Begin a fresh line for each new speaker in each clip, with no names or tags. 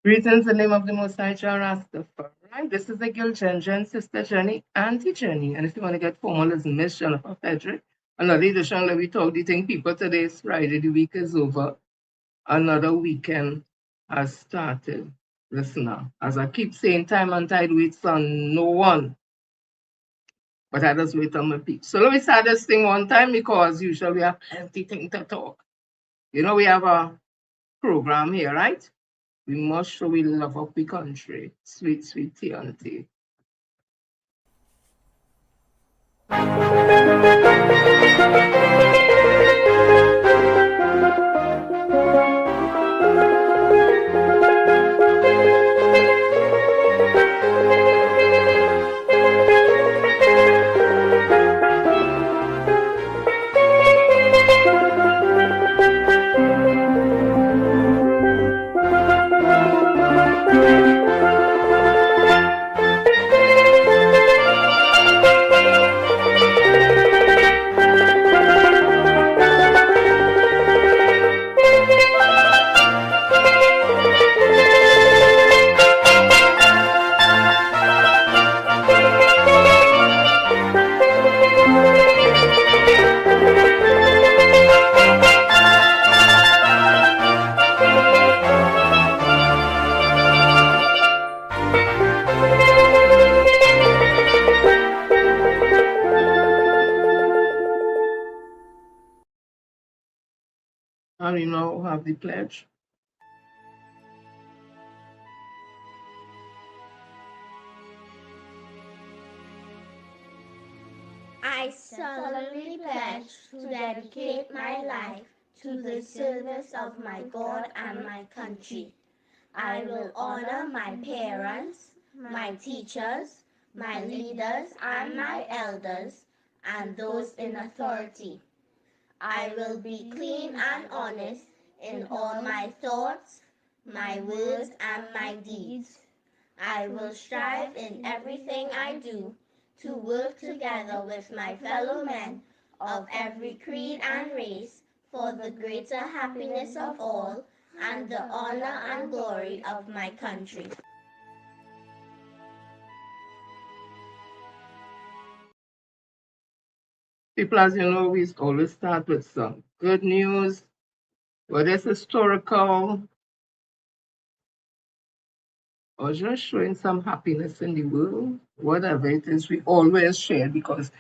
Greetings in the name of the Most High Jah Rastafari. This is the Gil Jenjen, Sister Jenny, Auntie Jenny. And if you want to get formal, it's Miss Jennifer Frederick. Another edition that we talk the thing people today is Friday, the week is over. Another weekend has started. Listen now, as I keep saying, time and tide waits on no one. But I just wait on my peeps. So let me start this thing one time because usually we have plenty thing to talk. You know, we have a program here, right? We must show we love up the country. Sweet, sweet tea and tea. And we now have the pledge.
I solemnly pledge to dedicate my life to the service of my God and my country. I will honor my parents, my teachers, my leaders, and my elders, and those in authority. I will be clean and honest in all my thoughts, my words, and my deeds. I will strive in everything I do to work together with my fellow men of every creed and race for the greater happiness of all and the honor and glory of my country.
People, as you know, we always start with some good news, whether it's historical or just showing some happiness in the world, whatever it is, we always share because,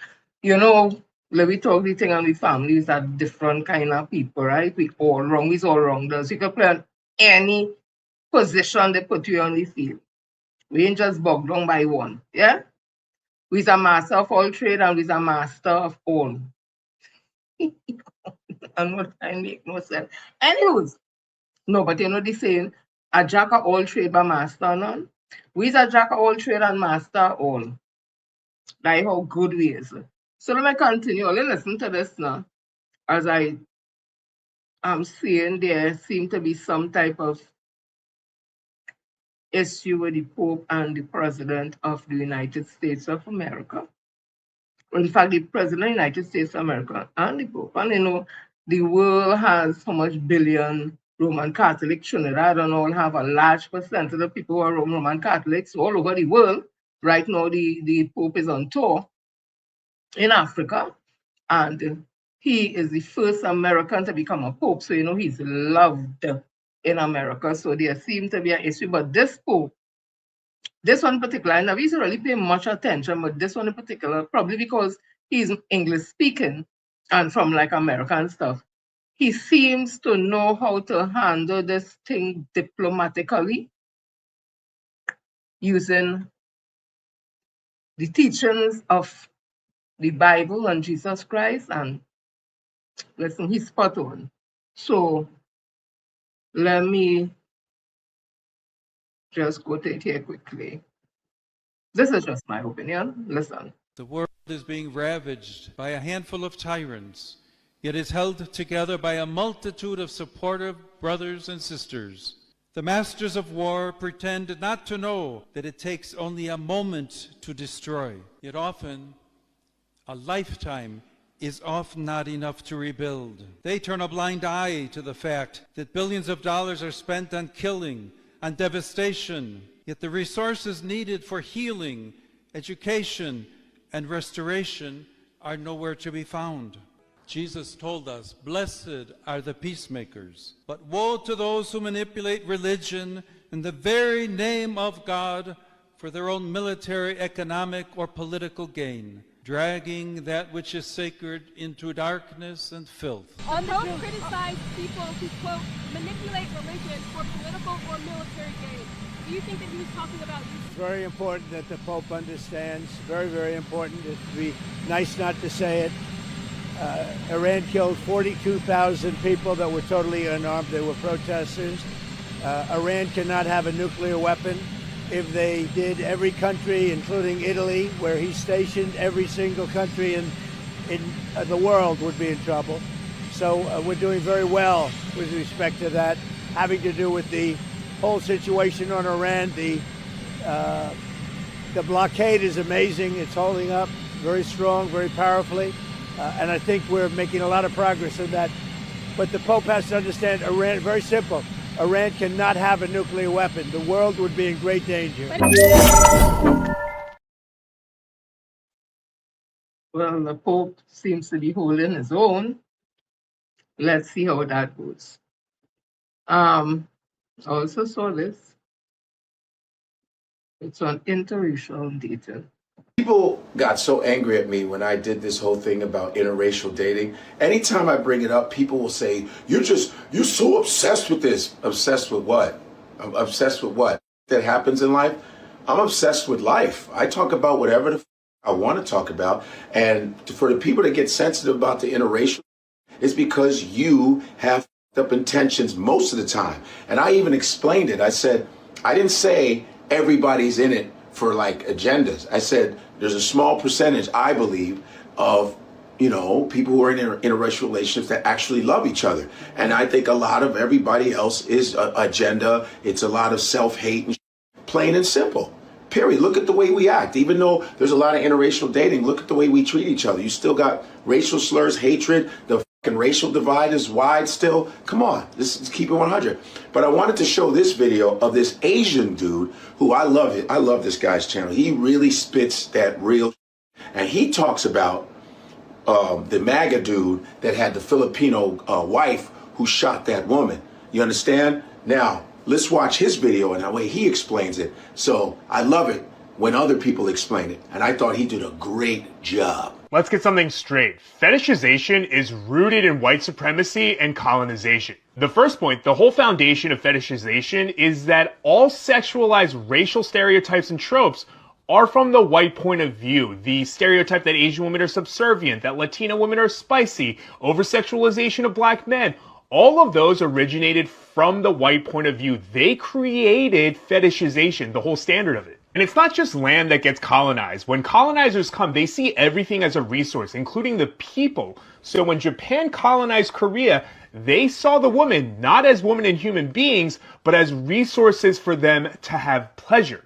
you know, let me talk the thing and the families are different kind of people, right? We all wrong, we all wrong. Does you can play on any position they put you on the field. We ain't just bogged down by one, yeah? We's a master of all trade and we's a master of all. And what I make no sense. Anyways, no, but you know the saying, a jack of all trade but master none. We's a jack of all trade and master all. Like how good we is. So let me continue. Let me listen to this now. As I am seeing there seem to be some type of issue with the Pope and the President of the United States of America. In fact, the President of the United States of America and the Pope. And you know, the world has how much billion Roman Catholic Trinidad and all have a large percentage of people who are Roman Catholics all over the world. Right now, the Pope is on tour in Africa, and he is the first American to become a Pope. So, you know, he's loved in America. So there seems to be an issue. But this Pope, this one in particular, I never used to really pay much attention, but this one in particular, probably because he's English speaking and from like American stuff, he seems to know how to handle this thing diplomatically using the teachings of the Bible and Jesus Christ. And listen, he's spot on. So let me just go to it here quickly. This is just my opinion. Listen.
The world is being ravaged by a handful of tyrants, yet is held together by a multitude of supportive brothers and sisters. The masters of war pretend not to know that it takes only a moment to destroy, yet often a lifetime is often not enough to rebuild. They turn a blind eye to the fact that billions of dollars are spent on killing, and devastation. Yet the resources needed for healing, education, and restoration are nowhere to be found. Jesus told us, "Blessed are the peacemakers." But woe to those who manipulate religion in the very name of God for their own military, economic, or political gain, dragging that which is sacred into darkness and filth.
The Pope criticized people who, quote, manipulate religion for political or military gain. Do you think that he was talking about you?
It's very important that the Pope understands, very, very important. It would be nice not to say it. Iran killed 42,000 people that were totally unarmed. They were protesters. Iran cannot have a nuclear weapon. If they did, every country, including Italy, where he's stationed, every single country in the world would be in trouble. So we're doing very well with respect to that, having to do with the whole situation on Iran. The blockade is amazing. It's holding up very strong, very powerfully. And I think we're making a lot of progress in that. But the Pope has to understand Iran, very simple. Iran cannot have a nuclear weapon. The world would be in great danger.
Well, the Pope seems to be holding his own. Let's see how that goes. Also saw this. It's on interracial dating.
People got so angry at me when I did this whole thing about interracial dating. Anytime I bring it up, people will say, you're so obsessed with this. Obsessed with what? I'm obsessed with what? That happens in life? I'm obsessed with life. I talk about whatever the I want to talk about. And for the people that get sensitive about the interracial, it's because you have up intentions most of the time. And I even explained it. I said, I didn't say everybody's in it for like agendas. I said there's a small percentage, I believe, of people who are in interracial relationships that actually love each other. And I think a lot of everybody else is agenda. It's a lot of self-hate, and plain and simple. Period. Look at the way we act. Even though there's a lot of interracial dating, look at the way we treat each other. You still got racial slurs, hatred. The fucking racial divide is wide still. Come on, let's keep it 100. But I wanted to show this video of this Asian dude who I love it. I love this guy's channel. He really spits that real. And he talks about the MAGA dude that had the Filipino wife who shot that woman. You understand? Now, let's watch his video and the way he explains it. So I love it when other people explain it. And I thought he did a great job.
Let's get something straight. Fetishization is rooted in white supremacy and colonization. The first point, the whole foundation of fetishization is that all sexualized racial stereotypes and tropes are from the white point of view. The stereotype that Asian women are subservient, that Latina women are spicy, over-sexualization of black men. All of those originated from the white point of view. They created fetishization, the whole standard of it. And it's not just land that gets colonized. When colonizers come, they see everything as a resource, including the people. So when Japan colonized Korea, they saw the woman not as women and human beings, but as resources for them to have pleasure.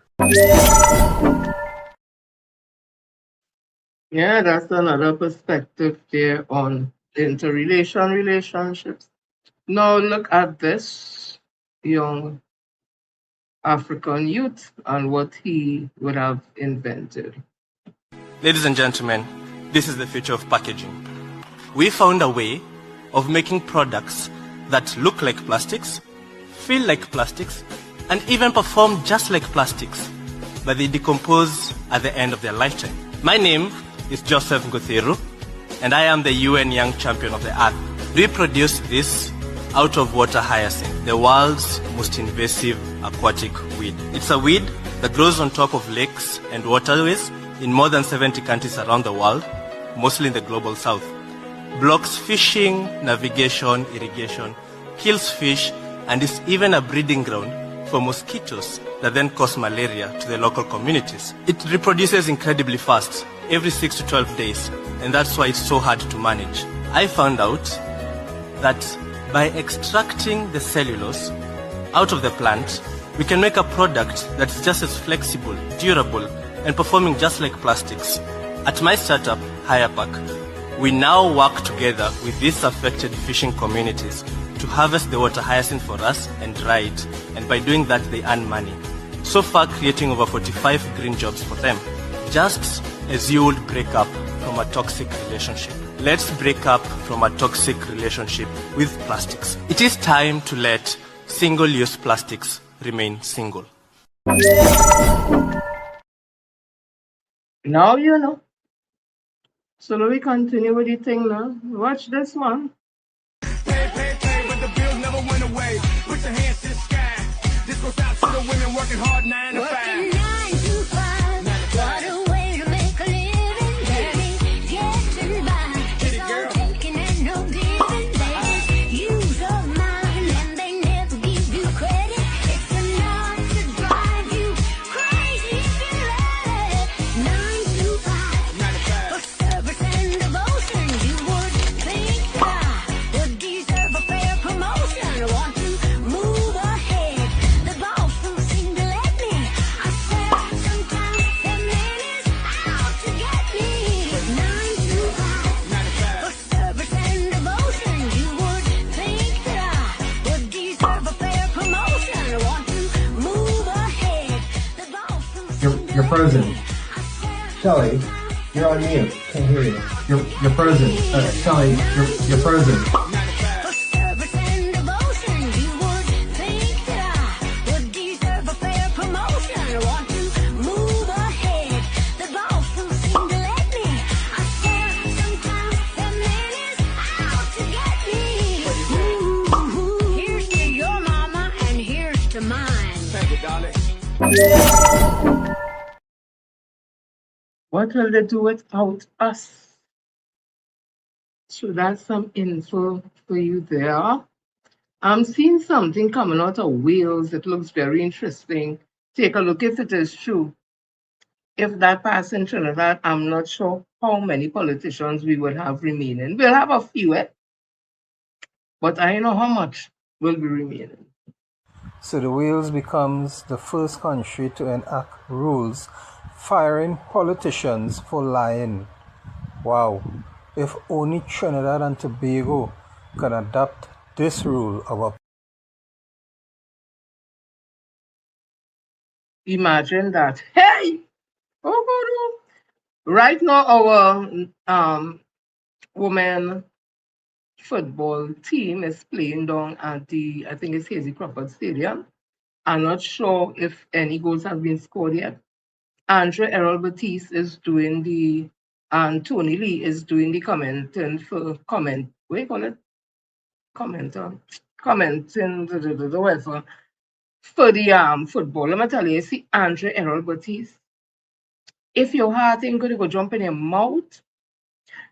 Yeah, that's another perspective there on relationships. Now look at this young African youth and what he would have invented.
Ladies and gentlemen, this is the future of packaging. We found a way of making products that look like plastics, feel like plastics, and even perform just like plastics, but they decompose at the end of their lifetime. My name is Joseph Nguthiru, and I am the UN Young Champion of the Earth. We produce this out of water hyacinth, the world's most invasive aquatic weed. It's a weed that grows on top of lakes and waterways in more than 70 countries around the world, mostly in the global south. Blocks fishing, navigation, irrigation, kills fish, and is even a breeding ground for mosquitoes that then cause malaria to the local communities. It reproduces incredibly fast, every 6 to 12 days, and that's why it's so hard to manage. I found out that by extracting the cellulose out of the plant, we can make a product that's just as flexible, durable, and performing just like plastics. At my startup, HirePack, we now work together with these affected fishing communities to harvest the water hyacinth for us and dry it, and by doing that they earn money. So far creating over 45 green jobs for them. Just as you would break up from a toxic relationship. Let's break up from a toxic relationship with plastics. It is time to let single-use plastics remain single.
Now you know. So let me continue with the thing now. Watch this one.
Pay, but the bills never went away. Put your hands to the sky. This goes out to the women working hard 9 to 5.
Working 9 to 5. What a way to make a living, baby. Getting by. It's all taking and no giving, baby. Use of mine and they never give you credit. It's enough to drive you crazy if you let it. 9 to 5. For service and devotion, you would think I would deserve a fair promotion. I want to move ahead. The boss don't seem to let me. I swear sometimes the man is out to get me. 9 to 5. For service and devotion, you would think that I would deserve a fair promotion. I want to move ahead. The boss don't seem to
You're frozen. Shelly, you're on mute. Can't hear you. You're frozen. Shelly, you're frozen.
For service and devotion, you would think that I would deserve a fair promotion. I want to move ahead. The boss don't seem to let me. I swear sometimes the man is out to get me. Here's to your mama and here's to mine.
Thank you, darling.
What will they do without us? So that's some info for you there. I'm seeing something coming out of Wales. It looks very interesting. Take a look if it is true. If that passes in Trinidad, I'm not sure how many politicians we will have remaining. We'll have a few, but I know how much will be remaining.
So the Wales becomes the first country to enact rules firing politicians for lying. Wow. If only Trinidad and Tobago can adopt this rule of a
Imagine that. Hey! Oh, right now, our women football team is playing down at the, I think it's Hazy Crawford Stadium. I'm not sure if any goals have been scored yet. Andre Errol Batiste is doing the, and Tony Lee is doing the commenting for comment. What do you call it? Commenting the weather for the football. Let me tell you, see Andre Errol Batiste. If your heart ain't gonna go jump in your mouth,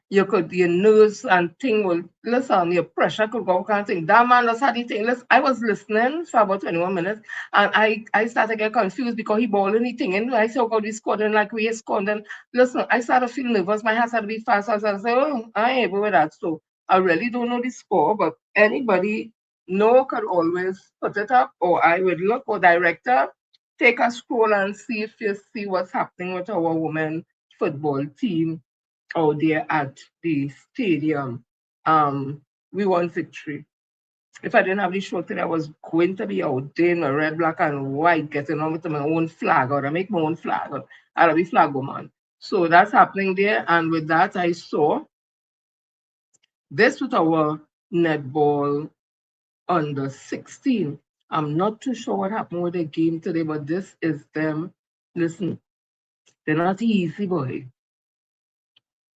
your nerves and thing will listen, your pressure could go kind of thing. That man just had the thing. Listen, I was listening for about 21 minutes and I started to get confused because he balled anything. And I said, oh God, we scored and like we scored. And listen, I started to feel nervous. My heart started to beat fast. So I said, oh, I ain't able with that. So I really don't know the score, but anybody know could always put it up, or I would look, or director, take a scroll and see if you see what's happening with our women football team out there at the stadium. We won victory. If I didn't have the show today, I was going to be out there in a red, black, and white, getting on with my own flag, or I make my own flag, or I'll be flag woman. So that's happening there. And with that, I saw this with our netball under 16. I'm not too sure what happened with the game today, but this is them. Listen, they're not easy, boy.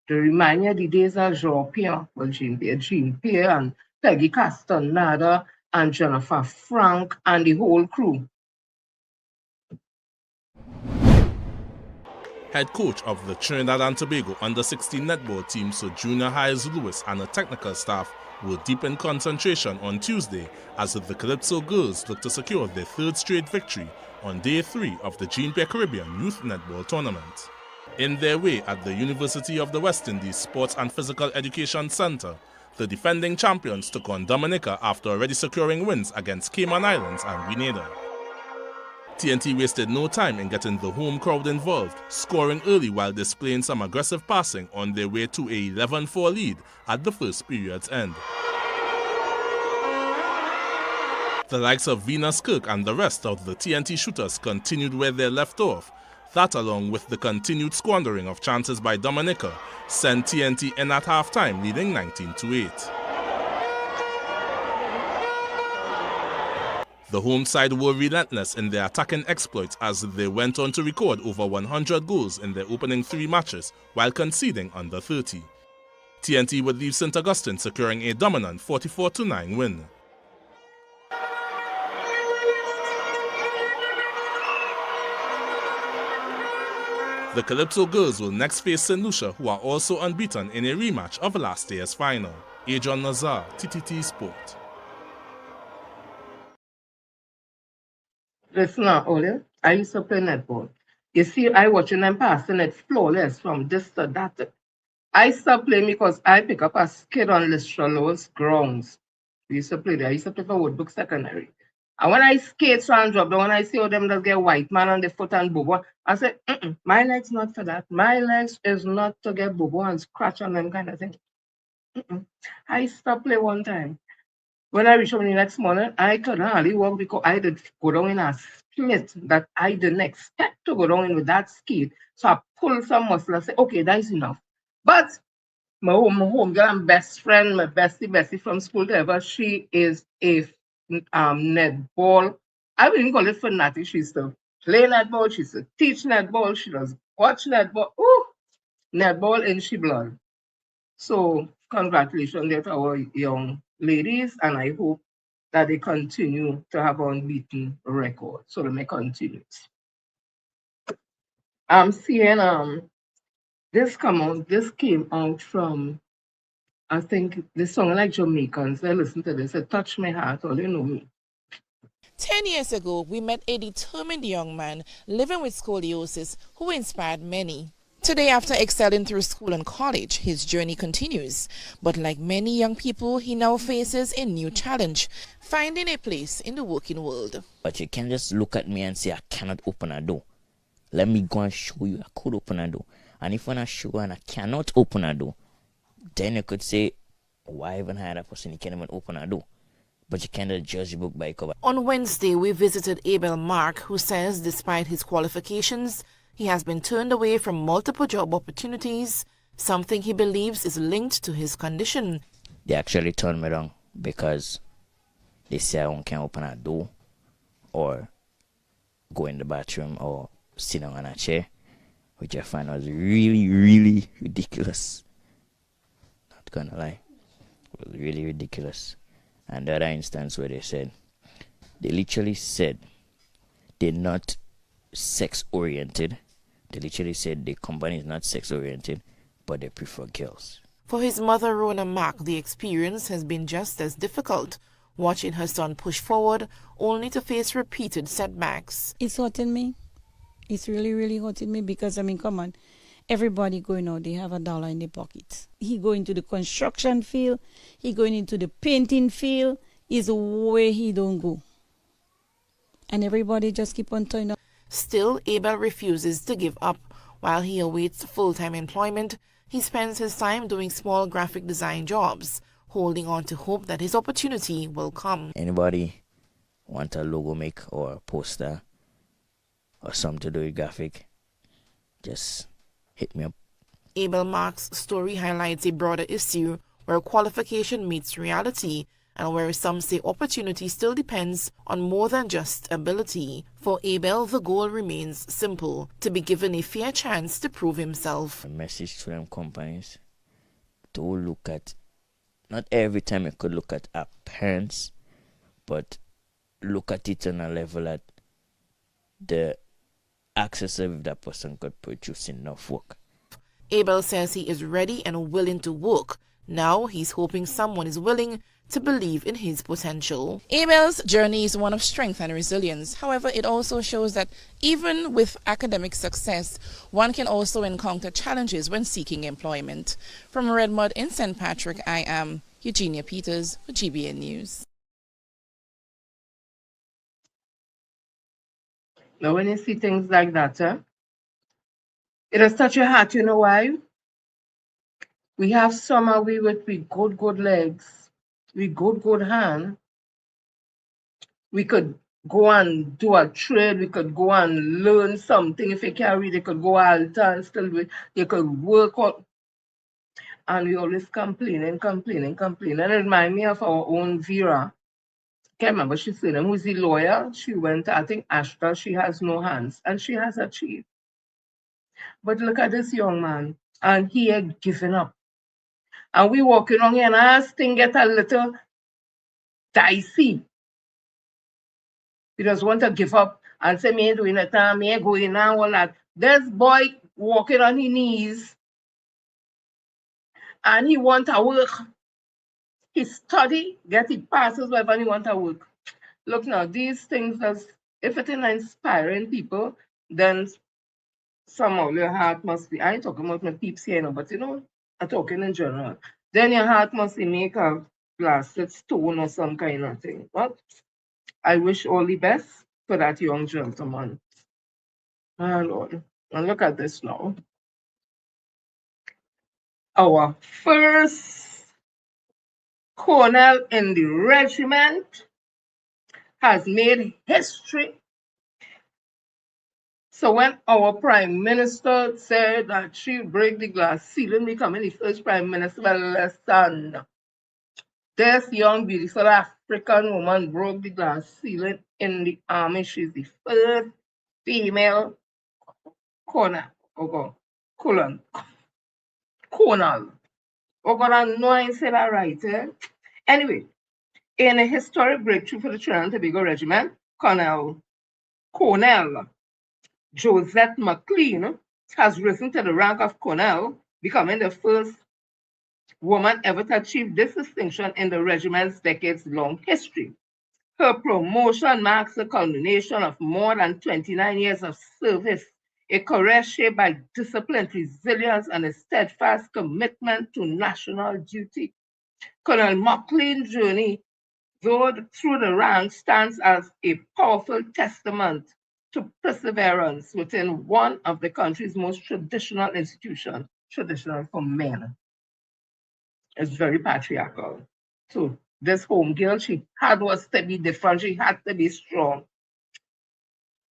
They remind you of the days of Jean-Pierre, Jean-Pierre and Peggy Castaneda and Jennifer Frank and the whole crew.
Head coach of the Trinidad and Tobago under-16 netball team, Sir Junior Hayes Lewis, and the technical staff were deep in concentration on Tuesday as the Calypso girls look to secure their third straight victory on day 3 of the Jean-Pierre Caribbean Youth Netball Tournament. In their way at the University of the West Indies Sports and Physical Education Center, the defending champions took on Dominica after already securing wins against Cayman Islands and Grenada. TNT wasted no time in getting the home crowd involved, scoring early while displaying some aggressive passing on their way to a 11-4 lead at the first period's end. The likes of Venus Kirk and the rest of the TNT shooters continued where they left off. That, along with the continued squandering of chances by Dominica, sent TNT in at halftime, leading 19-8. The home side were relentless in their attacking exploits as they went on to record over 100 goals in their opening 3 matches while conceding under 30. TNT would leave St. Augustine securing a dominant 44-9 win. The Calypso girls will next face St. Lucia, who are also unbeaten in a rematch of last year's final. Adrian Nazar, TTT Sport.
Listen now, Ole, I used to play netball. You see, I watching them passing it flawless from this to that. I stopped playing because I pick up a skid on Listrolo's grounds. We used to play there. I used to play for Woodbrook Secondary. And when I skate and drop down, when I see how them just get white man on the foot and bobo, I said, my legs not for that. My legs is not to get bobo and scratch on them kind of thing. I stopped play one time. When I reached home the next morning, I couldn't hardly walk because I did go down in a split that I didn't expect to go down in with that skate. So I pulled some muscle and said, okay, that's enough. But my home girl and best friend, my bestie from school ever, she is a netball. I wouldn't call it fanatic. She used to play netball, she used to teach netball, she does watch netball. Ooh, netball in she blood. So congratulations there to our young ladies, and I hope that they continue to have unbeaten record. So let me continue. I'm seeing this came out from, I think this song like Jamaicans. I listen to this, it touched my heart, all you know me.
10 years ago, we met a determined young man living with scoliosis who inspired many. Today, after excelling through school and college, his journey continues. But like many young people, he now faces a new challenge, finding a place in the working world.
But you can't just look at me and say, I cannot open a door. Let me go and show you I could open a door. And if I'm not sure and I cannot open a door, then you could say, why even hire a person who can't even open a door? But you cannot judge a book by cover.
On Wednesday, we visited Abel Mark, who says despite his qualifications, he has been turned away from multiple job opportunities, something he believes is linked to his condition.
They actually turned me down because they say I can't open a door or go in the bathroom or sit down on a chair, which I find was really, really ridiculous. Not gonna lie. It was really ridiculous. And the other instance where they literally said they're not sex-oriented. They literally said the company is not sex-oriented, but they prefer girls.
For his mother, Rona Mack, the experience has been just as difficult, watching her son push forward only to face repeated setbacks.
It's hurting me. It's really, really hurting me because, come on, everybody going out, they have $1 in their pocket. He going to the construction field, he going into the painting field, is where he don't go. And everybody just keep on turning up.
Still, Abel refuses to give up. While he awaits full-time employment, he spends his time doing small graphic design jobs, holding on to hope that his opportunity will come.
Anybody want a logo make or a poster or something to do with graphic, just hit me up.
Abel Mark's story highlights a broader issue where qualification meets reality and where some say opportunity still depends on more than just ability. For Abel, the goal remains simple, to be given a fair chance to prove himself.
A message to them companies to look at, not every time you could look at appearance, but look at it on a level that the access of that person could produce enough work.
Abel says he is ready and willing to work. Now he's hoping someone is willing to believe in his potential. Abel's journey is one of strength and resilience. However, it also shows that even with academic success, one can also encounter challenges when seeking employment. From Redmond in St. Patrick, I am Eugenia Peters for GBN News.
Now, when you see things like that, it has touched your heart. You know why? We have some of we with good legs, we good hand, We could go and do a trade. We could go and learn something. If you can't read, you could go alter and still do it. You could work out. And we always complaining. It reminds me of our own Vera. Can't remember she's saying who's the lawyer. She went, I think, Ashton. She has no hands, and she has achieved. But look at this young man, and he had given up. And we walking on here, and as things get a little dicey, he just want to give up and say, me ain't doing it, me ain't going now, all that. This boy walking on his knees, and he want to work. He study, get his passes, whatever he want to work. Look now, these things, if it is inspiring people, then somehow your heart must be, I ain't talking about my peeps here, no, but I'm talking in general. Then your heart must be make a blasted stone or some kind of thing. But I wish all the best for that young gentleman. Ah, Lord. And look at this now. Our first colonel in the regiment has made history. So when our prime minister said that she break the glass ceiling, becoming the first prime minister, well, listen, this young beautiful African woman broke the glass ceiling in the army. She's the first female colonel. Colonel. Oh God, I know I said that right. Anyway, in a historic breakthrough for the Trinidad and Tobago Regiment, Colonel Josette McLean has risen to the rank of colonel, becoming the first woman ever to achieve this distinction in the regiment's decades-long history. Her promotion marks the culmination of more than 29 years of service, a career shaped by discipline, resilience, and a steadfast commitment to national duty. Colonel McLean's journey through the ranks stands as a powerful testament to perseverance within one of the country's most traditional institutions, traditional for men. It's very patriarchal. So this home girl, she was to be different, she had to be strong.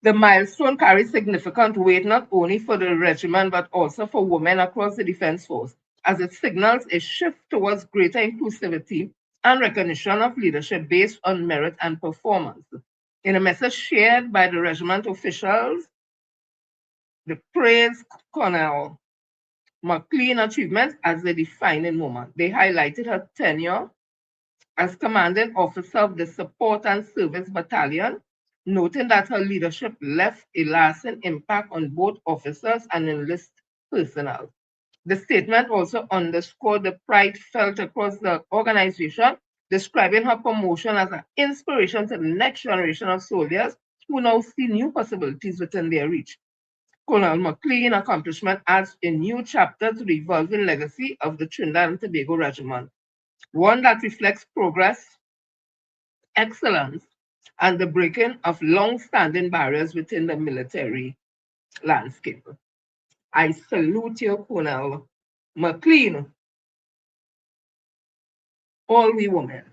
The milestone carries significant weight not only for the regiment but also for women across the defense force, as it signals a shift towards greater inclusivity and recognition of leadership based on merit and performance. In a message shared by the regiment officials, they praised Colonel McLean's achievements as a defining moment. They highlighted her tenure as commanding officer of the Support and Service Battalion, noting that her leadership left a lasting impact on both officers and enlisted personnel. The statement also underscored the pride felt across the organization, describing her promotion as an inspiration to the next generation of soldiers who now see new possibilities within their reach. Colonel McLean's accomplishment adds a new chapter to the evolving legacy of the Trinidad and Tobago Regiment, one that reflects progress, excellence, and the breaking of long-standing barriers within the military landscape. I salute you, Colonel McLean, all we women.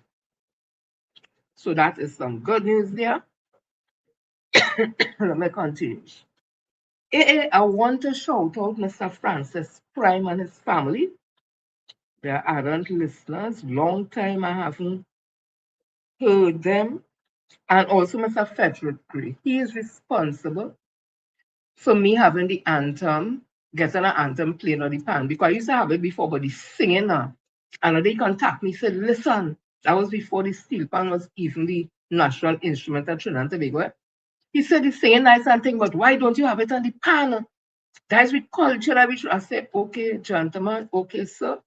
So that is some good news there. Let me continue. I want to shout out Mr. Francis Prime and his family. They are ardent listeners. Long time I haven't heard them. And also Mr. Frederick Gray. He is responsible for me having the anthem, getting an anthem playing on the pan. Because I used to have it before, but the singing now. And they contact me, said, listen, that was before the steel pan was even the national instrument at Trinidad and Tobago. He said, he's singing nice and thing, but why don't you have it on the pan? That's with culture. I said, okay, gentlemen, okay, sir.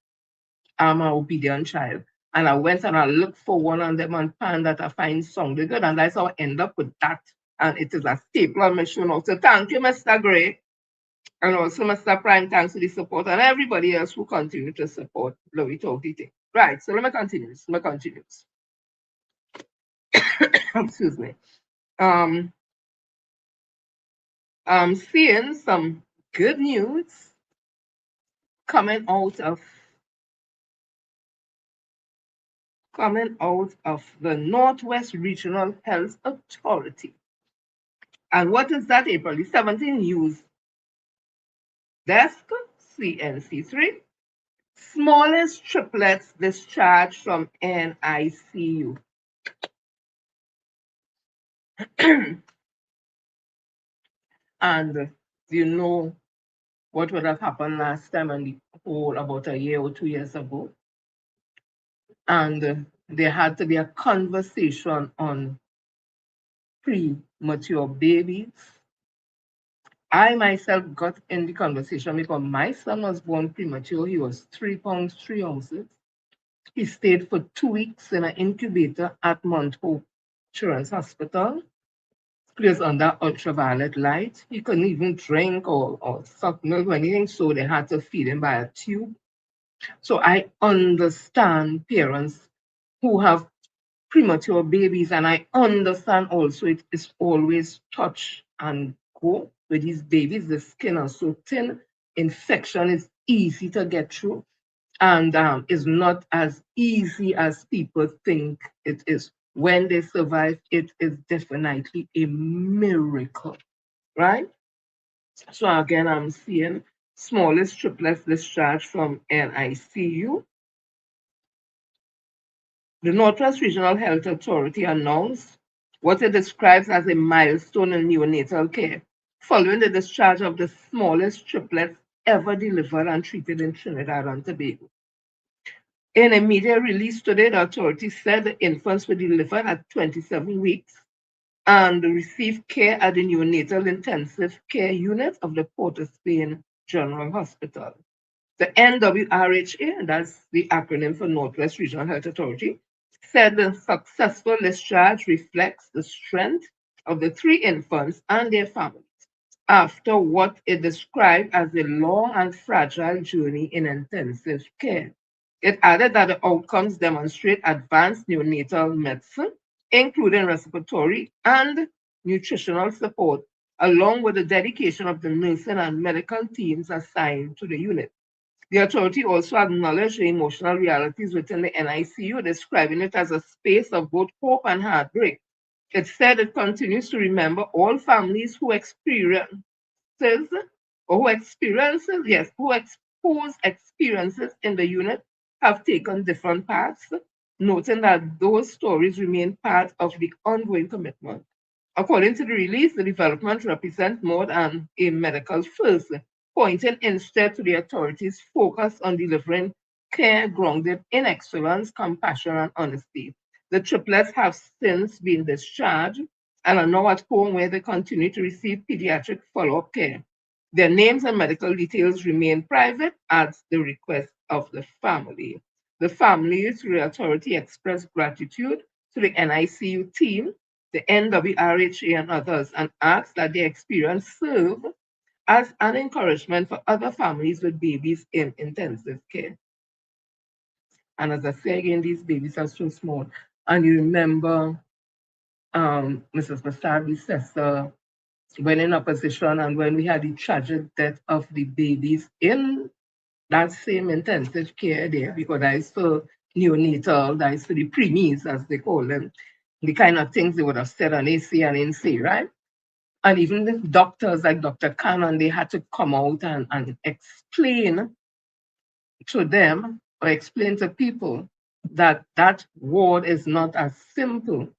I'm an obedient child. And I went and I looked for one on them on pan that I find sounded good. And that's how I end up with that. And it is a staple on my show now. So thank you, Mr. Gray. And also Mr. Prime, thanks for the support. And everybody else who continue to support Louis Thing. Right, so let me continue. Excuse me. I'm seeing some good news coming out of coming out of the Northwest Regional Health Authority. And what is that, April? The 17 news desk, CNC3. Smallest triplets discharged from NICU. And you know what would have happened last time and the whole about a year or 2 years ago. And there had to be a conversation on premature babies. I myself got in the conversation because my son was born premature. He was 3 pounds 3 ounces. He stayed for 2 weeks in an incubator at Mount Hope Children's Hospital. He was under ultraviolet light. He couldn't even drink or suck milk or anything, so they had to feed him by a tube. So I understand parents who have premature babies, and I understand also it is always touch and go with these babies. The skin is so thin, infection is easy to get through, and is not as easy as people think it is. When they survive, it is definitely a miracle, right? So again, I'm seeing smallest triplets discharged from NICU. The Northwest Regional Health Authority announced what it describes as a milestone in neonatal care, following the discharge of the smallest triplets ever delivered and treated in Trinidad and Tobago. In a media release today, the authority said the infants were delivered at 27 weeks and received care at the neonatal intensive care unit of the Port of Spain General Hospital. The NWRHA, that's the acronym for Northwest Regional Health Authority, said the successful discharge reflects the strength of the 3 infants and their families after what it described as a long and fragile journey in intensive care. It added that the outcomes demonstrate advanced neonatal medicine, including respiratory and nutritional support, along with the dedication of the nursing and medical teams assigned to the unit. The authority also acknowledged the emotional realities within the NICU, describing it as a space of both hope and heartbreak. It said it continues to remember all families who whose experiences in the unit have taken different paths, noting that those stories remain part of the ongoing commitment. According to the release, the development represents more than a medical first, pointing instead to the authorities' focus on delivering care grounded in excellence, compassion, and honesty. The triplets have since been discharged and are now at home where they continue to receive pediatric follow-up care. Their names and medical details remain private at the request of the family. The family, through the authority, expressed gratitude to the NICU team, the NWRHA, and others, and asked that their experience serve as an encouragement for other families with babies in intensive care. And as I say again, these babies are so small. And you remember Mrs. Basabi's sister when in opposition and when we had the tragic death of the babies in that same intensive care there, because I saw neonatal, I saw the preemies, as they call them, the kind of things they would have said on AC and NC, right? And even the doctors like Dr. Cannon, they had to come out and explain to them or explain to people that that ward is not as simple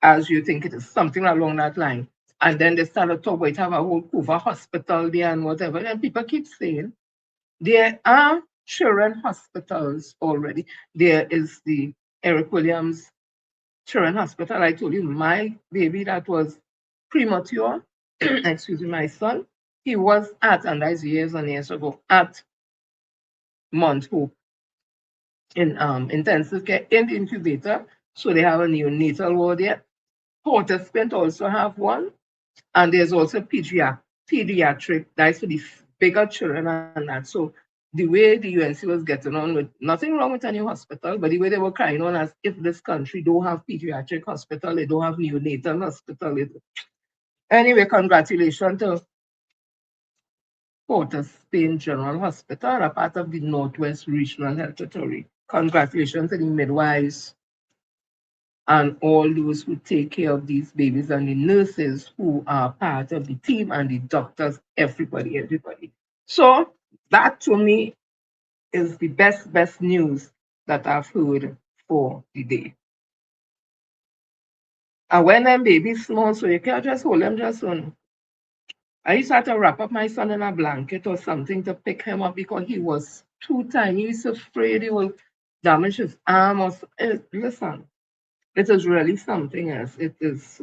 as you think it is, something along that line. And then they started talking about have a whole Cuba hospital there and whatever. And people keep saying there are children hospitals already. There is the Eric Williams Children Hospital. I told you my baby that was premature, excuse me, my son, he was at, and that's years and years ago, at Mount Hope in intensive care in the incubator. So they have a neonatal ward there. Port of Spain also have one. And there's also pediatric, that's for the bigger children and that. So the way the UNC was getting on with nothing wrong with any hospital, but the way they were crying on as if this country don't have pediatric hospital, they don't have neonatal hospital. Anyway, congratulations to Port of Spain General Hospital, a part of the Northwest Regional Health Authority. Congratulations to the midwives and all those who take care of these babies and the nurses who are part of the team and the doctors, everybody. So that to me is the best news that I've heard for the day. And when them babies small, so you can't just hold them just on. I used to have to wrap up my son in a blanket or something to pick him up because he was too tiny. He was afraid he will damage his arm or listen. It is really something else. It is,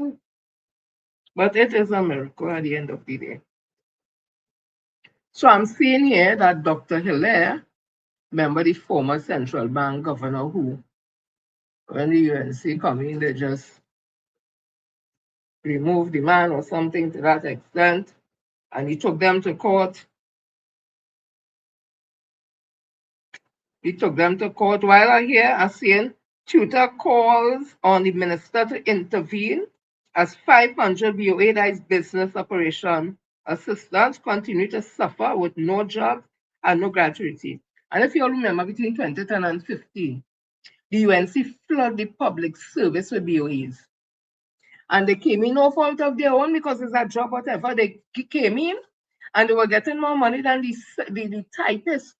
but it is a miracle at the end of the day. So I'm seeing here that Dr. Hilaire, remember the former central bank governor who, when the UNC come in, they just removed the man or something to that extent, and he took them to court. While I here, I'm seeing tutor calls on the minister to intervene as 500 BOA, that is business operation assistants, continue to suffer with no jobs and no gratuity. And if you all remember, between 2010 and 15, the UNC flooded the public service with BOAs. And they came in no fault of their own because it's a job, whatever. They came in and they were getting more money than the typists.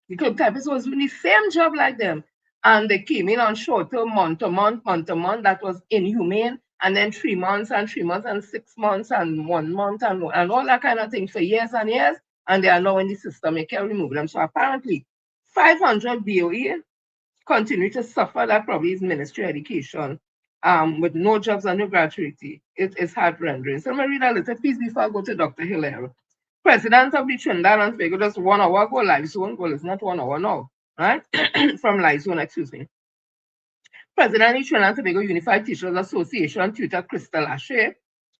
The club typists was doing the same job like them. And they came in on short term, month to month. That was inhumane. And then 3 months and 3 months and 6 months and 1 month and all that kind of thing for years and years. And they are now in the system. You can't remove them. So apparently, 500 BOE continue to suffer. That probably is Ministry of Education with no jobs and no gratuity. It is heart rendering. So let me read a little piece before I go to Dr. Hilaire. President of the Trinidad and Tobago just 1 hour ago, live zone. Well, it's not 1 hour now, right? From live zone, excuse me. President of the Trinidad and Tobago Unified Teachers Association, tutor Crystal Ashe,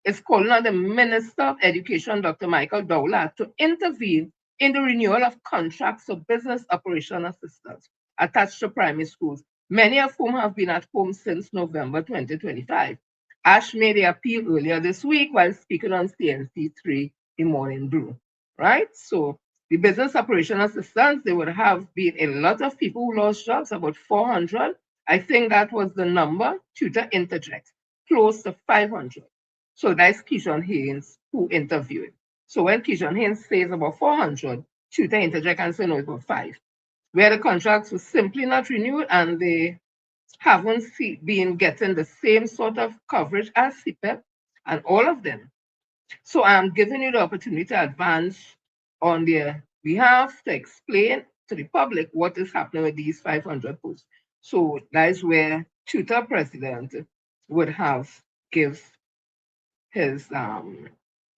is calling on the Minister of Education, Dr. Michael Dowler, to intervene in the renewal of contracts for business operation assistants attached to primary schools, many of whom have been at home since November 2025. Ash made the appeal earlier this week while speaking on CNC3 in Morning Brew, right? So the business operation assistants, there would have been a lot of people who lost jobs, about 400. I think that was the number. Tutor interjects, close to 500. So that's Keyshawn Haynes who interviewed. So when Keyshawn Haynes says about 400, tutor interject and say no, it was 5. Where the contracts were simply not renewed and they haven't been getting the same sort of coverage as CPEP and all of them. So I'm giving you the opportunity to advance on their behalf to explain to the public what is happening with these 500 posts. So that is where tutor president would have give his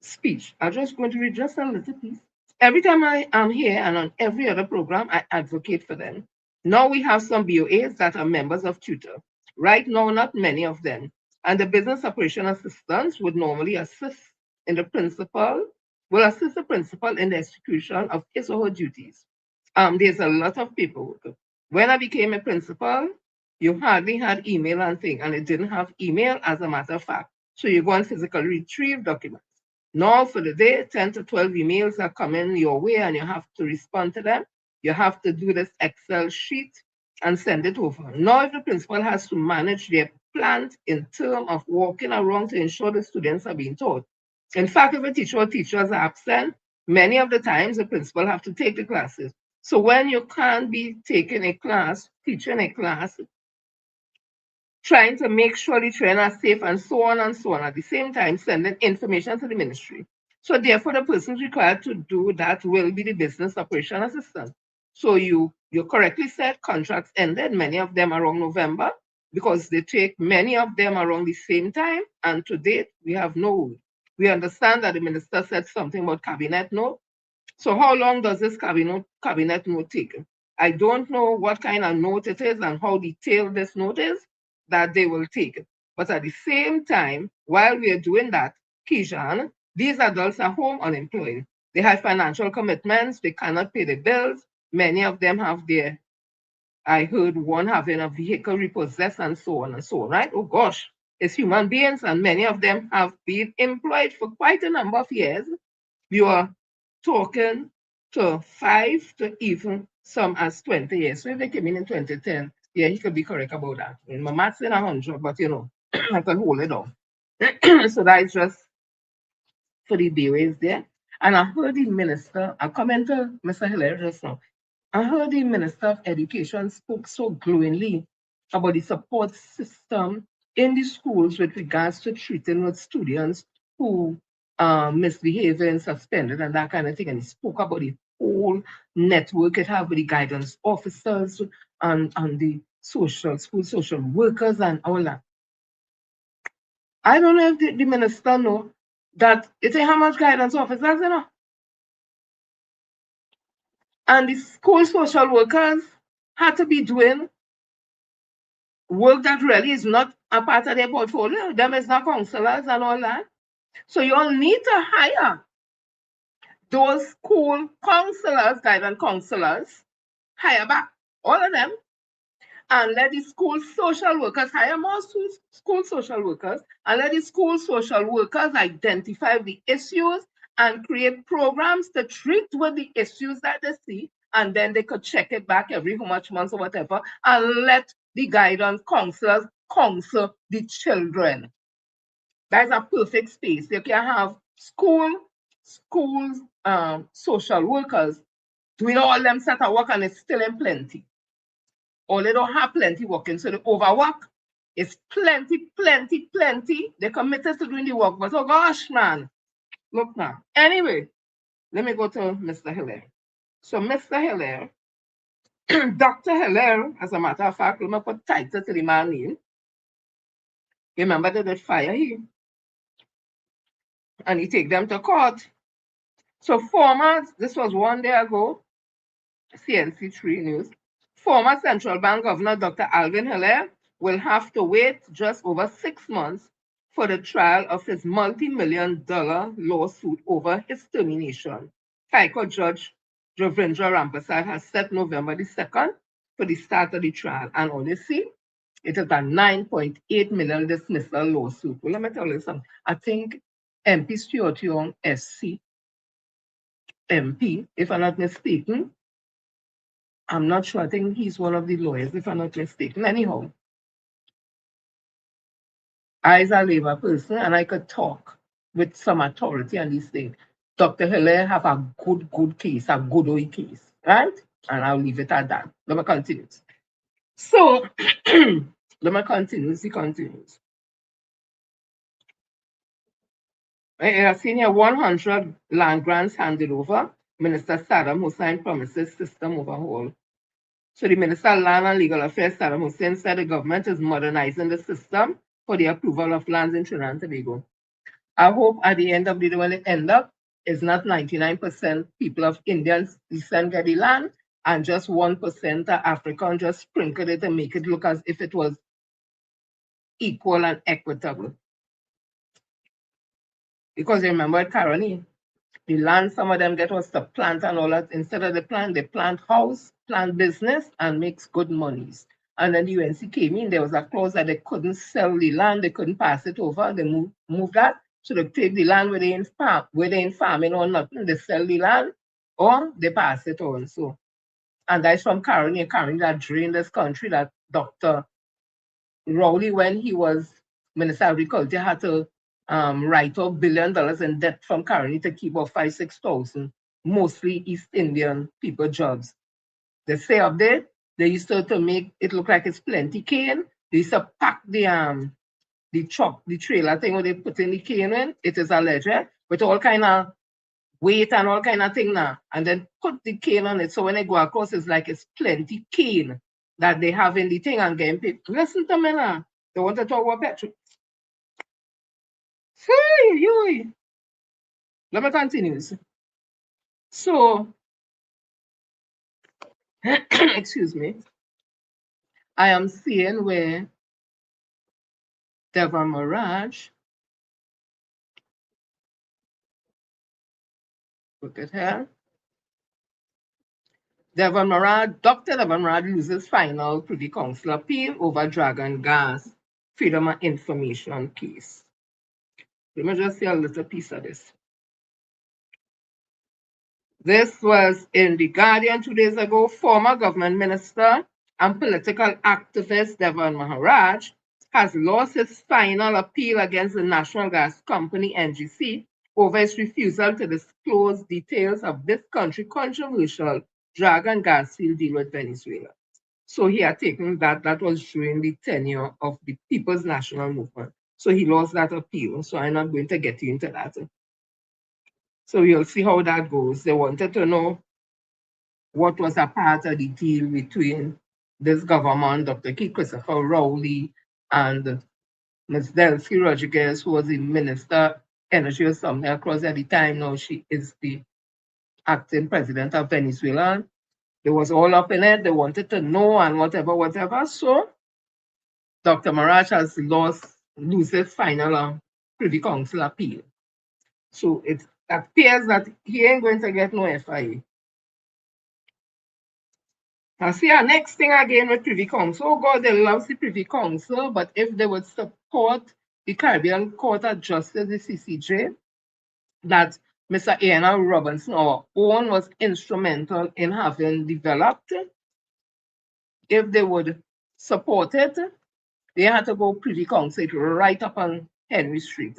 speech. I'm just going to read just a little piece. Every time I am here and on every other program, I advocate for them. Now we have some BOAs that are members of tutor. Right now, not many of them. And the business operation assistants would normally assist the principal in the execution of his or her duties. There's a lot of paperwork. When I became a principal, you hardly had email and thing, and it didn't have email as a matter of fact. So you go and physically retrieve documents. Now for the day, 10 to 12 emails are coming your way and you have to respond to them. You have to do this Excel sheet and send it over. Now if the principal has to manage their plant in terms of walking around to ensure the students are being taught. In fact, if a teacher or teachers are absent, many of the times the principal have to take the classes. So when you can't be taking a class, teaching a class, trying to make sure the children are safe and so on, at the same time sending information to the ministry. So therefore, the persons required to do that will be the business operation assistant. So you correctly said contracts ended, many of them around November, because they take many of them around the same time, and to date, we have no word. We understand that the minister said something about cabinet note. So how long does this cabinet note take? I don't know what kind of note it is and how detailed this note is that they will take. But at the same time, while we are doing that, Kijan, these adults are home unemployed. They have financial commitments. They cannot pay the bills. Many of them have I heard one having a vehicle repossessed and so on, right? Oh gosh, it's human beings and many of them have been employed for quite a number of years. We are talking to 5 to even some as 20 years. So if they came in 2010, Yeah, he could be correct about that. My math's in 100, but I can hold it down. So that is just for the Bayways there. And I heard the minister, I commented Mr. Hilaire just now. I heard the Minister of Education spoke so glowingly about the support system in the schools with regards to treating with students who misbehaving, suspended, and that kind of thing. And he spoke about the whole network it have with the guidance officers and the school social workers and all that. I don't know if the minister know that it's how much guidance officers, And the school social workers had to be doing work that really is not a part of their portfolio. Them is not counselors and all that. So you all need to hire those school counselors, guidance counselors, hire back all of them, and let the school social workers hire more school social workers, and let the school social workers identify the issues and create programs to treat with the issues that they see, and then they could check it back every how much months or whatever, and let the guidance counselors counsel the children. That's a perfect space. You can have schools, social workers doing all them set of work, and it's still in plenty. Or they don't have plenty working, so they overwork. It's plenty. They're committed to doing the work, but oh gosh, man. Look now. Anyway, let me go to Mr. Hilaire. So Mr. Hilaire, Dr. Hilaire, as a matter of fact, let me put title to the man's name. Remember they did fire him. And he take them to court. So this was one day ago, CNC3 News, former central bank governor Dr. Alvin Hilaire will have to wait just over 6 months for the trial of his multi-million-dollar lawsuit over his termination. High Court Judge Ravindra Rampersad has set November the 2nd for the start of the trial. And honestly, it is a $9.8 million dismissal lawsuit. Well, let me tell you something. I think MP Stuart Young, SC, MP, if I'm not mistaken, I'm not sure. I think he's one of the lawyers, if I'm not mistaken. Anyhow, I, as a labor person, and I could talk with some authority on this thing. Dr. Hilaire have a good case, a good old case, right? And I'll leave it at that. Let me continue. So, let me continue. He continues. I have seen here 100 land grants handed over. Minister Saddam Hussein promises system overhaul. So the Minister of Land and Legal Affairs, Saddam Hussein, said the government is modernizing the system for the approval of lands in Trinidad and Tobago. I hope at the end of the day, when it ends up, it's not 99% people of Indian descent get the land and just 1% are African, just sprinkle it and make it look as if it was equal and equitable. Because remember, currently, the land some of them get was to plant and all that. Instead of the plant, they plant house, plant business, and makes good monies. And then the UNC came in, there was a clause that they couldn't sell the land, they couldn't pass it over, they moved that. So they take the land where they in farming or nothing, they sell the land or they pass it on. So, and that's from Caroni that drained this country, that Dr. Rowley, when he was Minister of Agriculture, had to write off $1 billion in debt from Caroni to keep up 5,000-6,000, mostly East Indian people jobs. They say up there, they used to make it look like it's plenty cane. They used to pack the truck, the trailer thing where they put in the cane in. It is alleged with all kind of weight and all kind of thing now, and then put the cane on it. So when they go across, it's like it's plenty cane that they have in the thing and getting paid. Listen to me now. They want to talk about petrol. Let me continue. So, excuse me. I am seeing where Devon Mirage, look at her. Dr. Devon Mirage loses final Privy Council appeal over Dragon Gas Freedom of Information case. Let me just see a little piece of this. This was in The Guardian 2 days ago. Former government minister and political activist Devan Maharaj has lost his final appeal against the National Gas Company NGC over its refusal to disclose details of this country's controversial drug and gas field deal with Venezuela. So he had taken that was during the tenure of the People's National Movement. So he lost that appeal. So I'm not going to get you into that. So you'll see how that goes. They wanted to know what was a part of the deal between this government, Dr. Keith Christopher Rowley, and Ms. Delcy Rodriguez, who was the Minister Energy or something across at the time. Now she is the acting president of Venezuela. They was all up in it. They wanted to know and whatever. So Dr. Maharaj has loses final Privy Council appeal. So it appears that he ain't going to get no FIA. Now see our next thing again with Privy Council. Oh God, they love the Privy Council, but if they would support the Caribbean Court of Justice, the CCJ, that Mr. A.N.R. Robinson, our own, was instrumental in having developed, if they would support it, they had to go Privy Council right up on Henry Street.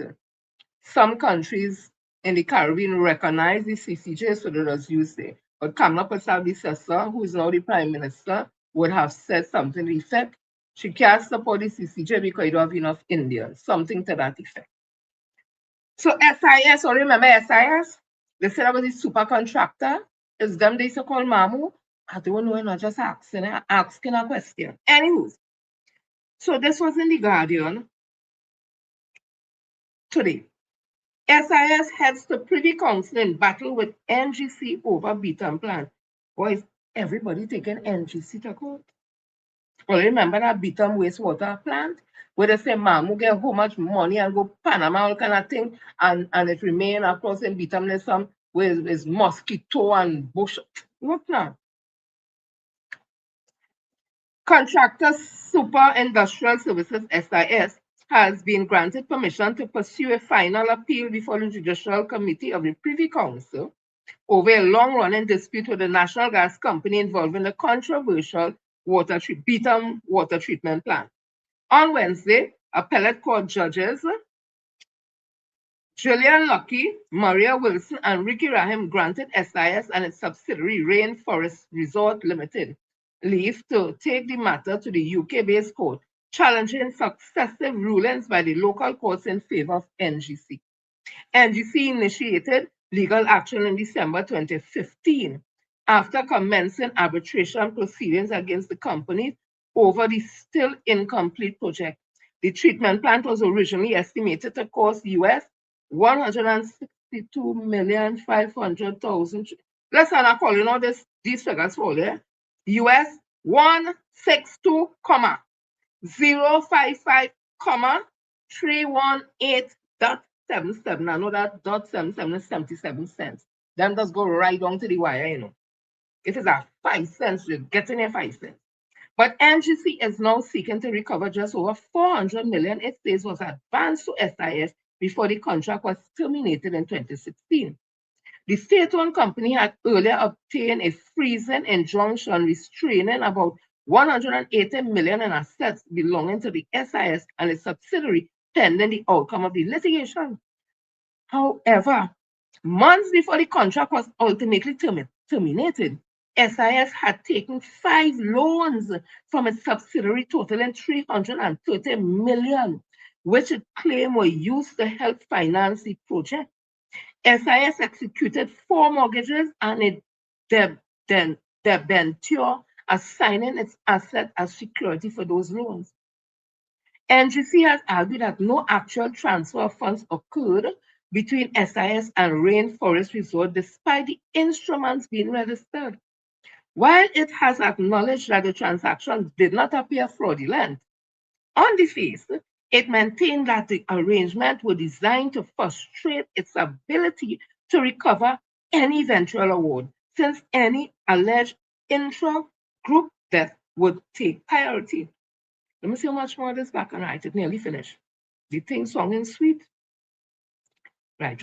Some countries in the Caribbean recognize the CCJ, so let us use it. But Kamala Persad-Bissessar, who is now the Prime Minister, would have said something to the effect, she can't support the CCJ because you don't have enough Indians, something to that effect. So SIS, or remember SIS? They said about the super contractor. It's them they used to call Mamu. I don't know, I'm not just asking a question. Anywho, so this was in the Guardian today. SIS heads to Privy Council in battle with NGC over Beetham plant. Boys, everybody taking NGC to court. Well, remember that Beetham wastewater plant where they say Mamu get how much money and go Panama, all kind of thing, and it remain across in Beetham there's some with mosquito and bush. What now? Contractor Super Industrial Services SIS has been granted permission to pursue a final appeal before the Judicial Committee of the Privy Council over a long-running dispute with the National Gas Company involving the controversial Beetham water treatment plant. On Wednesday, appellate court judges Julian Lucky, Maria Wilson, and Ricky Rahim granted SIS and its subsidiary Rainforest Resort Limited leave to take the matter to the UK-based court, challenging successive rulings by the local courts in favor of NGC. NGC initiated legal action in December 2015 after commencing arbitration proceedings against the company over the still incomplete project. The treatment plant was originally estimated to cost US $162,500,000. Let's not call all these figures for there. US 162,055,318.77. I know that .77 is 77 cents. Them just go right down to the wire, you know. It is at 5 cents, you're getting a 5 cents. But NGC is now seeking to recover just over 400 million it says was advanced to SIS before the contract was terminated in 2016. The state-owned company had earlier obtained a freezing injunction restraining about 180 million in assets belonging to the SIS and its subsidiary pending the outcome of the litigation. However, months before the contract was ultimately terminated, SIS had taken 5 loans from its subsidiary totaling 330 million, which it claimed were used to help finance the project. SIS executed 4 mortgages and a debenture, assigning its asset as security for those loans. NGC has argued that no actual transfer of funds occurred between SIS and Rainforest Resort despite the instruments being registered. While it has acknowledged that the transaction did not appear fraudulent, on the face, it maintained that the arrangement were designed to frustrate its ability to recover any eventual award, since any alleged intra-group death would take priority. Let me see how much more of this back and right. It nearly finished. The thing song in sweet. Right.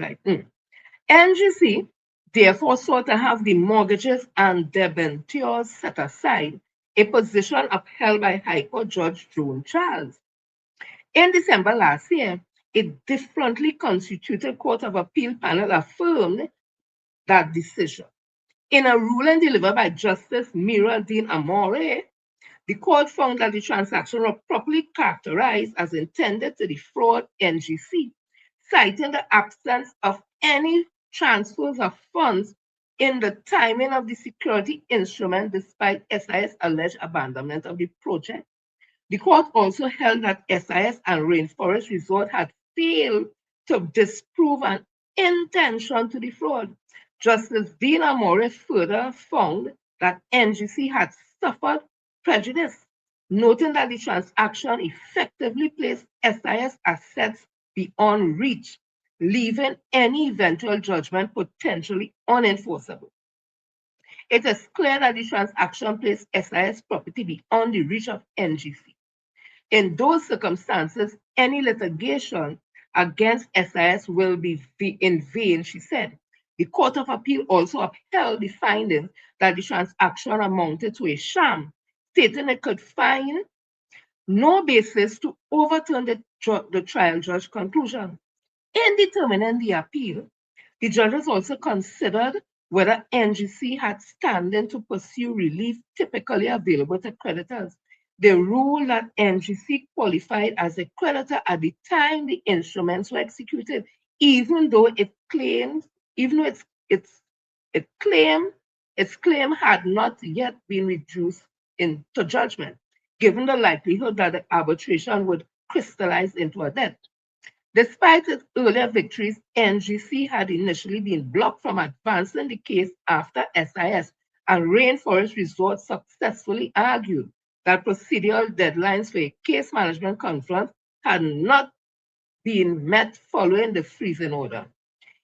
NGC therefore sought to have the mortgages and debentures set aside a position upheld by High Court Judge Joan Charles. In December last year, a differently constituted Court of Appeal panel affirmed that decision. In a ruling delivered by Justice Mira Dean Amore, the court found that the transaction was properly characterized as intended to defraud NGC, citing the absence of any transfers of funds in the timing of the security instrument despite SIS alleged abandonment of the project. The court also held that SIS and Rainforest Resort had failed to disprove an intention to defraud. Justice Dean Amore further found that NGC had suffered prejudice, noting that the transaction effectively placed SIS assets beyond reach, leaving any eventual judgment potentially unenforceable. It is clear that the transaction placed SIS property beyond the reach of NGC. In those circumstances, any litigation against SIS will be in vain, she said. The Court of Appeal also upheld the finding that the transaction amounted to a sham, stating it could find no basis to overturn the trial judge's conclusion. In determining the appeal, the judges also considered whether NGC had standing to pursue relief typically available to creditors. They ruled that NGC qualified as a creditor at the time the instruments were executed, even though its claim had not yet been reduced into judgment, given the likelihood that the arbitration would crystallize into a debt. Despite its earlier victories, NGC had initially been blocked from advancing the case after SIS and Rainforest Resort successfully argued that procedural deadlines for a case management conference had not been met following the freezing order.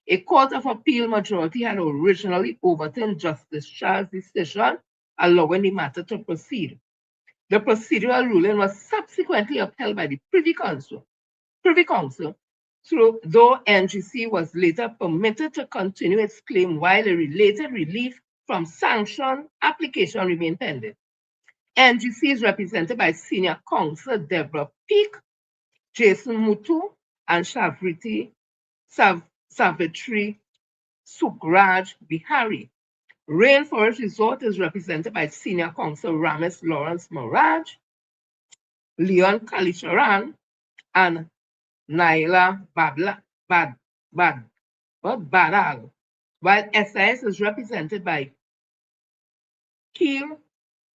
A Court of Appeal majority had originally overturned Justice Charles' decision, allowing the matter to proceed. The procedural ruling was subsequently upheld by the Privy Council, though NGC was later permitted to continue its claim while a related relief from sanction application remained pending. NGC is represented by senior counsel Deborah Peak, Jason Mutu, and Savitri Sukraj Bihari. Rainforest Resort is represented by senior counsel Ramesh Lawrence Moraj, Leon Kalisharan, and Naila Badal, while SIS is represented by Keel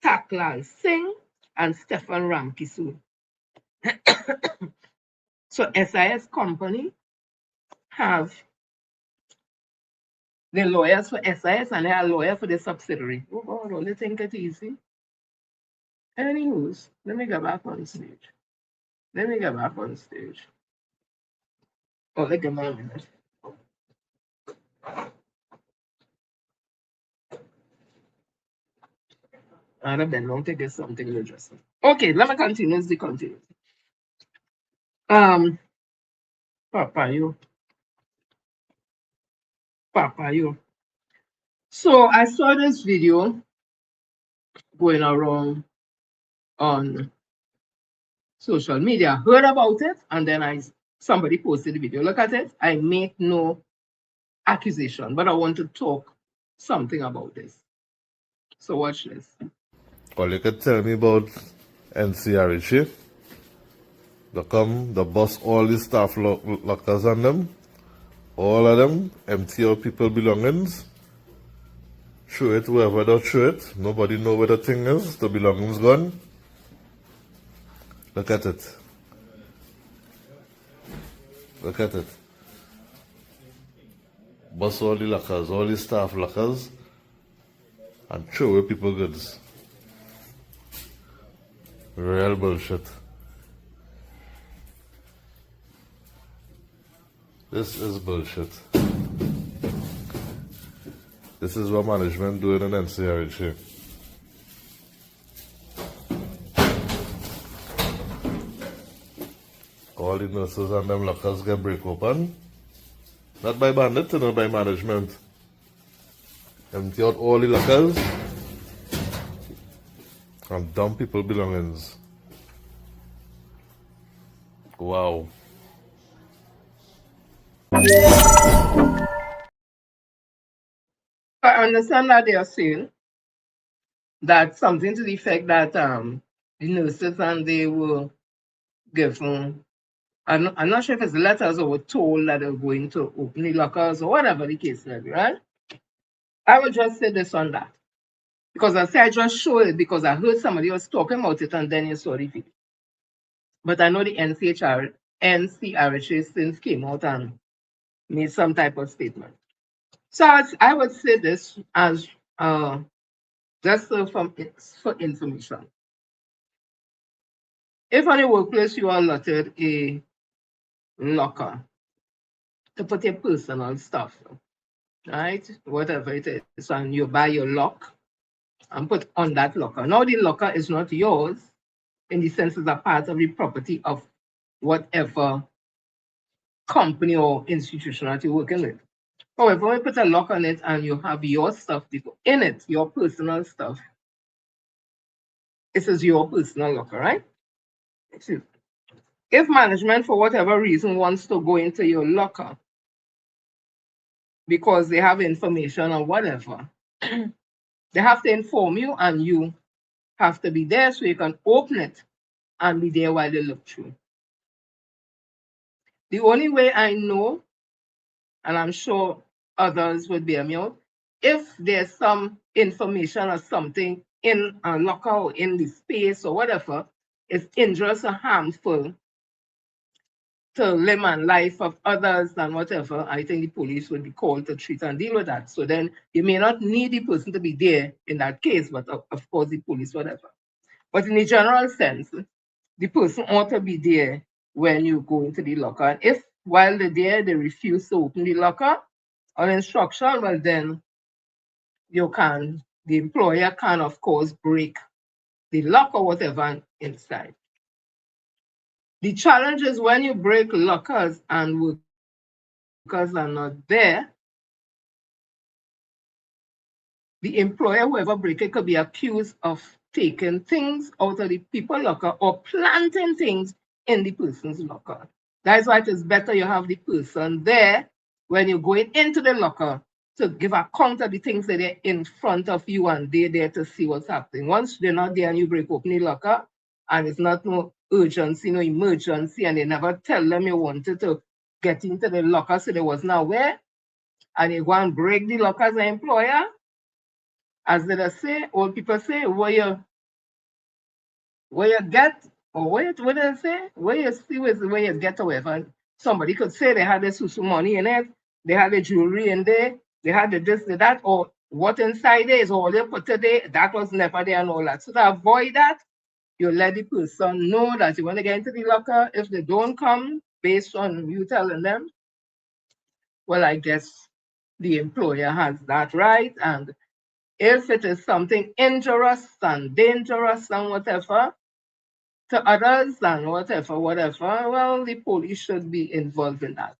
Taklal Singh and Stefan Ramkisoon. So SIS company have the lawyers for SIS and they are lawyer for the subsidiary. Oh God, only think it easy. Anywho, let me go back on stage. Oh, let me give me a minute. I don't know, to get something interesting. Okay, let me continue. Papayo. So I saw this video going around on social media, heard about it, and then somebody posted the video. Look at it. I make no accusation, but I want to talk something about this. So watch this.
Well, you could tell me about NCRH. They come, they bust all the staff lockers on them. All of them empty out people's belongings. Show it whoever they show it. Nobody know where the thing is. The belongings gone. Look at it. Bust all the lockers, all the staff lockers, and throw away people's goods. Real bullshit. This is bullshit. This is what management doing in NCRH. All the nurses and them lockers get break open. Not by bandit, not by management. Empty out all the lockers And dump people belongings. Wow.
I understand that they are saying that something to the effect that the nurses and they were given, I'm not sure if it's letters or were told that they're going to open the lockers or whatever the case may be, right? I will just say this on that. Because I say I just show it because I heard somebody was talking about it and then you saw the video. But I know the NCRHA since came out and made some type of statement. So I would say this as just for information. If on a workplace you are allotted a locker to put your personal stuff, right? Whatever it is, and you buy your lock and put on that locker. Now the locker is not yours in the sense it's a part of the property of whatever company or institution that you're working with. However, when you put a lock on it and you have your stuff in it, your personal stuff, this is your personal locker, right? If management, for whatever reason, wants to go into your locker because they have information or whatever, they have to inform you and you have to be there so you can open it and be there while they look through. The only way I know, and I'm sure others would bear me out, if there's some information or something in a locker or in the space or whatever, is injurious or harmful to limb and life of others and whatever, I think the police would be called to treat and deal with that. So then you may not need the person to be there in that case, but of course the police, whatever. But in the general sense, the person ought to be there when you go into the locker. And if while they're there, they refuse to open the locker on instruction, well then the employer can of course break the lock or whatever inside. The challenge is when you break lockers and workers are not there, the employer, whoever break it, could be accused of taking things out of the people locker or planting things in the person's locker. That's why it is better you have the person there when you're going into the locker to give account of the things that are in front of you and they're there to see what's happening. Once they're not there and you break open the locker and it's not no urgency, no emergency, and they never tell them you wanted to get into the locker so they wasn't aware, and you go and break the locker as an employer, as they say, old people say, where you get, or what do they say? Where you see is where you get away from. Somebody could say they had the susu money in it, they had the jewelry in there, they had the this, the that, or what inside there is all they put today, that was never there and all that. So to avoid that, you let the person know that you want to get into the locker. If they don't come based on you telling them, well, I guess the employer has that right. And if it is something injurious and dangerous and whatever to others and whatever, well, the police should be involved in that.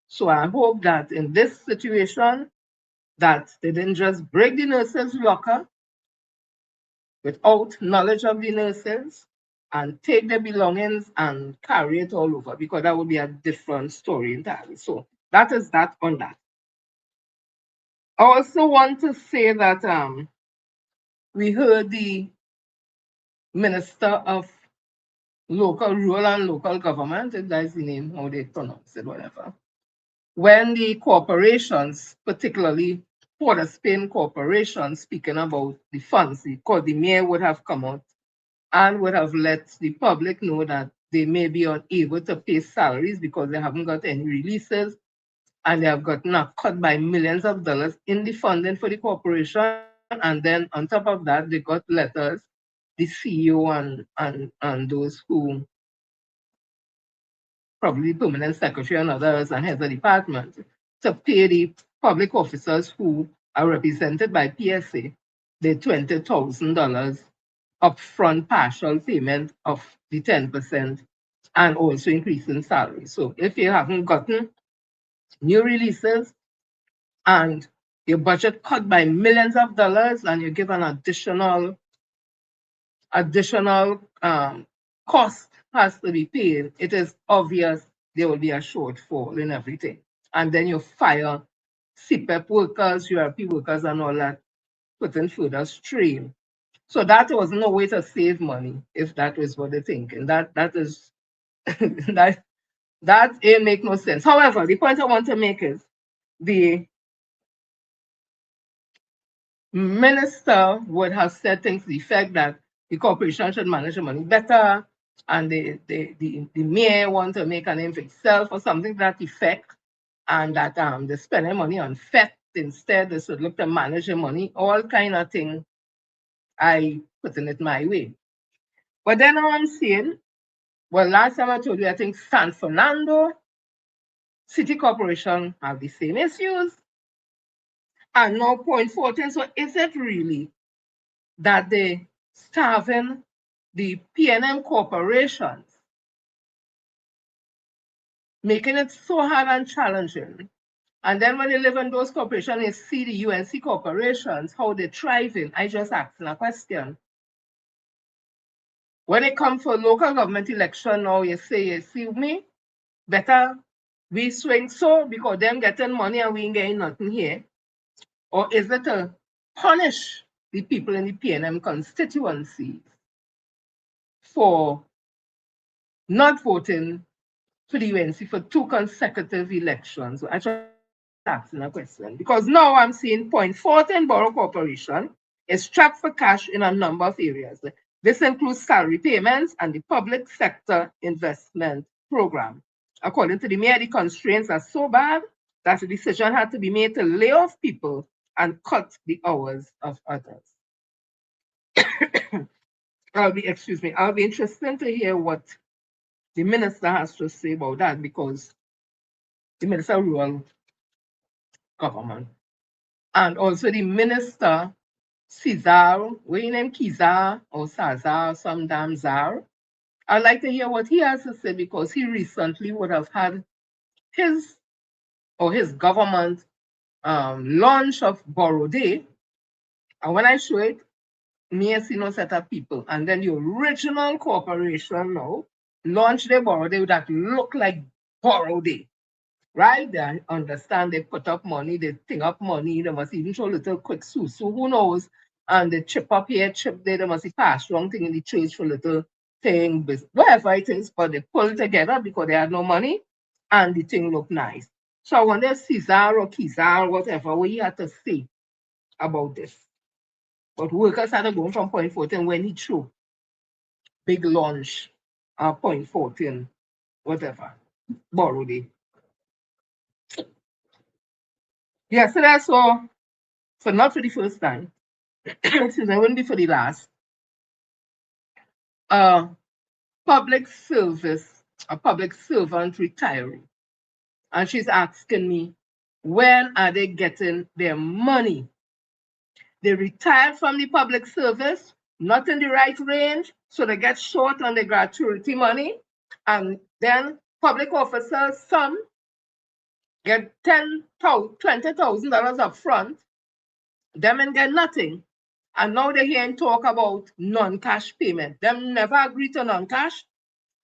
So I hope that in this situation, that they didn't just break the nurses' locker without knowledge of the nurses and take their belongings and carry it all over, because that would be a different story entirely. So that is that on that. I also want to say that we heard the Minister of Rural and Local Government, if that's the name, how they pronounce it, whatever. When the corporations, particularly Port of Spain Corporation, speaking about the funds, because the mayor would have come out and would have let the public know that they may be unable to pay salaries because they haven't got any releases and they have gotten a cut by millions of dollars in the funding for the corporation. And then on top of that, they got letters, the CEO and those who probably permanent secretary and others and heads of department to pay the public officers who are represented by PSA the $20,000 upfront partial payment of the 10% and also increasing salary. So if you haven't gotten new releases and your budget cut by millions of dollars and you give an additional additional cost has to be paid, it is obvious there will be a shortfall in everything. And then you fire CPEP workers, URP workers, and all that, putting further strain. So that was no way to save money, if that was what they're thinking. That is that it make no sense. However, the point I want to make is the minister would have said things to the effect that the corporation should manage the money better, and the mayor want to make a name for itself or something to that effect, and that they're spending money on FET instead. They should look to manage the money, all kind of thing. I putting it my way. But then now I'm saying, well, last time I told you, I think San Fernando City Corporation have the same issues. And now point 14. So is it really that they starving the PNM corporations, making it so hard and challenging? And then when you live in those corporations, you see the UNC corporations, how they're thriving. I just asking a question. When it comes for local government election now, you say, you see me, better we swing so because them getting money and we ain't getting nothing here. Or is it to punish the people in the PNM constituencies for not voting for the UNC for 2 consecutive elections? I try asking a question because now I'm seeing point 14 Borough Corporation is trapped for cash in a number of areas. This includes salary payments and the public sector investment program. According to the mayor, the constraints are so bad that a decision had to be made to lay off people and cut the hours of others. I'll be interested to hear what the minister has to say about that, because the minister of rural government and also the minister Cesar, what you name Kizar or Sazar, some damn Zar. I'd like to hear what he has to say, because he recently would have had his government launch of Borrow Day. And when I show it, me and see no set of people. And then the original corporation now launched their Borrow Day that look like Borrow Day. Right? They understand they put up money, they think up money, they must even show a little quick so who knows? And they chip up here, chip there, they must pass wrong thing in the church for a little thing, whatever it is, but they pull together because they had no money and the thing looked nice. So I wonder if Cesar or Kizar, whatever, what he had to say about this. But workers had to go from point 14 when he threw big launch, point 14, whatever, Borrow Day. Yeah, so that's all. So not for the first time. Since it wouldn't be for the last. Public service, a public servant retiring. And she's asking me, when are they getting their money? They retired from the public service, not in the right range, so they get short on the gratuity money. And then public officers, some get $10,000, $20,000 up front, them and get nothing. And now they're hearing talk about non-cash payment. Them never agreed to non-cash.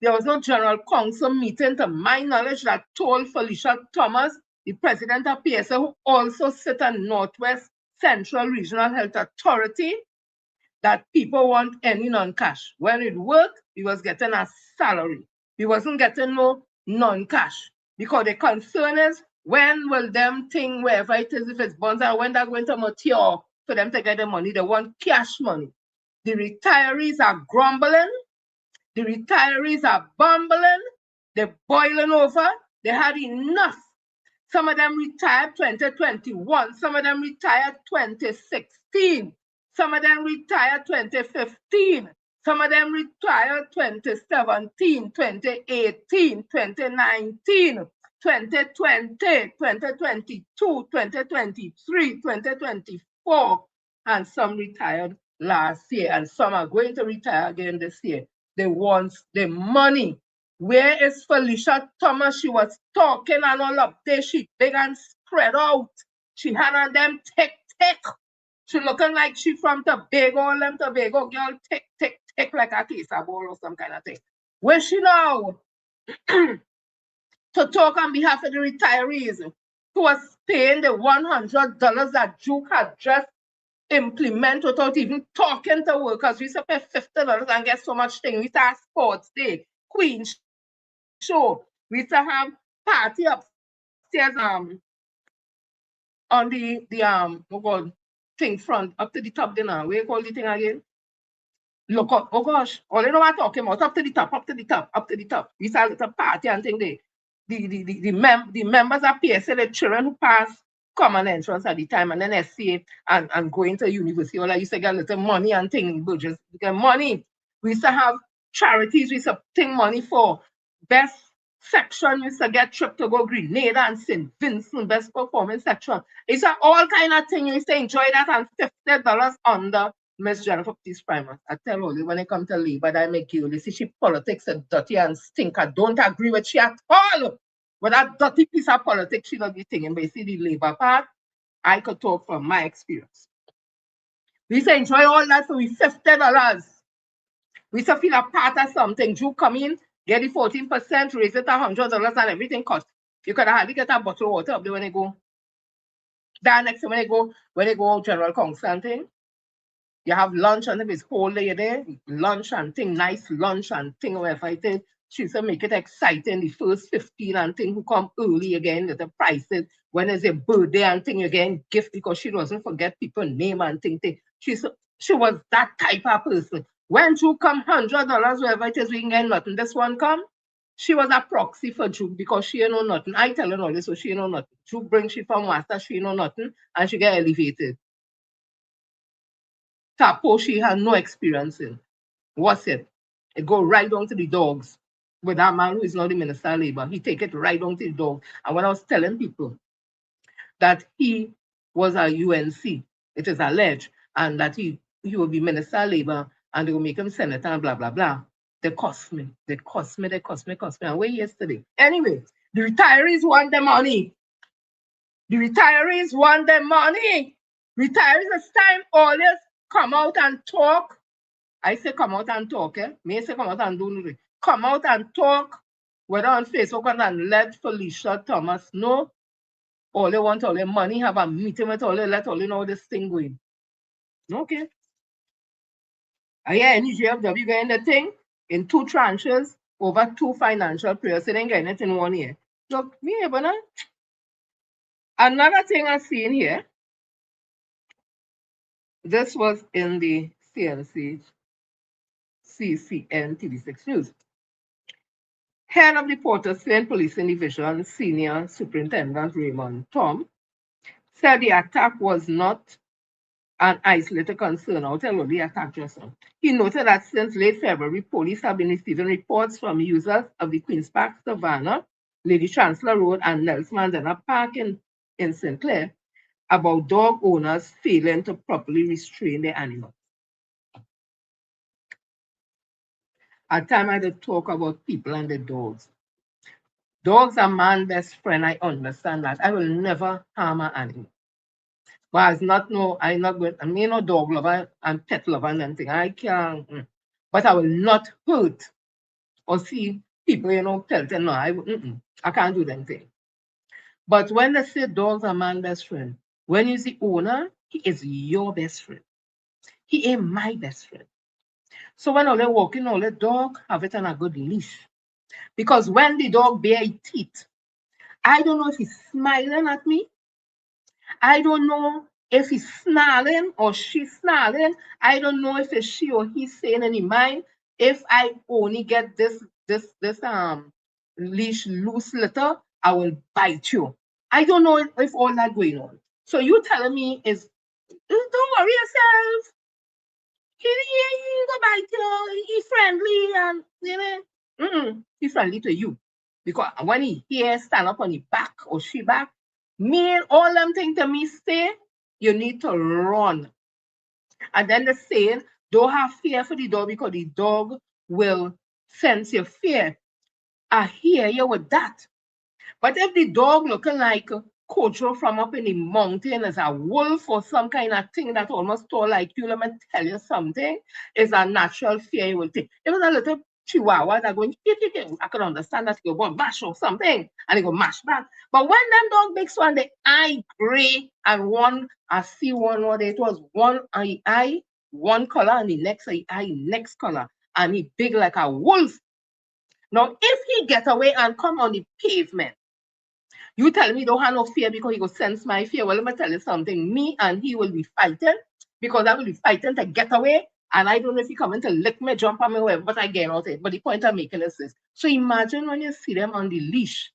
There was no general council meeting, to my knowledge, that told Felicia Thomas, the president of PSA, who also sit on Northwest Central Regional Health Authority, that people want any non-cash. When it worked, he was getting a salary. He wasn't getting no non-cash. Because the concern is, when will them thing, wherever it is, if it's bonds, and when they're going to mature for them to get the money, they want cash money. The retirees are grumbling. The retirees are bumbling. They're boiling over. They had enough. Some of them retired 2021. Some of them retired 2016. Some of them retired 2015. Some of them retired 2017, 2018, 2019, 2020, 2022, 2023, 2024. And some retired last year. And some are going to retire again this year. They want the money. Where is Felicia Thomas? She was talking and all up there. She big and spread out. She had on them tick. She looking like she from Tobago, them Tobago girl, tick. kick like a case of ball or some kind of thing. Where she now to talk on behalf of the retirees who was paying the $100 that Duke had just implemented without even talking to workers. We used to pay $50 and get so much thing. We used to have sports day, Queen show. We used to have party upstairs on the oh God, thing front up to the top dinner. Where you call the thing again? Look up, oh gosh, all you know what I'm talking about, up to the top, up to the top, up to the top. We saw a little party and thing there. The members of PSA, the children who pass common entrance at the time and then SCA and going to university, all I used to get a little money and thing, but just get money. We used to have charities, we used to take money for best section, we used to get trip to go Grenada and St. Vincent, best performance section. It's all kind of thing. You used to enjoy that and $50 under Miss Jennifer Peace Primer. I tell you, when it comes to labor, I make you see she politics is dirty and stink. I don't agree with she at all. With that dirty piece of politics, she not be thinking. But you see the labor part, I could talk from my experience. We used to enjoy all that for $50. We used to feel a part of something. You come in, get the 14%, raise it $100 and everything cost. You could hardly get a bottle of water up there when they go. That next time when they go general council and thing. You have lunch and if it's whole day there, lunch and thing, nice lunch and thing, whatever it is. She used to make it exciting. The first 15 and thing who come early again, the prices. When it's a birthday and thing again, gift because she doesn't forget people's name and thing. She was that type of person. When you come $100, whatever it is, we can get nothing. This one come, she was a proxy for Juke because she know nothing. I tell her all this, so she know nothing. Juke brings she from master, she know nothing, and she get elevated. Tapo she had no experience in. What's it? It go right down to the dogs. With that man who is not the Minister of Labor, he take it right down to the dog. And when I was telling people that he was a UNC, it is alleged, and that he will be Minister of Labor and they will make him senator and blah, blah, blah. They cost me. And where yesterday? Anyway, the retirees want the money. The retirees want the money. Retirees, it's time always come out and talk. I say come out and talk, eh? Me say come out and do it. Come out and talk, whether on Facebook and let Felicia Thomas know. All they want all their money, have a meeting with all they let all you know this thing going. Okay. I hear NGFW getting the thing in 2 tranches over 2 financial periods. They didn't get it in 1 year. Look, me able now. Another thing I seen here. This was in the CNC CCN TV6 News. Head of the Port of Spain Policing Division, Senior Superintendent Raymond Tom, said the attack was not an isolated concern. I'll tell you the attack just now. He noted that since late February, police have been receiving reports from users of the Queen's Park, Savannah, Lady Chancellor Road, and Nelson Mandela Park in St. Clair about dog owners failing to properly restrain their animals. At time I did talk about people and the dogs. Dogs are man's best friend. I understand that. I will never harm an animal. But it's not no, I'm not going, I mean no dog lover and pet lover and anything. I can't, but I will not hurt or see people, tell them no, I can't do anything. But when they say dogs are man's best friend, when you see owner, he is your best friend. He ain't my best friend. So when all they walking, all the dog have it on a good leash. Because when the dog bare teeth, I don't know if he's smiling at me. I don't know if he's snarling or she's snarling. I don't know if it's she or he's saying in his mind, if I only get this leash loose little, I will bite you. I don't know if all that going on. So you telling me is, don't worry yourself. He go bite you. He's friendly and he's friendly to you. Because when he here stand up on his back or she back, me and all them things to me say, you need to run. And then the saying, don't have fear for the dog because the dog will sense your fear. I hear you with that. But if the dog looking like Kojo from up in the mountain is a wolf or some kind of thing that almost tall like you. Let me tell you something. It's a natural fear you will take. It was a little chihuahua that going, I can understand that you go mash or something and they go mash back. But when them dog big one, the eye gray and one, I see one what it was one eye, one color and the next eye, next color. And he big like a wolf. Now, if he get away and come on the pavement, you tell me don't have no fear because he go sense my fear. Well, let me tell you something. Me and he will be fighting because I will be fighting to get away. And I don't know if he coming to lick me, jump on me, whatever, but I get out it. But the point I'm making is this. So imagine when you see them on the leash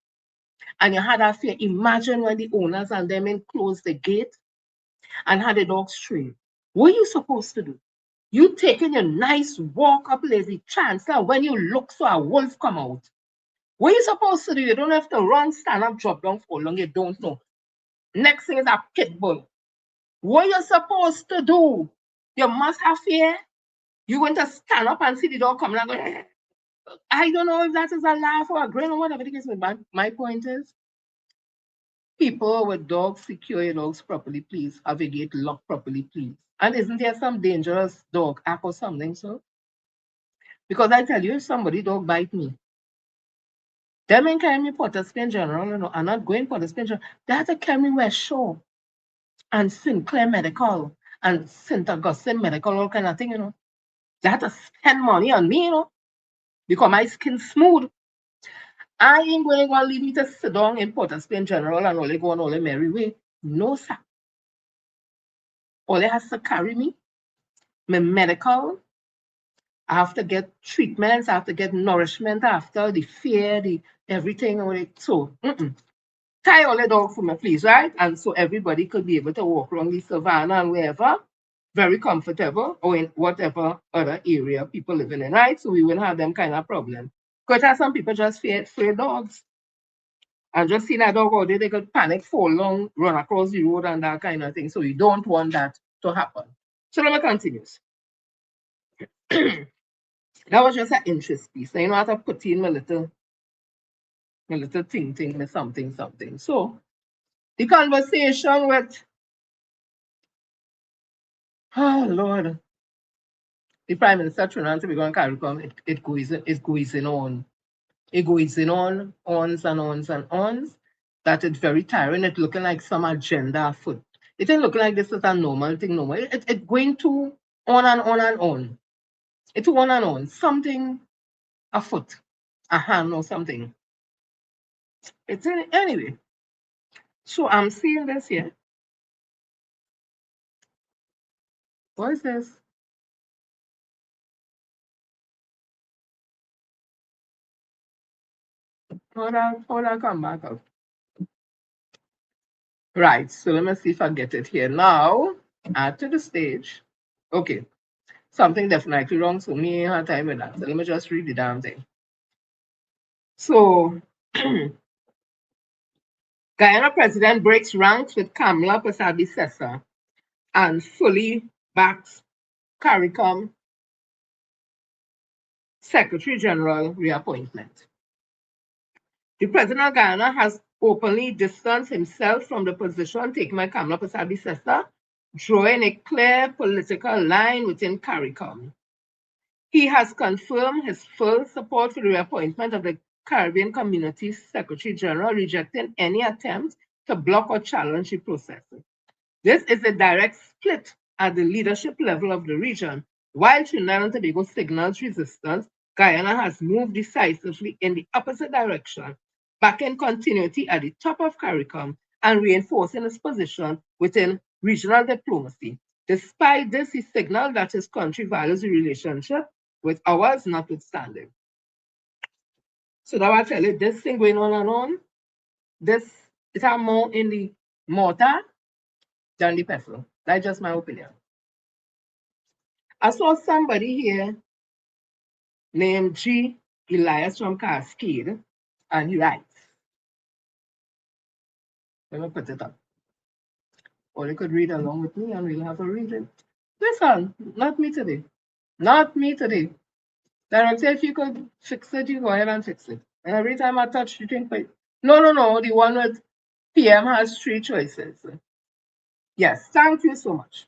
and you had that fear. Imagine when the owners and them close the gate and had the dog stray. What are you supposed to do? You taking your nice walk up lazy chance. Now when you look so a wolf come out. What are you supposed to do? You don't have to run, stand up, drop down, fall long. You don't know. Next thing is a pit bull. What are you supposed to do? You must have fear. You're going to stand up and see the dog coming and go, I don't know if that is a laugh or a grin or whatever the case. But my point is, people with dogs, secure your dogs properly, please. Have a gate locked properly, please. And isn't there some dangerous dog act or something, so? Because I tell you, if somebody dog bite me, them ain't carry me Port of Spain General, you know, I'm not going Port of Spain General. They have to carry me West Shore and Sinclair Medical and St. Augustine Medical, all kind of thing, you know. They have to spend money on me, you know, because my skin smooth. I ain't going to leave me to sit down in Port of Spain General and only go on all the merry way. No, sir. All they has to carry me, my medical. I have to get treatments, I have to get nourishment after the fear, the everything. So, tie all the dog for me, please, right? And so everybody could be able to walk around the savannah and wherever, very comfortable, or in whatever other area people living in, right? So we wouldn't have them kind of problem. Because some people just fear dogs. And just see that dog out there, they could panic, fall long, run across the road and that kind of thing. So you don't want that to happen. So let me continue. That was just an interest piece. So, you know, I have to put in my little thing, something. So the conversation with, oh Lord, the Prime Minister Trinidad to be going to CARICOM, it goes on. It goes on, ons and ons and ons, that it's very tiring. It's looking like some agenda afoot. It ain't looking like this is a normal thing, normal. It's going to on and on and on. It's on and on. Something afoot, a hand or something. It's anyway. So I'm seeing this here. What is this? Hold on, come back up. Right, so let me see if I get it here. Now, add to the stage. Okay, something definitely wrong, so me ain't have time with that. So let me just read the damn thing. So, Guyana president breaks ranks with Kamala Persaud-Sessa and fully backs CARICOM Secretary General reappointment. The president of Guyana has openly distanced himself from the position taken by Kamala Persaud-Sessa, drawing a clear political line within CARICOM. He has confirmed his full support for the reappointment of the Caribbean Community Secretary General, rejecting any attempt to block or challenge the process. This is a direct split at the leadership level of the region. While Trinidad and Tobago signals resistance, Guyana has moved decisively in the opposite direction, backing continuity at the top of CARICOM and reinforcing its position within regional diplomacy. Despite this, he signaled that his country values the relationship with ours notwithstanding. So now I tell you, this thing going on and on, this is more in the mortar than the pestle. That's just my opinion. I saw somebody here named G. Elias from Cascade, and he writes. Let me put it up. Or you could read along with me and we'll have a reading. Listen, not me today. Not me today. Director, if you could fix it, you go ahead and fix it. And every time I touch, you think, no, the one with PM has 3 choices. Yes, thank you so much.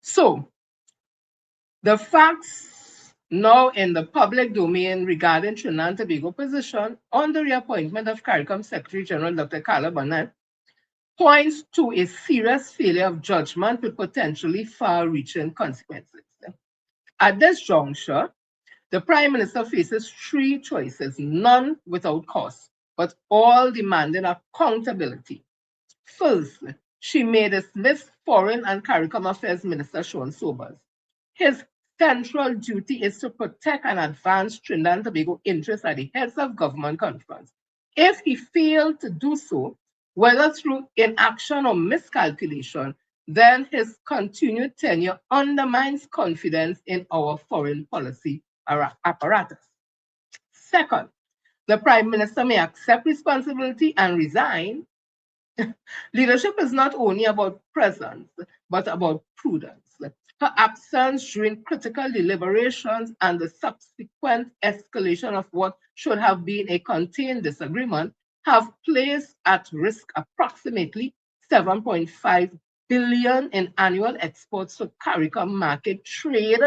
So, the facts now in the public domain regarding Trinidad and Tobago position on the reappointment of CARICOM Secretary General Dr. Carla Burnett points to a serious failure of judgment with potentially far-reaching consequences. At this juncture, the Prime Minister faces 3 choices, none without cost, but all demanding accountability. First, she may dismiss Foreign and CARICOM Affairs Minister Sean Sobers. His central duty is to protect and advance Trinidad and Tobago interests at the heads of government conference. If he failed to do so, whether through inaction or miscalculation, then his continued tenure undermines confidence in our foreign policy apparatus. Second, the Prime Minister may accept responsibility and resign. Leadership is not only about presence, but about prudence. Her absence during critical deliberations and the subsequent escalation of what should have been a contained disagreement have placed at risk approximately 7.5 billion in annual exports to CARICOM market trade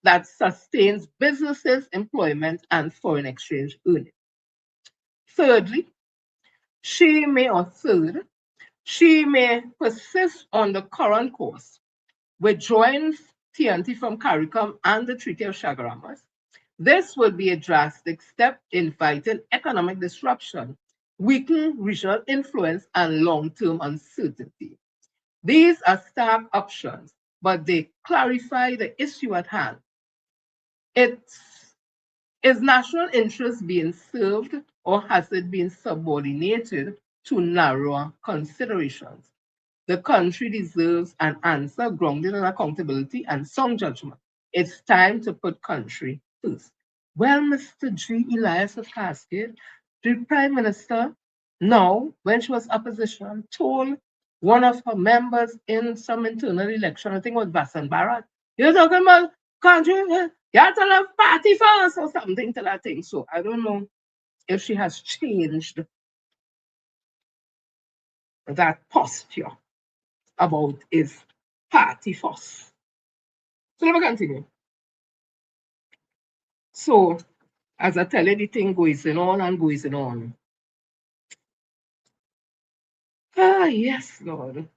that sustains businesses, employment, and foreign exchange earnings. Thirdly, she may persist on the current course, withdrawing TNT from CARICOM and the Treaty of Chaguaramas. This would be a drastic step, inviting economic disruption, weakening regional influence, and long-term uncertainty. These are stark options, but they clarify the issue at hand. Is national interest being served, or has it been subordinated to narrower considerations? The country deserves an answer grounded in accountability and sound judgment. It's time to put country first. Well, Mr. G. Elias of Cascade, the Prime Minister, now, when she was opposition, told one of her members in some internal election, I think it was Basan Barat, you're talking about country, you have to love party first or something to that thing. So I don't know if she has changed that posture about his party first. So let me continue. So, as I tell you, the thing goes on and goes on. Ah, yes, Lord.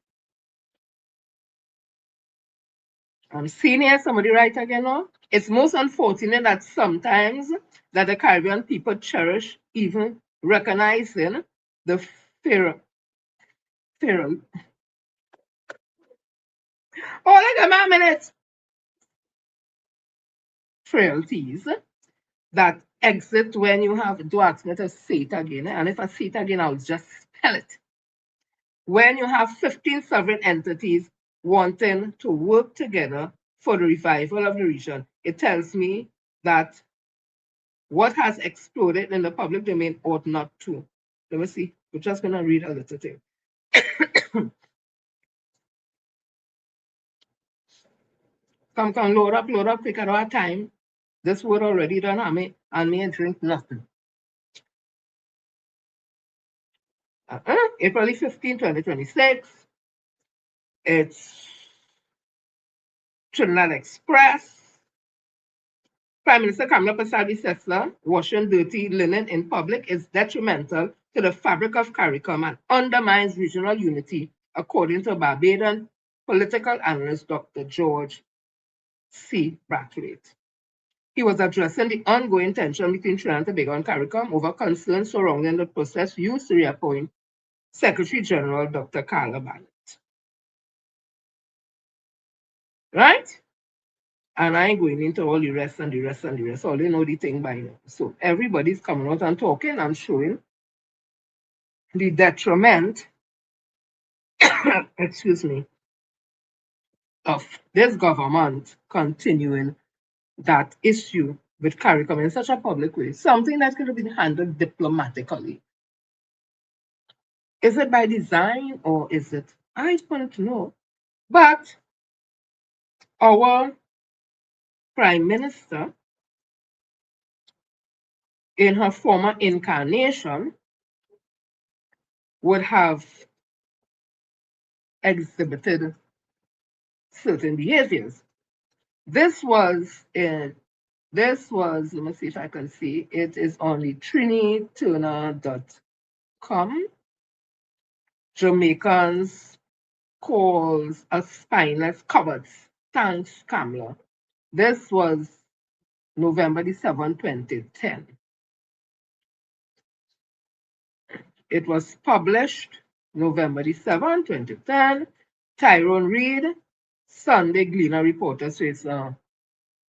I'm seeing here somebody write again now. It's most unfortunate that sometimes that the Caribbean people cherish even recognizing the feral. Oh, look at a minute. Frailties that exit when you have, do ask me to say it again, and if I say it again, I'll just spell it. When you have 15 sovereign entities wanting to work together for the revival of the region, it tells me that what has exploded in the public domain ought not to. Let me see. We're just going to read a little thing. Come, load up, quick at our time. This word already done on me, and me and drink nothing. April 15, 2026. It's Trinidad Express. Prime Minister Kamala Persad washing dirty linen in public is detrimental to the fabric of CARICOM and undermines regional unity, according to Barbadian political analyst Dr. George C. Brathwaite. He was addressing the ongoing tension between Trinidad and Tobago and CARICOM over concerns surrounding the process used to reappoint Secretary General Dr. Carla Burnett. Right? And I ain't going into all the rest and the rest and the rest. All you know the thing by now. So everybody's coming out and talking and showing the detriment, excuse me, of this government continuing that issue with CARICOM in such a public way, something that could have been handled diplomatically. Is it by design or is it? I don't know. But our Prime Minister, in her former incarnation, would have exhibited certain behaviors. This was, let me see if I can see, it is on the triniturner.com. Jamaicans calls a spineless covert tank scammer. This was November the 7th, 2010. It was published November the 7th, 2010. Tyrone Reed, Sunday Gleaner reporter, so it's a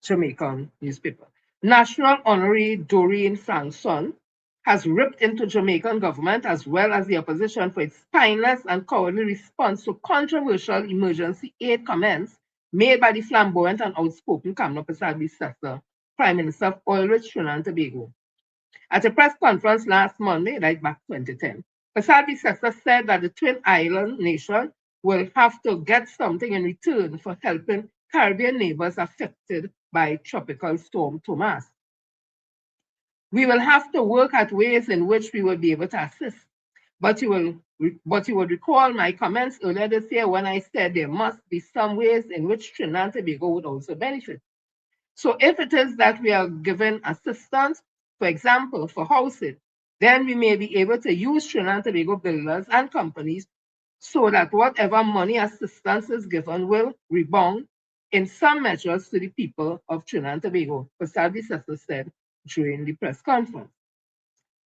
Jamaican newspaper. National Honorary Doreen Frankson has ripped into Jamaican government as well as the opposition for its spineless and cowardly response to controversial emergency aid comments made by the flamboyant and outspoken Kamla Persad-Bissessor, Prime Minister of Oil-rich Trinidad and Tobago. At a press conference last Monday, right back 2010, Persad-Bissessor said that the Twin Island nation will have to get something in return for helping Caribbean neighbors affected by Tropical Storm Thomas. We will have to work at ways in which we will be able to assist. But you will recall my comments earlier this year when I said there must be some ways in which Trinidad and Tobago would also benefit. So if it is that we are given assistance, for example, for housing, then we may be able to use Trinidad and Tobago builders and companies so that whatever money assistance is given will rebound in some measures to the people of Trinidad and Tobago, Persad-Bissessor said during the press conference.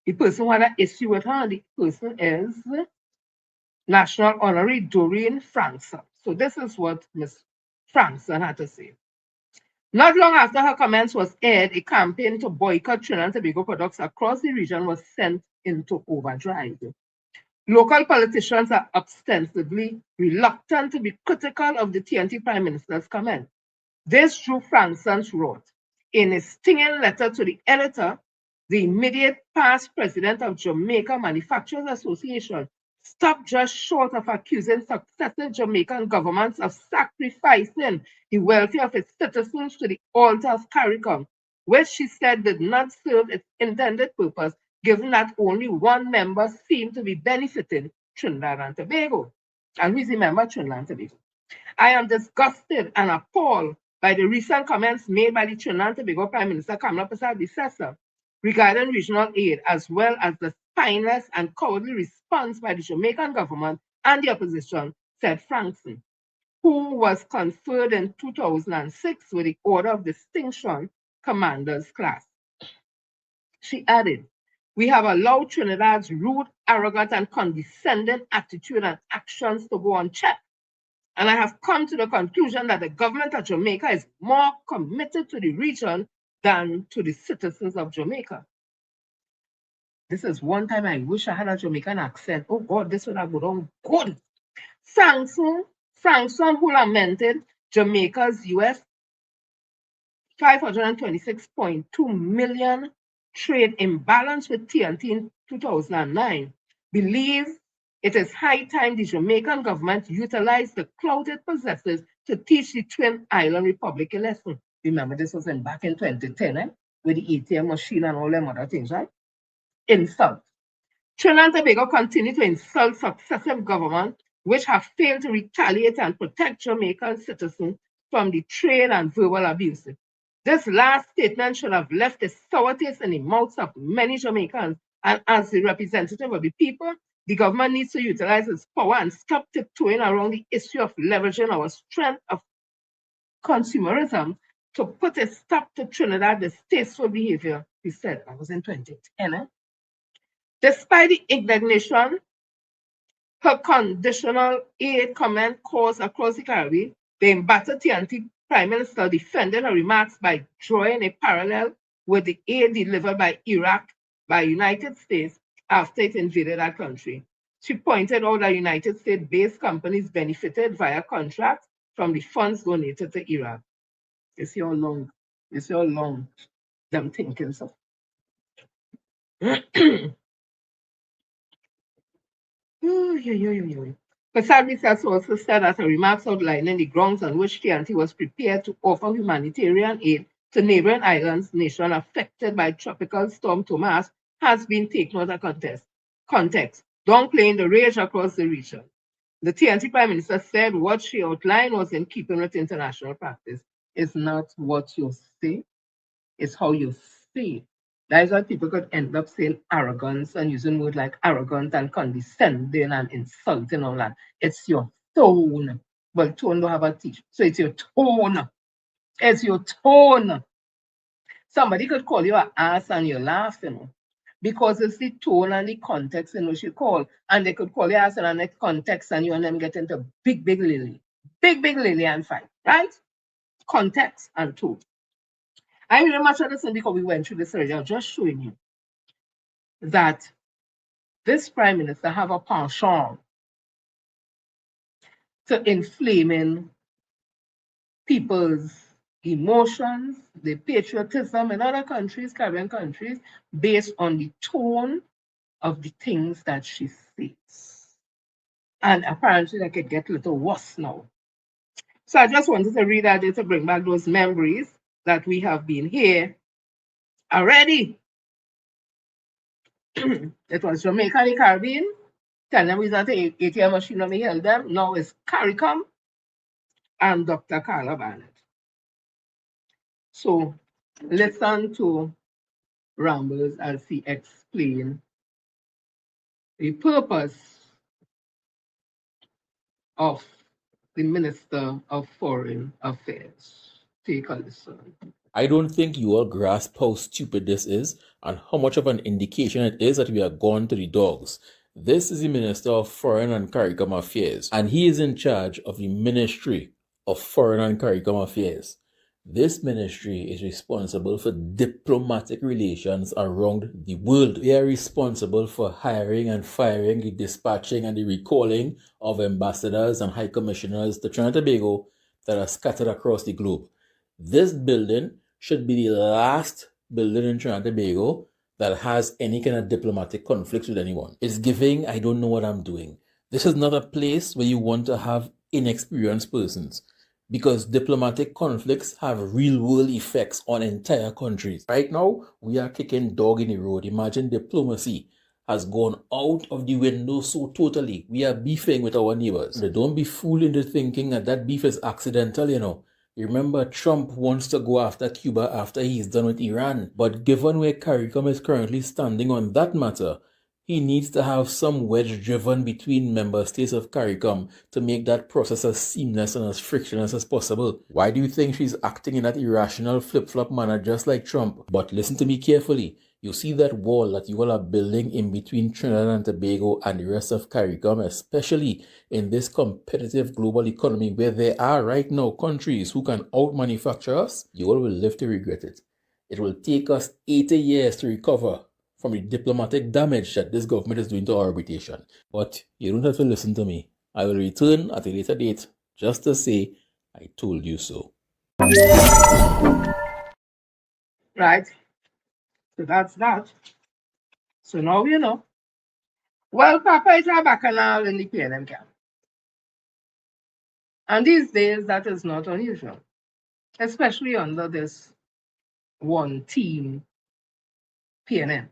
The person who had an issue with her, the person is National Honorary Doreen Frankson. So this is what Ms. Frankson had to say. Not long after her comments was aired, a campaign to boycott Trinidad and Tobago products across the region was sent into overdrive. Local politicians are ostensibly reluctant to be critical of the TNT Prime Minister's comment. This drew Franson's wrote in a stinging letter to the editor, the immediate past president of Jamaica Manufacturers Association stopped just short of accusing successive Jamaican governments of sacrificing the welfare of its citizens to the altar of CARICOM, which she said did not serve its intended purpose, given that only one member seemed to be benefiting Trinidad and Tobago. And we remember Trinidad and Tobago. I am disgusted and appalled by the recent comments made by the Trinidad and Tobago Prime Minister Kamla Persad-Bissessor regarding regional aid, as well as the spineless and cowardly response by the Jamaican government and the opposition, said Frankson, who was conferred in 2006 with the Order of Distinction Commander's class. She added, "We have allowed Trinidad's rude, arrogant, and condescending attitude and actions to go unchecked. And I have come to the conclusion that the government of Jamaica is more committed to the region than to the citizens of Jamaica." This is one time I wish I had a Jamaican accent. Oh God, this would have gone on good. Frankson, who lamented Jamaica's US $526.2 million trade imbalance with TNT in 2009, believes it is high time the Jamaican government utilize the clout it possesses to teach the Twin Island Republic a lesson. Remember, this was back in 2010, with the ATM machine and all them other things, right? Insult. Trinidad and Tobago continue to insult successive governments which have failed to retaliate and protect Jamaican citizens from the trade and verbal abuse. This last statement should have left a sour taste in the mouths of many Jamaicans, and as the representative of the people, the government needs to utilize its power and stop tiptoeing around the issue of leveraging our strength of consumerism to put a stop to Trinidad's distasteful behavior, he said. That was in 2010. Despite the indignation her conditional aid comment caused across the Caribbean, the embattled TNT Prime Minister defended her remarks by drawing a parallel with the aid delivered by Iraq by United States after it invaded that country. She pointed out that United States-based companies benefited via contracts from the funds donated to Iraq. You see how long them thinking so. Persad-Bissessor also said that her remarks outlining the grounds on which TNT was prepared to offer humanitarian aid to neighboring islands, nations affected by Tropical Storm Thomas, has been taken out of context. downplaying the rage across the region. The TNT Prime Minister said what she outlined was in keeping with international practice. It's not what you say, it's how you say it. That is why people could end up saying arrogance and using words like arrogant and condescending and insulting and all that. It's your tone. Well, tone don't have a teach. So it's your tone. It's your tone. Somebody could call you an ass and you laugh, because it's the tone and the context in which you call. And they could call you ass in the next context and you and them get into big lily. Big lily and fight, right? Context and tone. I very much understand because we went through this already. I'm just showing you that this prime minister have a penchant to inflaming people's emotions, the patriotism in other countries, Caribbean countries, based on the tone of the things that she says. And apparently that could get a little worse now. So I just wanted to read that to bring back those memories that we have been here already. It was Jamaica, the Caribbean. Tell them we was at the ATM machine and we held them. Now it's CARICOM and Dr. Carla Barnett. So listen to Rambles as he explain the purpose of the Minister of Foreign Affairs. Take a listen.
I don't think you all grasp how stupid this is and how much of an indication it is that we are gone to the dogs. This is the Minister of Foreign and CARICOM Affairs, and he is in charge of the Ministry of Foreign and CARICOM Affairs. This ministry is responsible for diplomatic relations around the world. They are responsible for hiring and firing, the dispatching and the recalling of ambassadors and high commissioners to Trinidad and Tobago that are scattered across the globe. This building should be the last building in Trinidad and Tobago that has any kind of diplomatic conflicts with anyone. It's giving, I don't know what I'm doing. This is not a place where you want to have inexperienced persons, because diplomatic conflicts have real-world effects on entire countries. Right now, we are kicking dog in the road. Imagine diplomacy has gone out of the window so totally. We are beefing with our neighbors. Don't be fooled into thinking that beef is accidental, You remember Trump wants to go after Cuba after he's done with Iran. But given where CARICOM is currently standing on that matter, he needs to have some wedge driven between member states of CARICOM to make that process as seamless and as frictionless as possible. Why do you think she's acting in that irrational flip-flop manner just like Trump? But listen to me carefully. You see that wall that you all are building in between Trinidad and Tobago and the rest of CARICOM, especially in this competitive global economy where there are right now countries who can out-manufacture us? You all will live to regret it. It will take us 80 years to recover from the diplomatic damage that this government is doing to our reputation. But you don't have to listen to me. I will return at a later date just to say I told you so.
Right. So that's that. So now you know. Well, Papa is a bacchanal in the PNM camp. And these days, that is not unusual, especially under this one team PNM.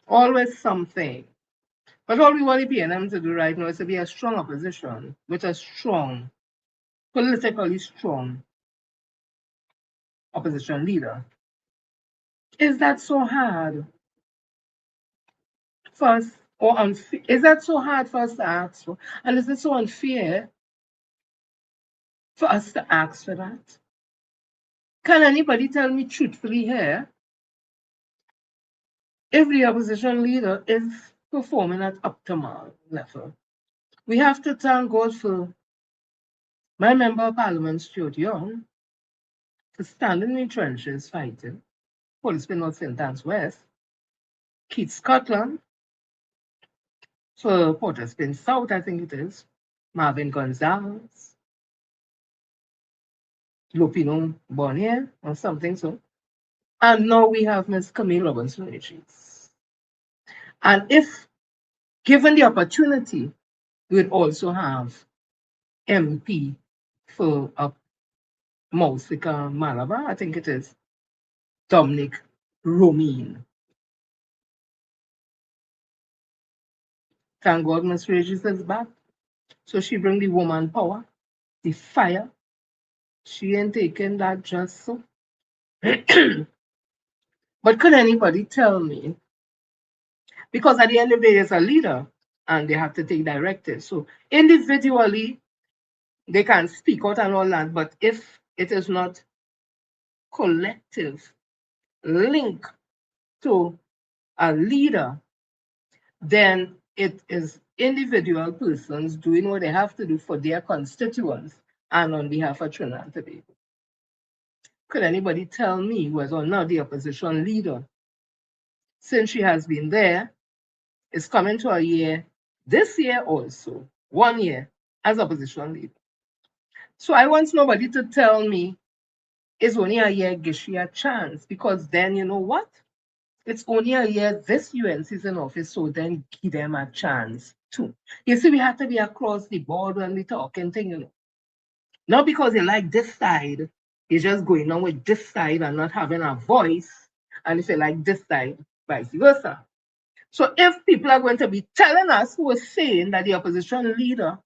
Always something. But all we want the PNM to do right now is to be a strong opposition with a strong, politically strong opposition leader. Is that so hard for us, or unfair? Is that so hard for us to ask for? And is it so unfair for us to ask for that? Can anybody tell me truthfully here if the opposition leader is performing at optimal level? We have to thank God for my member of parliament, Stuart Young, for standing in the trenches fighting. Policeman North St. Anne's West, Keith Scotland, for Port of Spain South, I think it is, Marvin Gonzalez, Lupino Bonnier, or something so. And now we have Ms. Camille Robinson Richards. And if given the opportunity, we would also have MP for Mausika Malabar, I think it is, Dominic Romine. Thank God Miss Regis is back. So she bring the woman power, the fire. She ain't taking that just so. But could anybody tell me? Because at the end of the day, there's a leader and they have to take directives. So individually, they can speak out and all that. But if it is not collective link to a leader, then it is individual persons doing what they have to do for their constituents and on behalf of Trinidad and Tobago. Could anybody tell me whether or not the opposition leader, since she has been there, is coming to a year, this year also, 1 year as opposition leader? So I want nobody to tell me it's only a year, give she a chance, because then you know what? It's only a year this UNC is in office, so then give them a chance too. You see, we have to be across the board when we talk and thing, you know. Not because you like this side, you're just going on with this side and not having a voice, and if you like this side, vice versa. So if people are going to be telling us who is saying that the opposition leader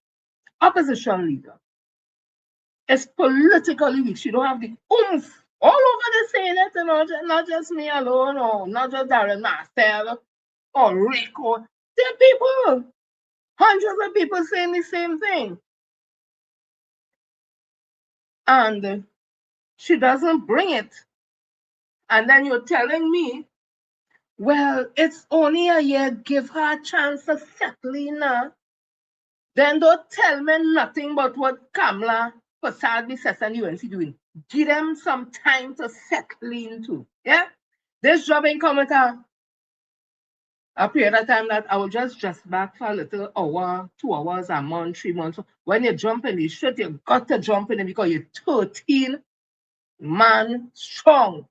is politically weak, she don't have the oomph all over the Senate, you know, not just me alone, or not just Darren Marcel or Rick, or there are people, hundreds of people saying the same thing. And she doesn't bring it. And then you're telling me, well, it's only a year, give her a chance to settle in now. Then don't tell me nothing about what Kamala Prasad Bisses and UNC doing. Give them some time to settle into. Yeah? This job ain't coming to a period of time that I will just back for a little hour, 2 hours, a month, 3 months. When you jump in the shit, you got to jump in it because you're 13 man strong.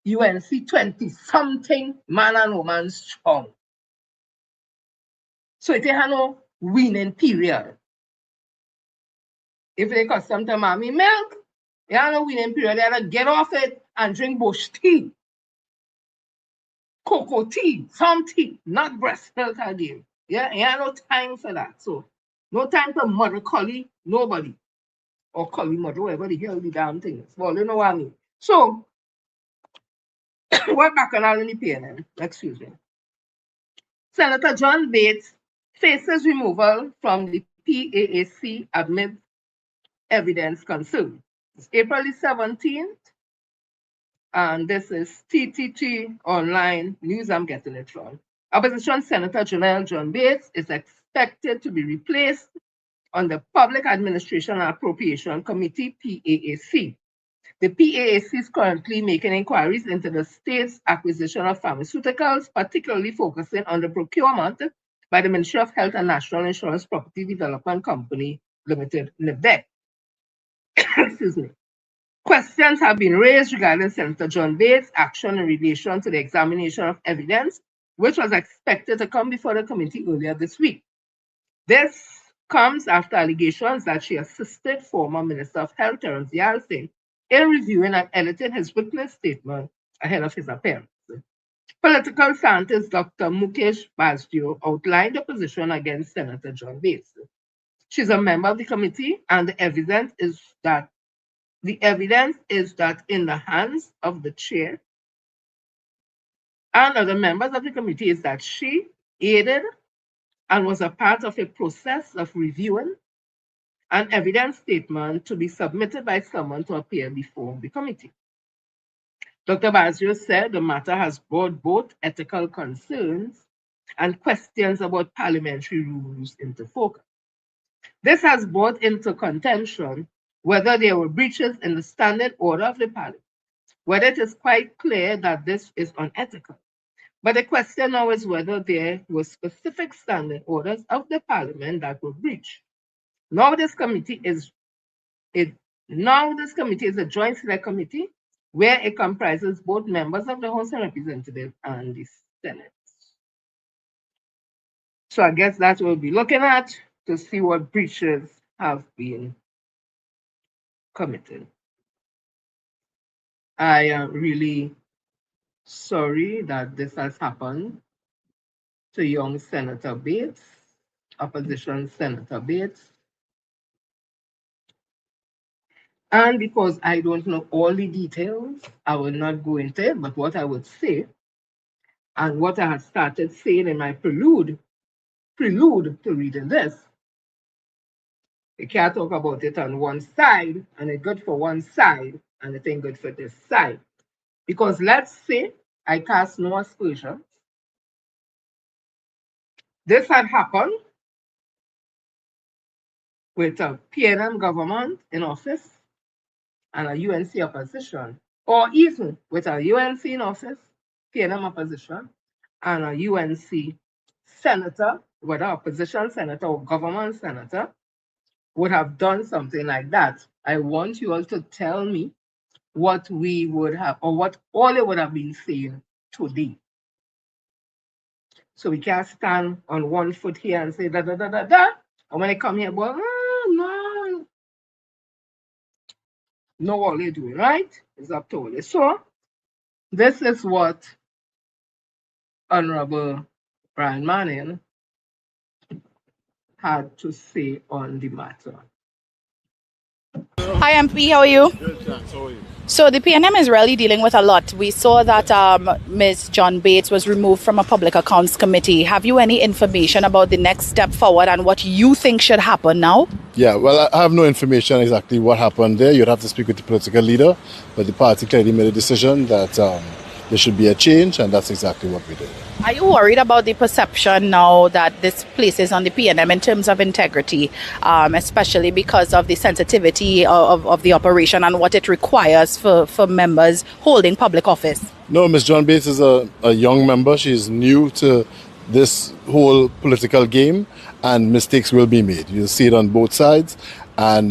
UNC 20 something man and woman strong. So it ain't no winning period. If they custom to mommy milk, you have no winning period. You have to get off it and drink bush tea, cocoa tea, some tea, not breast milk again. Yeah, you have no time for that. So no time to mother collie, nobody. Or collie mother, whatever the hell the damn thing is. Well, you know what I mean. So we're back on in the PNN. Excuse me. Senator John Bates faces removal from the PAAC amid evidence concern. It's April the 17th, and this is TTT Online News. I'm getting it from. Opposition Senator Janelle John Bates is expected to be replaced on the Public Administration and Appropriation Committee, PAAC. The PAAC is currently making inquiries into the state's acquisition of pharmaceuticals, particularly focusing on the procurement by the Ministry of Health and National Insurance Property Development Company Limited, NIPDEC. Excuse me. Questions have been raised regarding Senator John Bates' action in relation to the examination of evidence, which was expected to come before the committee earlier this week. This comes after allegations that she assisted former Minister of Health, Terence Yalsing, in reviewing and editing his witness statement ahead of his appearance. Political scientist Dr. Mukesh Basdio outlined the position against Senator John Bates. She's a member of the committee, and the evidence is that in the hands of the chair and other members of the committee is that she aided and was a part of a process of reviewing an evidence statement to be submitted by someone to appear before the committee. Dr. Basio said the matter has brought both ethical concerns and questions about parliamentary rules into focus. This has brought into contention whether there were breaches in the standing order of the parliament, whether it is quite clear that this is unethical. But the question now is whether there were specific standing orders of the parliament that were breached. Now this committee is a joint select committee where it comprises both members of the House of Representatives and the Senate. So I guess that's what we'll be looking at to see what breaches have been committed. I am really sorry that this has happened. to young Senator Bates, opposition Senator Bates. And because I don't know all the details, I will not go into it, but what I would say, and what I had started saying in my prelude to reading this, you can't talk about it on one side, and it's good for one side, and it ain't good for this side. Because let's say I cast no aspersions. This had happened with a PNM government in office and a UNC opposition, or even with a UNC in office, PNM opposition, and a UNC senator, whether opposition senator or government senator, would have done something like that. I want you all to tell me what we would have, or what all it would have been saying today. So we can't stand on one foot here and say da da da da da. And when they come here, well, no, know what they're doing, right? It's up to you. So this is what Honorable Brian Manning had to say on the matter.
Hi, MP. How are you?
Good, thanks. How are you?
So the PNM is really dealing with a lot. We saw that Ms. John Bates was removed from a public accounts committee. Have you any information about the next step forward and what you think should happen now?
Yeah, well, I have no information exactly what happened there. You'd have to speak with the political leader, but the party clearly made a decision that there should be a change, and that's exactly what we did.
Are you worried about the perception now that this place is on the PNM in terms of integrity, especially because of the sensitivity of the operation and what it requires for members holding public office?
No, Ms. John Bates is a young member. She's new to this whole political game, and mistakes will be made. You'll see it on both sides. And,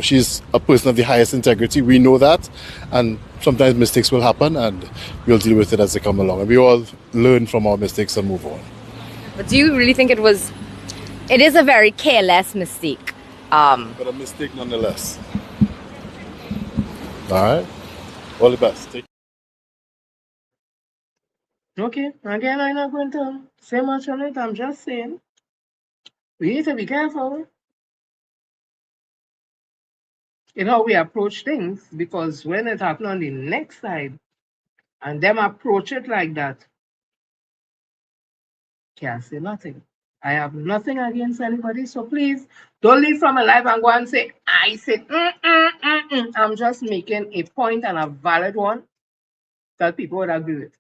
she's a person of the highest integrity. We know that. And sometimes mistakes will happen, and we'll deal with it as they come along. And we all learn from our mistakes and move on.
But do you really think it is a very careless mistake?
But a mistake nonetheless. All right. All the best.
Okay, again, I'm not going to say much on it. I'm just saying we need to be careful in how we approach things, because when it happens on the next side and them approach it like that, can't say nothing. I have nothing against anybody, so please don't leave from a live and go and say, I said, I'm just making a point, and a valid one, that people would agree with.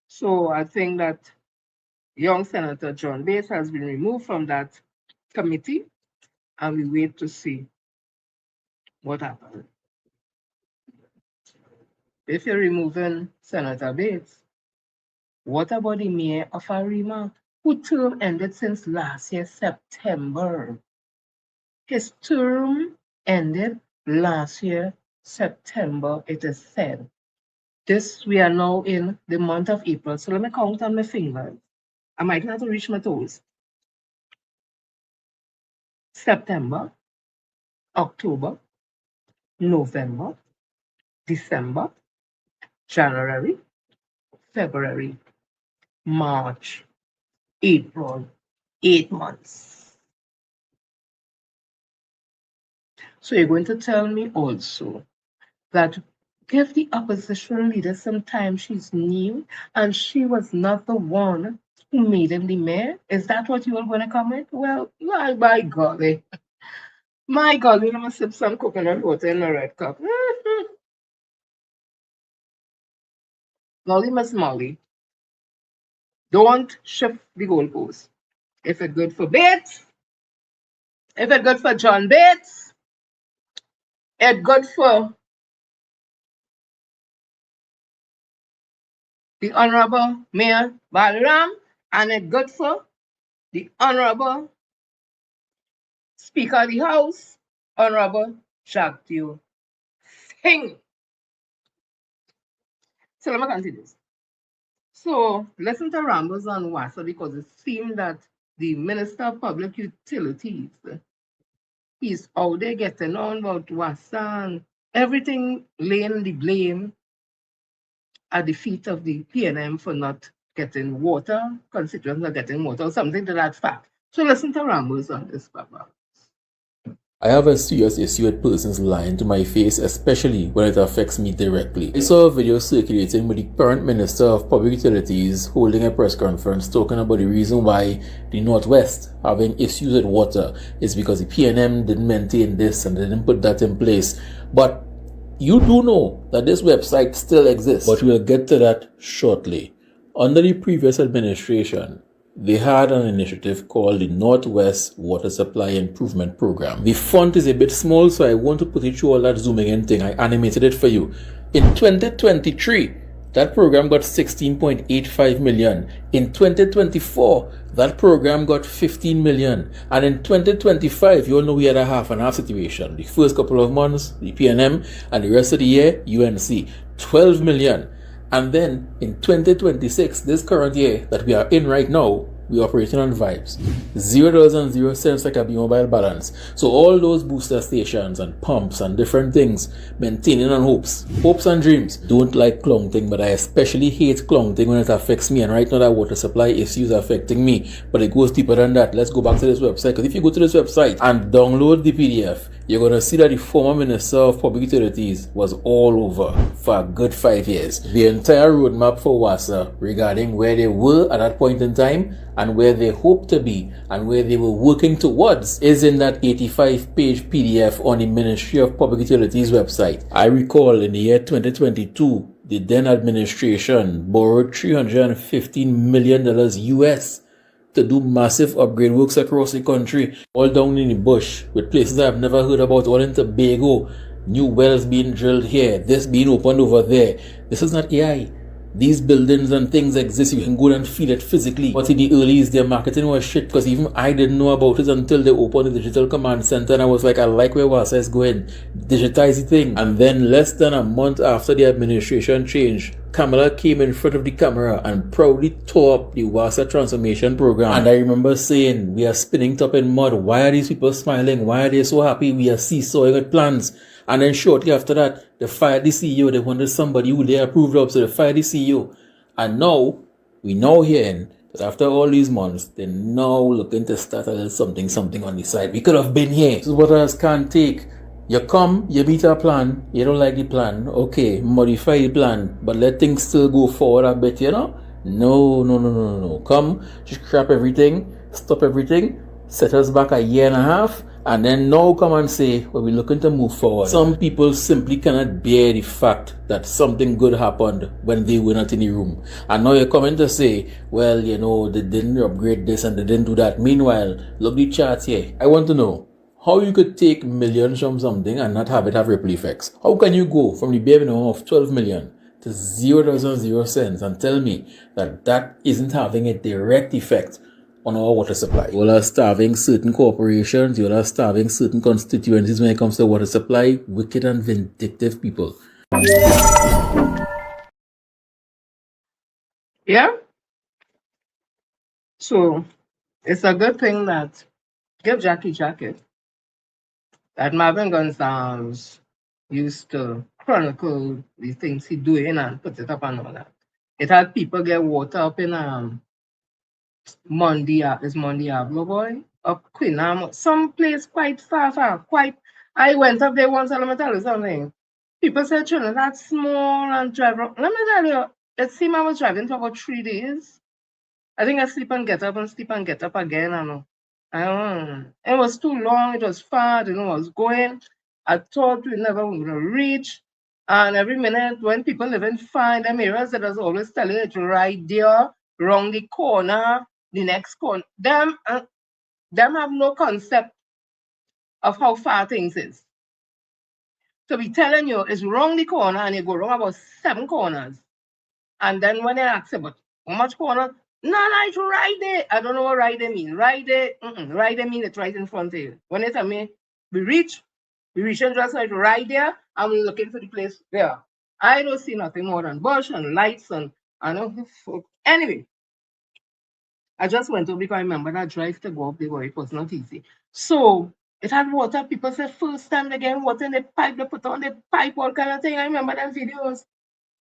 So I think that young Senator John Bates has been removed from that committee, and we wait to see what happens. If you're removing Senator Bates, what about the mayor of Arima, whose term ended since last year, September? His term ended last year, September, it is said. We are now in the month of April, so let me count on my fingers. I might not reach my toes. September, October, November, December, January, February, March, April, 8 months. So you're going to tell me also that give the opposition leader some time. She's new, and she was not the one who made him the mayor. Is that what you are going to come with? Well, my golly. My God, we must sip some coconut water in a red cup. Molly, Miss Molly, don't shift the goalposts. If it's good for Bates, if it's good for John Bates, it's good for the Honorable Mayor Balaram, and it's good for the Honorable Speaker of the House, Honorable Jagdeo Ting. So let me continue. So listen to rambles on WASA, because it seemed that the Minister of Public Utilities, he's out there getting on about WASA and everything, laying the blame at the feet of the PNM for not getting water, constituents are getting water, something to that fact. So listen to Ramos on this, Papa.
I have a serious issue with persons lying to my face, especially when it affects me directly. I saw a video circulating with the current Minister of Public Utilities holding a press conference talking about the reason why the Northwest having issues with water is because the PNM didn't maintain this and they didn't put that in place. But you do know that this website still exists, but we'll get to that shortly. Under the previous administration, they had an initiative called the Northwest Water Supply Improvement Program. The font is a bit small, so I want to put it through all that zooming in thing. I animated it for you. In 2023, that program got 16.85 million. In 2024, that program got 15 million. And in 2025, you all know we had a half and half situation. The first couple of months, the PNM, and the rest of the year, UNC, 12 million. And then in 2026, this current year that we are in right now, we are operating on vibes. $0.00 like a mobile balance. So all those booster stations and pumps and different things, maintaining on hopes and dreams. Don't like clounting, but I especially hate clounting when it affects me. And right now that water supply issues are affecting me. But it goes deeper than that. Let's go back to this website. Because if you go to this website and download the PDF, you're going to see that the former Minister of Public Utilities was all over for a good 5 years. The entire roadmap for WASA regarding where they were at that point in time and where they hope to be and where they were working towards is in that 85-page PDF on the Ministry of Public Utilities website. I recall in the year 2022, the then administration borrowed $315 million US to do massive upgrade works across the country, all down in the bush, with places I've never heard about, all in Tobago, new wells being drilled here, this being opened over there. This is not AI. These buildings and things exist. You can go and feel it physically. But in the earlies, their marketing was shit because even I didn't know about it until they opened the digital command center and I was like, I like where WASA is going. Digitize the thing. And then less than a month after the administration change, Kamala came in front of the camera and proudly tore up the WASA transformation program. And I remember saying, we are spinning top in mud. Why are these people smiling? Why are they so happy? We are seesawing with plans. And then shortly after that, they fired the CEO. They wanted somebody who they approved of, so they fired the CEO. And now, we now hearing that after all these months, they're now looking to start a little something on the side. We could have been here. This is what us can't take. You come, you meet our plan, you don't like the plan, okay, modify the plan, but let things still go forward a bit, you know? No. Come, just scrap everything, stop everything, set us back a year and a half, and then now come and say, well, we're looking to move forward. Some people simply cannot bear the fact that something good happened when they were not in the room. And now you're coming to say, well, you know, they didn't upgrade this and they didn't do that. Meanwhile, look the charts here. I want to know how you could take millions from something and not have it have ripple effects. How can you go from the bare minimum of 12 million to $0.00 and tell me that that isn't having a direct effect on our water supply? You all are starving certain corporations, you all are starving certain constituencies when it comes to water supply. Wicked and vindictive people.
Yeah? So, it's a good thing that give Jackie jacket. That Marvin Gonzalez used to chronicle the things he doing and put it up and all that. It had people get water up in Mondiablo boy, up Queen some place quite far. I went up there once and let me tell you something. People said Trinidad's small and drive. Let me tell you, it seemed I was driving for about 3 days. I think I sleep and get up and sleep and get up again. It was too long, it was far, I didn't know where I was going. I thought we never were going to reach. And every minute when people live in far in them areas, that was always telling you to right there, round the corner, the next corner. Them have no concept of how far things is. So be telling you it's round the corner and you go wrong about 7 corners. And then when they ask you, but how much corner? No, it's right there. I don't know what right there mean. Right there, right there mean it's right in front of you. When they tell me we reach and just like right there, I'm looking for the place there. I don't see nothing more than bush and lights and anyway. I just went over because I remember that drive to go up there, it was not easy. So it had water. People said first time they get water in the pipe, they put on the pipe, all kind of thing. I remember them videos.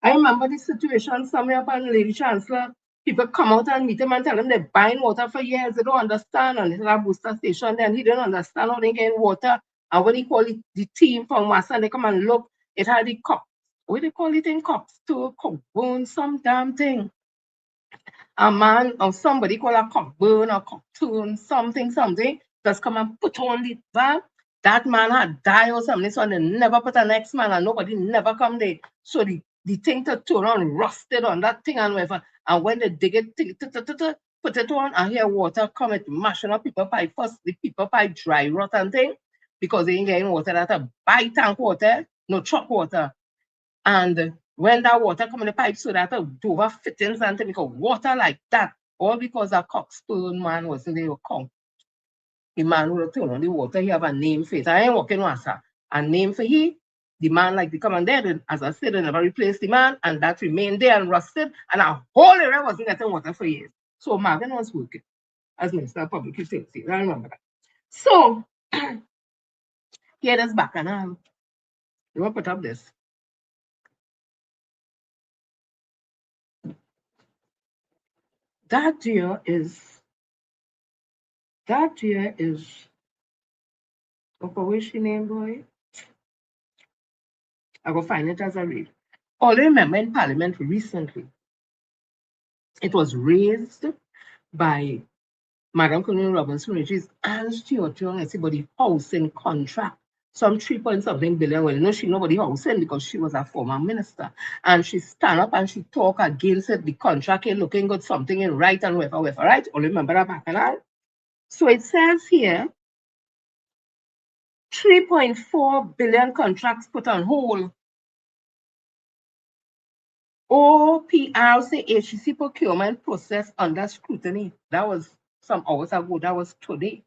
I remember the situation somewhere up on Lady Chancellor. People come out and meet him and tell him they're buying water for years. They don't understand. And it's a booster station. Then he didn't understand how they get water. And when he called it the team from Western, they come and look. It had the cup. What do they call it in cups? To Cockburn, some damn thing. A man or somebody called a Cockburn or Cockturn, something, just come and put on the valve. That man had died or something, so they never put a next man and nobody never come there. So the thing to turn on rusted on that thing and whatever. And when they dig it, put it on and hear water come, it mashing up people pipe first. The people pipe dry rot and thing because they ain't getting water that a buy tank water, no truck water. And when that water come in the pipe, so that over fittings and thing, because water like that, all because a Cockburn man wasn't there to come. The man who turn on the water, he have a name for it. I ain't working with her. A name for he. The man like to come and there, as I said, they never replaced the man, and that remained there and rusted, and a whole area wasn't getting water for years. So Marvin was working as Minister of Public Utilities. I remember that. So here this back and all. You want to put up this. That year is what's she name, boy? I will find it as I read. All I remember in Parliament recently, it was raised by Madam Colonel Robinson Regis and Stuart Young, the housing contract. Some 3-point-something billion. Well, no, she nobody housing because she was a former minister. And she stand up and she talk against it, the contract ain't looking good, something in right and whatever, right? Only remember that back and all. So it says here, 3.4 billion contracts put on hold. OPR say HEC procurement process under scrutiny. That was some hours ago. That was today.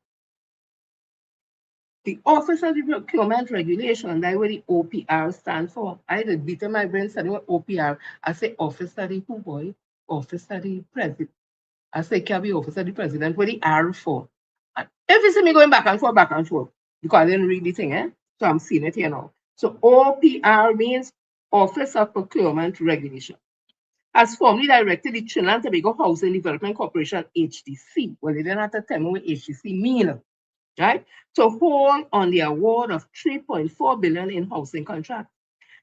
The Office of the Procurement Regulation, that's what the OPR stands for. I did beat in my brain studying what OPR. I say Office of the who boy? Office of the President. I say can be Office of the President. What the R for? And if you see me going back and forth, because I didn't read the thing, so I'm seeing it here now. So OPR means Office of Procurement Regulation. Has formally directed the Trinidad and Tobago Housing Development Corporation, HDC. Well, they didn't have to tell me what HDC means. Right? To hold on the award of 3.4 billion in housing contracts.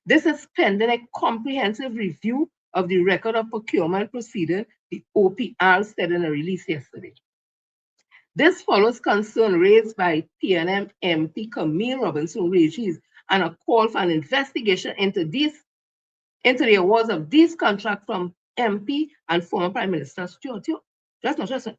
This is pending a comprehensive review of the record of procurement proceeding, the OPR said in a release yesterday. This follows concern raised by PNM MP Camille Robinson Regis and a call for an investigation into the awards of these contracts from MP and former Prime Minister Stuart Young. That's not just it.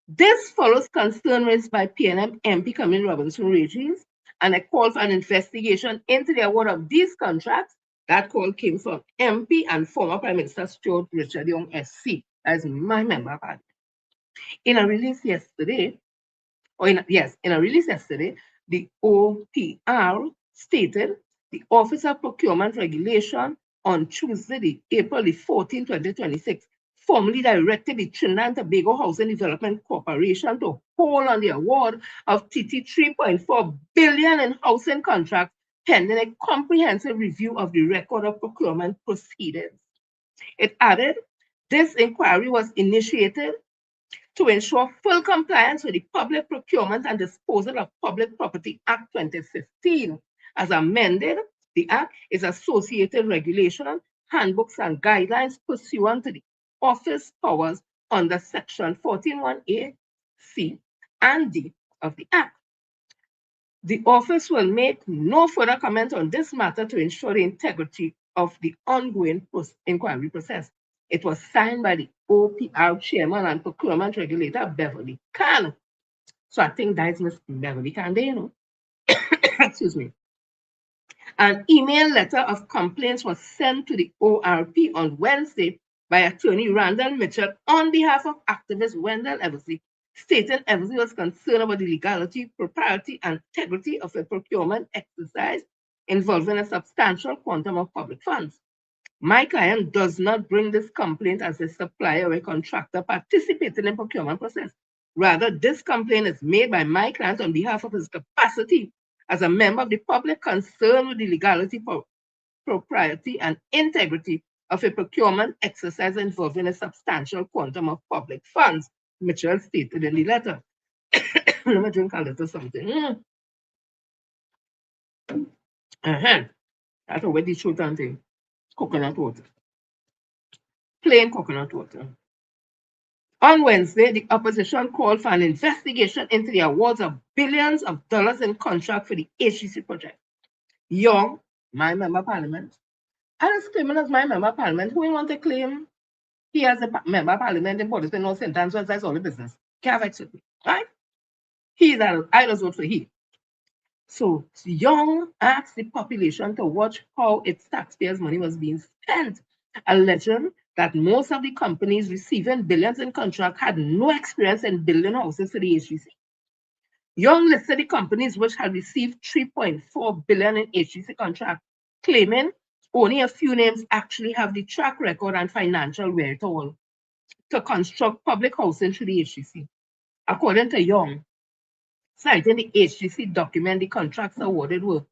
This follows concern raised by PNM MP Camille Robinson Regis and a call for an investigation into the award of these contracts. That call came from MP and former Prime Minister Stuart Richard Young SC, as my member party. In a release yesterday, the OPR stated the Office of Procurement Regulation on Tuesday, April 14, 2026, formally directed the Trinidad and Tobago Housing Development Corporation to hold on the award of 3.4 billion in housing contracts pending a comprehensive review of the record of procurement proceedings. It added, this inquiry was initiated to ensure full compliance with the Public Procurement and Disposal of Public Property Act 2015. As amended, the Act is associated regulation, handbooks, and guidelines pursuant to the Office powers under Section 14(1)A, C, and D of the Act. The Office will make no further comment on this matter to ensure the integrity of the ongoing inquiry process. It was signed by the OPR Chairman and Procurement Regulator, Beverly Khan. So I think that is Ms. Beverly Khan, you know. Excuse me. An email letter of complaints was sent to the ORP on Wednesday by Attorney Randall Mitchell on behalf of activist Wendell Eversley, stating Eversley was concerned about the legality, propriety, and integrity of a procurement exercise involving a substantial quantum of public funds. My client does not bring this complaint as a supplier or a contractor participating in the procurement process. Rather, this complaint is made by my client on behalf of his capacity as a member of the public concerned with the legality, propriety, and integrity of a procurement exercise involving a substantial quantum of public funds, Mitchell stated in the letter. Let me drink a little something. That's already truth and thing. Coconut water. Plain coconut water. On Wednesday, the opposition called for an investigation into the awards of billions of dollars in contract for the HEC project. Young, my member of parliament, and as claiming as my member of parliament, who we want to claim he as a member of parliament in Port no sentence, that's all the business. Can't vex with me, right? He's I just vote for he. So Young asked the population to watch how its taxpayers' money was being spent, alleging that most of the companies receiving billions in contract had no experience in building houses for the HEC. Young listed the companies which had received $3.4 billion in HEC contract, claiming only a few names actually have the track record and financial wherewithal to construct public housing through the HEC. According to Young, citing the HEC document, the contracts awarded were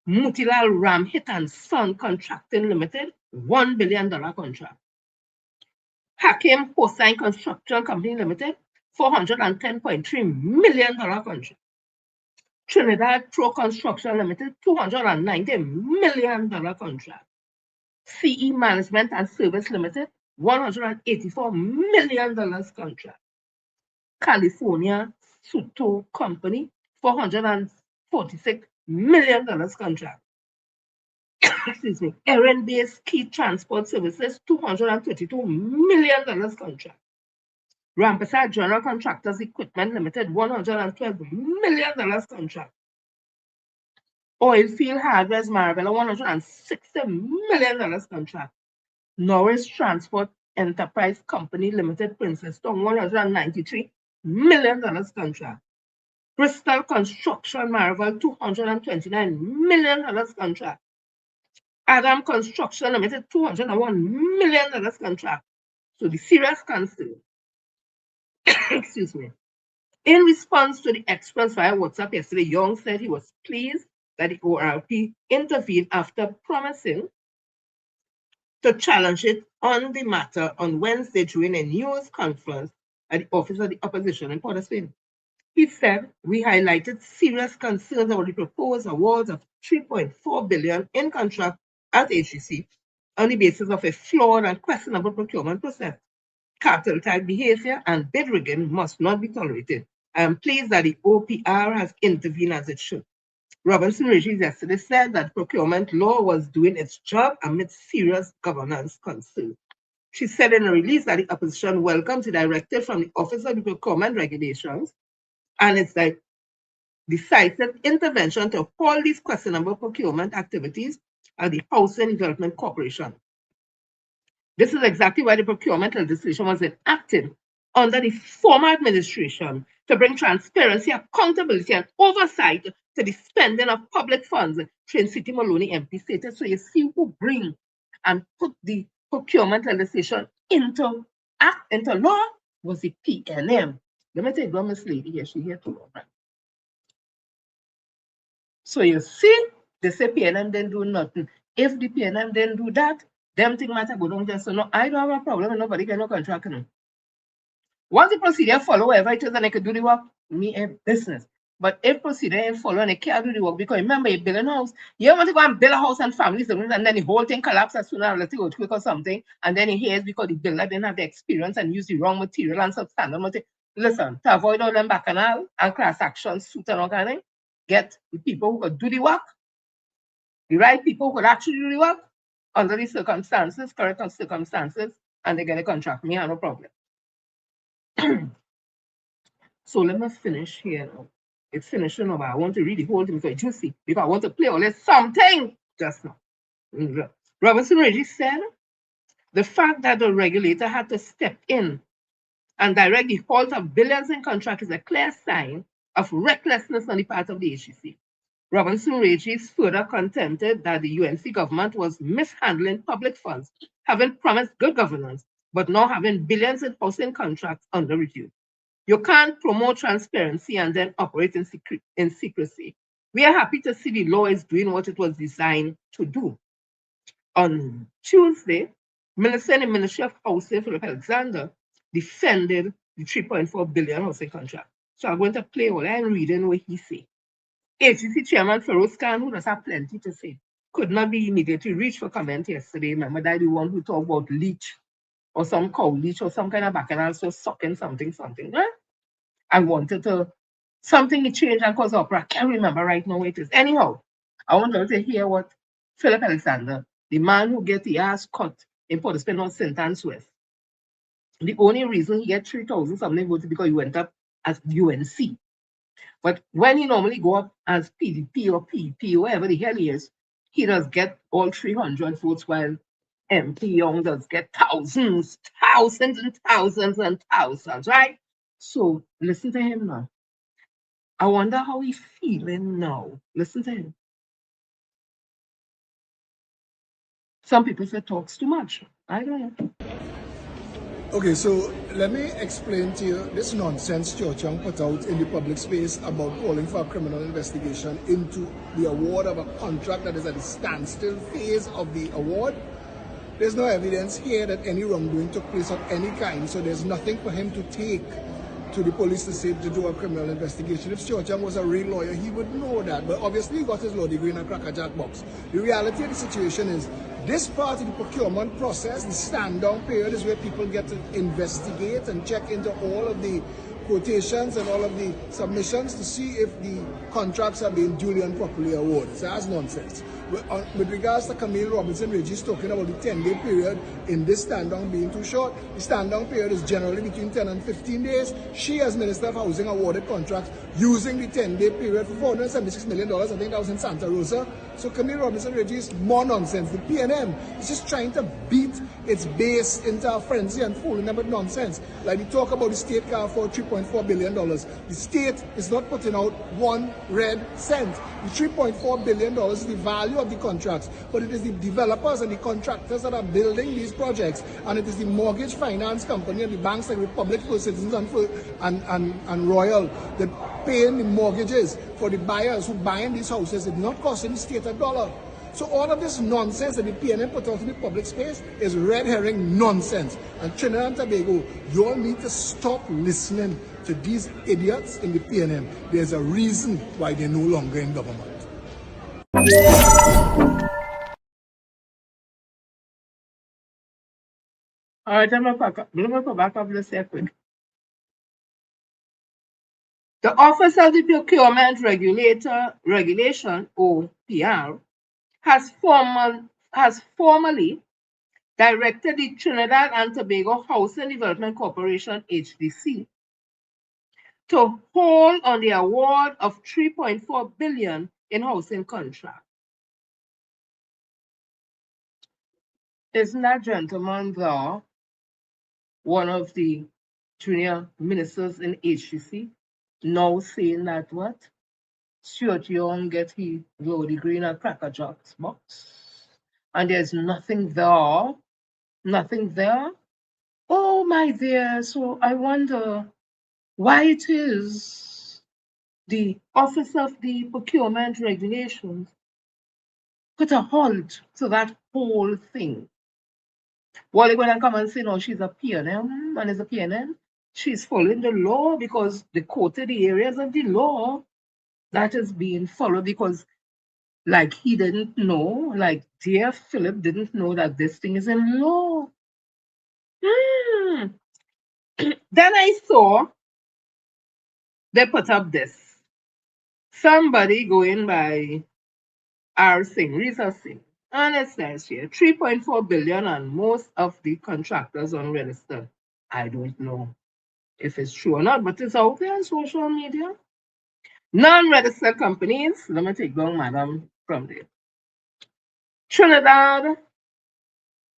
Mutilal Ramhit and Son Contracting Limited, $1 billion contract. Hakim Hossain Construction Company Limited, $410.3 million contract. Trinidad Pro Construction Limited, $290 million contract. CE Management and Service Limited, $184 million contract. California Suto Company, $446 million contract. Excuse me. Errand-based Key Transport Services, $232 million contract. Rampasar General Contractors Equipment Limited, $112 million contract. Oilfield Hardware's Marabella, $160 million contract. Norris Transport Enterprise Company Limited, Princeton, $193 million contract. Bristol Construction Marvel, $229 million contract. Adam Construction Limited, $201 million contract. So the serious concern, excuse me. In response to the express via WhatsApp yesterday, Young said he was pleased that the ORP intervened after promising to challenge it on the matter on Wednesday during a news conference at the office of the opposition in Port of Spain. He said, we highlighted serious concerns about the proposed awards of $3.4 billion in contract at HEC on the basis of a flawed and questionable procurement process. Cartel-type behavior and bid rigging must not be tolerated. I am pleased that the OPR has intervened as it should. Robinson Regis yesterday said that procurement law was doing its job amid serious governance concerns. She said in a release that the opposition welcomes the directive from the Office of the Procurement Regulations and its decisive intervention to halt these questionable procurement activities at the Housing Development Corporation. This is exactly why the procurement legislation was enacted under the former administration to bring transparency, accountability, and oversight to the spending of public funds, Train City Maloney MP stated. So you see who bring and put the procurement legislation into law was the PNM. Let me take one Miss Lady here, she here too. So you see, they say PNM didn't do nothing. If the PNM didn't do that, them thing matter go down there. So no, I don't have a problem and nobody get no contract. No. Once the procedure follow whatever it is and they can do the work, me a business. But if procedure ain't follow and they can't do the work, because remember you build a house, you want to go and build a house and families and then the whole thing collapses as soon as let's go quick or something, and then it hears because the builder didn't have the experience and use the wrong material and substandard material. Listen, to avoid all them bacchanal and class action suit and all kind of thing, get the people who could do the work, the right people who could actually do the work under the circumstances, correct circumstances, and they get a contract. Me have no problem. So let me finish here now. It's finishing now, but I want to read the whole thing because it's juicy. Because I want to play all this something just now. Robinson Regis said the fact that the regulator had to step in and direct the halt of billions in contract is a clear sign of recklessness on the part of the HEC. Robinson Regis further contended that the UNC government was mishandling public funds, having promised good governance, but now having billions in housing contracts under review. You can't promote transparency and then operate in secrecy. We are happy to see the law is doing what it was designed to do. On Tuesday, Minister in the Ministry of Housing, Philip Alexander, defended the 3.4 billion housing contract. So I'm going to play all and reading what he said. HCC Chairman Feroz Khan, who does have plenty to say, could not be immediately reached for comment yesterday. Remember that the one who talked about leech or some cow leech or some kind of bacchanal, so sucking something, right? I wanted to, something changed and caused opera. I can't remember right now what it is. Anyhow, I want to hear what Philip Alexander, the man who gets the ass cut in Port of Spain on St. Anne's West, the only reason he get 3,000 something votes is because he went up as UNC. But when he normally go up as PDP or PP, whatever the hell he is, he does get all 300 votes, while MP Young does get thousands and thousands, right? So listen to him now. I wonder how he's feeling now. Listen to him. Some people say talks too much. I don't know.
Okay, so let me explain to you this nonsense Cho Chang put out in the public space about calling for a criminal investigation into the award of a contract that is at the standstill phase of the award. There's no evidence here that any wrongdoing took place of any kind, so there's nothing for him to take to the police to say to do a criminal investigation. If Cho Chang was a real lawyer, he would know that, but obviously he got his law degree in a crackerjack box. The reality of the situation is, this part of the procurement process, the stand-down period, is where people get to investigate and check into all of the quotations and all of the submissions to see if the contracts are being duly and properly awarded. So that's nonsense. With regards to Camille Robinson-Regis talking about the 10-day period in this stand-down being too short, the stand-down period is generally between 10 and 15 days. She, as Minister of Housing, awarded contracts using the 10-day period for $476 million. I think that was in Santa Rosa. So Camille Robinson-Regis, more nonsense. The PNM is just trying to beat its base into a frenzy and fooling them with nonsense. Like they talk about the state car for $3.4 billion. The state is not putting out one red cent. The $3.4 billion is the value of the contracts, but it is the developers and the contractors that are building these projects, and it is the mortgage finance company and the banks like Republic, First Citizens and Royal that paying the mortgages for the buyers who buying these houses. It's not costing the state a dollar. So all of this nonsense that the PNM put out in the public space is red herring nonsense. And Trinidad and Tobago, you all need to stop listening to these idiots in the PNM. There's a reason why they're no longer in government.
All right, I'm going to back up the second. The Office of the Procurement Regulation, OPR, has formally directed the Trinidad and Tobago Housing Development Corporation, HDC, to hold on the award of $3.4 billion in housing contract. Isn't that gentleman there one of the junior ministers in HDC, now saying that what? Stuart Young get his law degree in a crackerjack box, and there's nothing there. Nothing there. Oh my dear, so I wonder why it is the Office of the Procurement Regulations put a halt to that whole thing. Well, they're going to come and say, no, she's a PNM, and as a PNM, she's following the law because they quoted the areas of the law that is being followed, because like he didn't know, like dear Philip didn't know that this thing is in law. Then I saw they put up this. Somebody going by R. Singh, Risa Singh, and it says here 3.4 billion, and most of the contractors unregistered. I don't know if it's true or not, but it's out there on social media. Non-registered companies, let me take down madam from there. Trinidad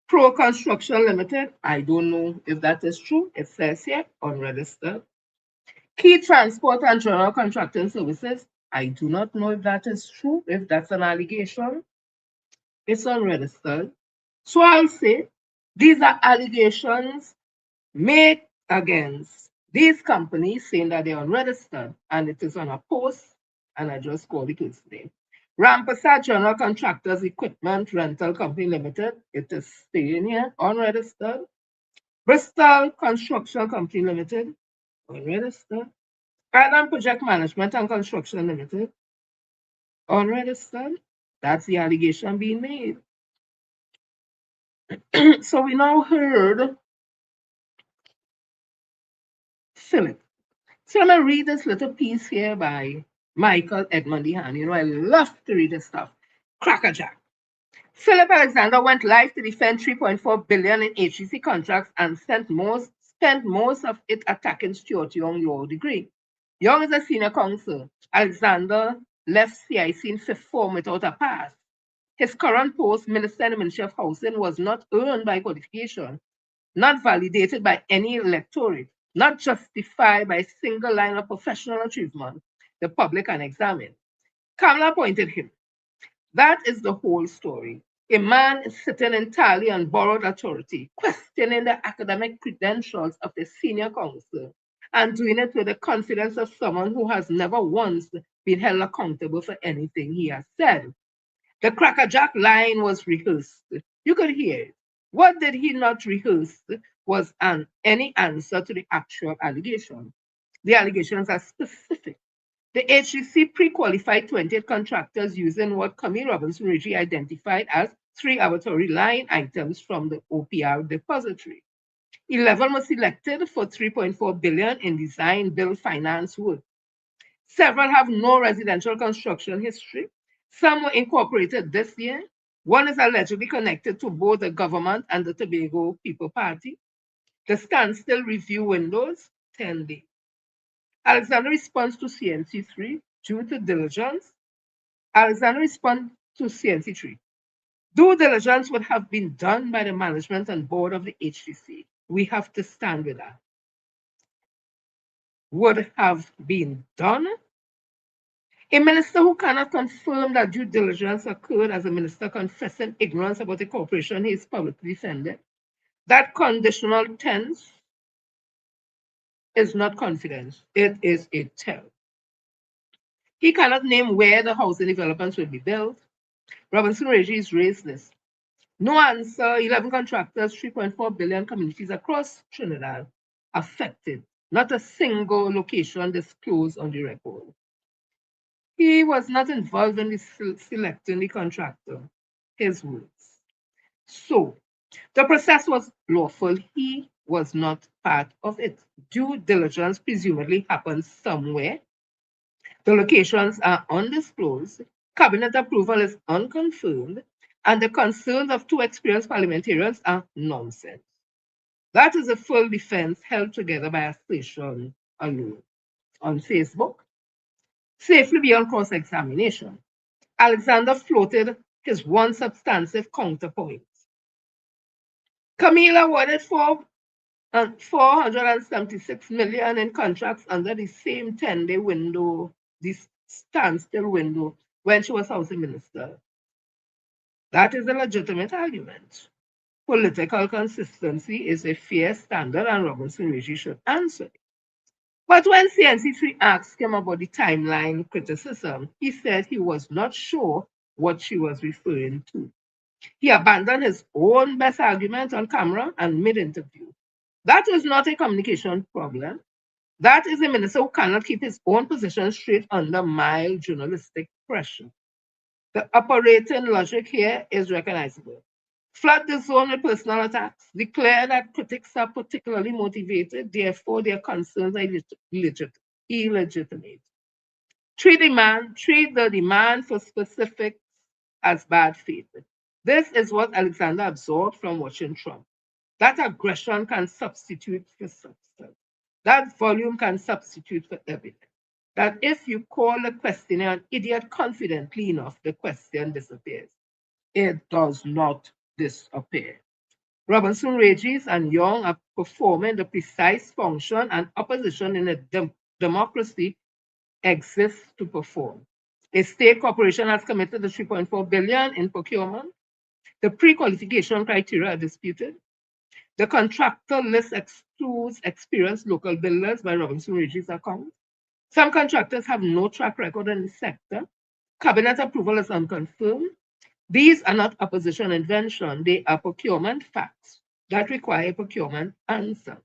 Pro Construction Limited, I don't know if that is true. It says here unregistered. Key Transport and General Contracting Services, I do not know if that is true, if that's an allegation. It's unregistered. So I'll say these are allegations made against these companies saying that they're unregistered, and it is on a post, and I just call the case name. Rampasa General Contractors Equipment Rental Company Limited, it is staying here, unregistered. Bristol Construction Company Limited, unregistered. Island Project Management and Construction Limited, unregistered. That's the allegation being made. So we now heard Philip. So I'm going to read this little piece here by Michael Edmund Dehan. You know, I love to read this stuff. Crackerjack. Philip Alexander went live to defend 3.4 billion in HEC contracts and spent most of it attacking Stuart Young Law Degree. Young is a senior counsel. Alexander left CIC in fifth form without a pass. His current post, Minister in the Ministry of Housing, was not earned by qualification, not validated by any electorate, not justified by a single line of professional achievement the public can examine. Kamala appointed him. That is the whole story. A man is sitting entirely on borrowed authority, questioning the academic credentials of the senior counsel, and doing it with the confidence of someone who has never once been held accountable for anything he has said. The crackerjack line was rehearsed. You could hear it. What did he not rehearse was any answer to the actual allegation. The allegations are specific. The HEC pre-qualified 28 contractors using what Camille Robinson-Ritchie identified as 3 arbitrary line items from the OPR depository. 11 were selected for 3.4 billion in design, build, finance work. Several have no residential construction history. Some were incorporated this year. One is allegedly connected to both the government and the Tobago People Party. The standstill review windows, 10 days. Alexander responds to CNC3 due to diligence. Alexander responds to CNC3. Due diligence would have been done by the management and board of the HTC. We have to stand with that. Would have been done. A minister who cannot confirm that due diligence occurred as a minister confessing ignorance about a corporation he is publicly defended. That conditional tense is not confidence, it is a tell. He cannot name where the housing developments will be built. Robinson-Ritchie raised this. No answer, 11 contractors, 3.4 billion communities across Trinidad affected. Not a single location disclosed on the record. He was not involved in selecting the contractor, his words. So, the process was lawful. He was not part of it. Due diligence presumably happened somewhere. The locations are undisclosed. Cabinet approval is unconfirmed. And the concerns of 2 experienced parliamentarians are nonsense. That is a full defense held together by assertion alone. On Facebook, safely beyond cross-examination, Alexander floated his one substantive counterpoint. Camille awarded 476 million in contracts under the same 10-day window, this standstill window, when she was housing minister. That is a legitimate argument. Political consistency is a fair standard and Robinson-Ritchie should answer it. But when CNC3 asked him about the timeline criticism, he said he was not sure what she was referring to. He abandoned his own best argument on camera and mid-interview. That is not a communication problem. That is a minister who cannot keep his own position straight under mild journalistic pressure. The operating logic here is recognizable. Flood the zone with personal attacks. Declare that critics are particularly motivated, therefore their concerns are illegitimate. Treat the demand for specifics as bad faith. This is what Alexander absorbed from watching Trump. That aggression can substitute for substance. That volume can substitute for evidence. That if you call the questioner an idiot confidently enough, the question disappears. It does not disappear. Robinson-Ritchie and Young are performing the precise function and opposition in a democracy exists to perform. A state corporation has committed the 3.4 billion in procurement. The pre-qualification criteria are disputed. The contractor list excludes experienced local builders by Robinson-Ritchie's account. Some contractors have no track record in the sector. Cabinet approval is unconfirmed. These are not opposition invention. They are procurement facts that require a procurement answer.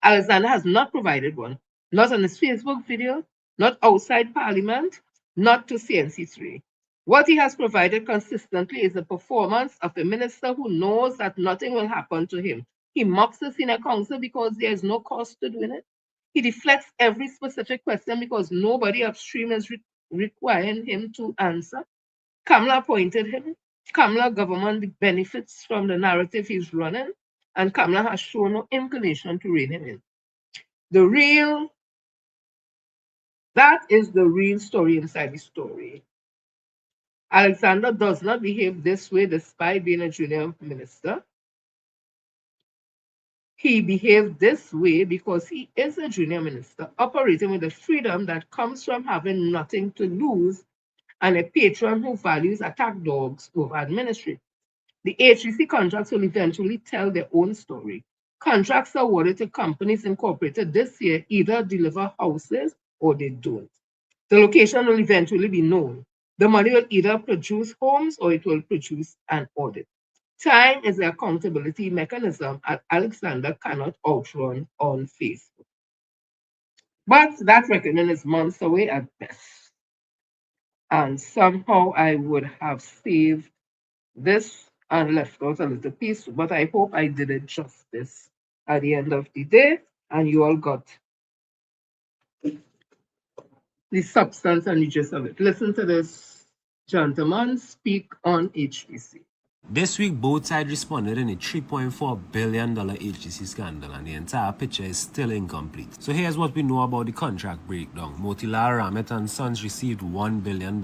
Alexander has not provided one, not on his Facebook video, not outside Parliament, not to CNC3. What he has provided consistently is the performance of a minister who knows that nothing will happen to him. He mocks the senior counsel because there is no cost to doing it. He deflects every specific question because nobody upstream is requiring him to answer. Kamala appointed him. Kamala government benefits from the narrative he's running, and Kamala has shown no inclination to rein him in. That is the real story inside the story. Alexander does not behave this way despite being a junior minister. He behaved this way because he is a junior minister operating with the freedom that comes from having nothing to lose and a patron who values attack dogs over administration. The HEC contracts will eventually tell their own story. Contracts awarded to companies incorporated this year either deliver houses or they don't. The location will eventually be known. The money will either produce homes or it will produce an audit. Time is the accountability mechanism that Alexander cannot outrun on Facebook. But that reckoning is months away at best. And somehow I would have saved this and left out a little piece, but I hope I did it justice at the end of the day, and you all got the substance and the gist of it. Listen to this gentleman speak on HPC.
This week, both sides responded in a $3.4 billion HTC scandal, and the entire picture is still incomplete. So here's what we know about the contract breakdown. Motilal Ramit and Sons received $1 billion,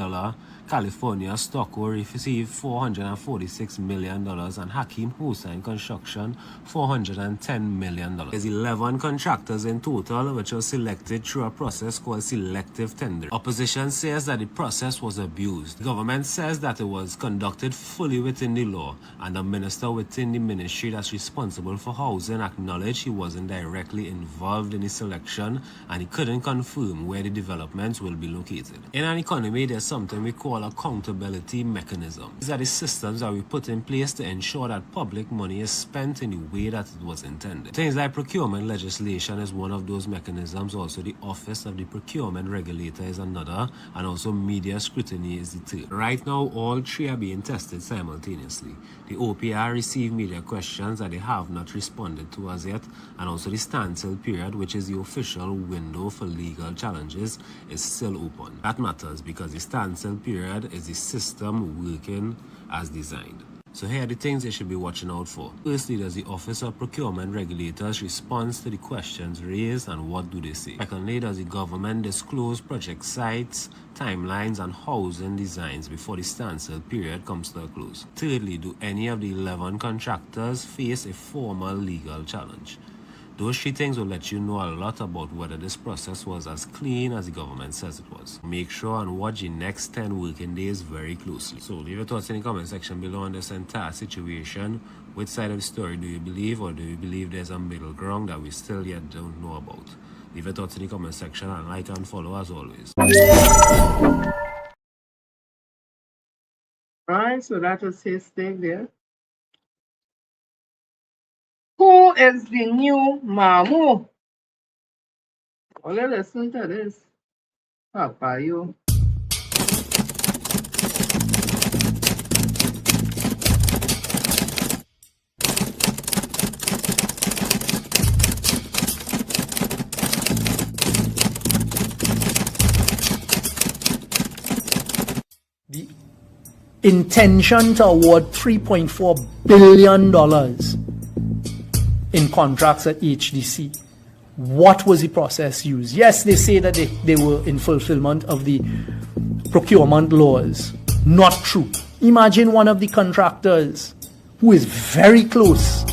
California Stocko received $446 million, and Hakeem Hussain Construction $410 million. There's 11 contractors in total, which were selected through a process called selective tendering. Opposition says that the process was abused. The government says that it was conducted fully within the law, and the minister within the ministry that's responsible for housing acknowledged he wasn't directly involved in the selection, and he couldn't confirm where the developments will be located. In an economy, there's something we call accountability mechanism. These are the systems that we put in place to ensure that public money is spent in the way that it was intended. Things like procurement legislation is one of those mechanisms. Also, the office of the procurement regulator is another, and also media scrutiny is the third. Right now, all three are being tested simultaneously. The OPR received media questions that they have not responded to as yet, and also the standstill period, which is the official window for legal challenges, is still open. That matters because the standstill period is the system working as designed. So here are the things they should be watching out for. Firstly, there's the Office of Procurement Regulators' response to the questions raised and what do they say. Secondly, does the government disclose project sites, timelines, and housing designs before the standstill period comes to a close? Thirdly, do any of the 11 contractors face a formal legal challenge? Those three things will let you know a lot about whether this process was as clean as the government says it was. Make sure and watch the next 10 working days very closely. So leave your thoughts in the comment section below on this entire situation. Which side of the story do you believe, or do you believe there's a middle ground that we still yet don't know about? Leave your thoughts in the comment section and like and follow as always.
Alright, so that was his thing there. Who is the new Mamu? Well, listen to this. Papa, you.
The intention to award $3.4 billion in contracts at HDC. What was the process used? Yes, they say that they were in fulfillment of the procurement laws. Not true. Imagine one of the contractors who is very close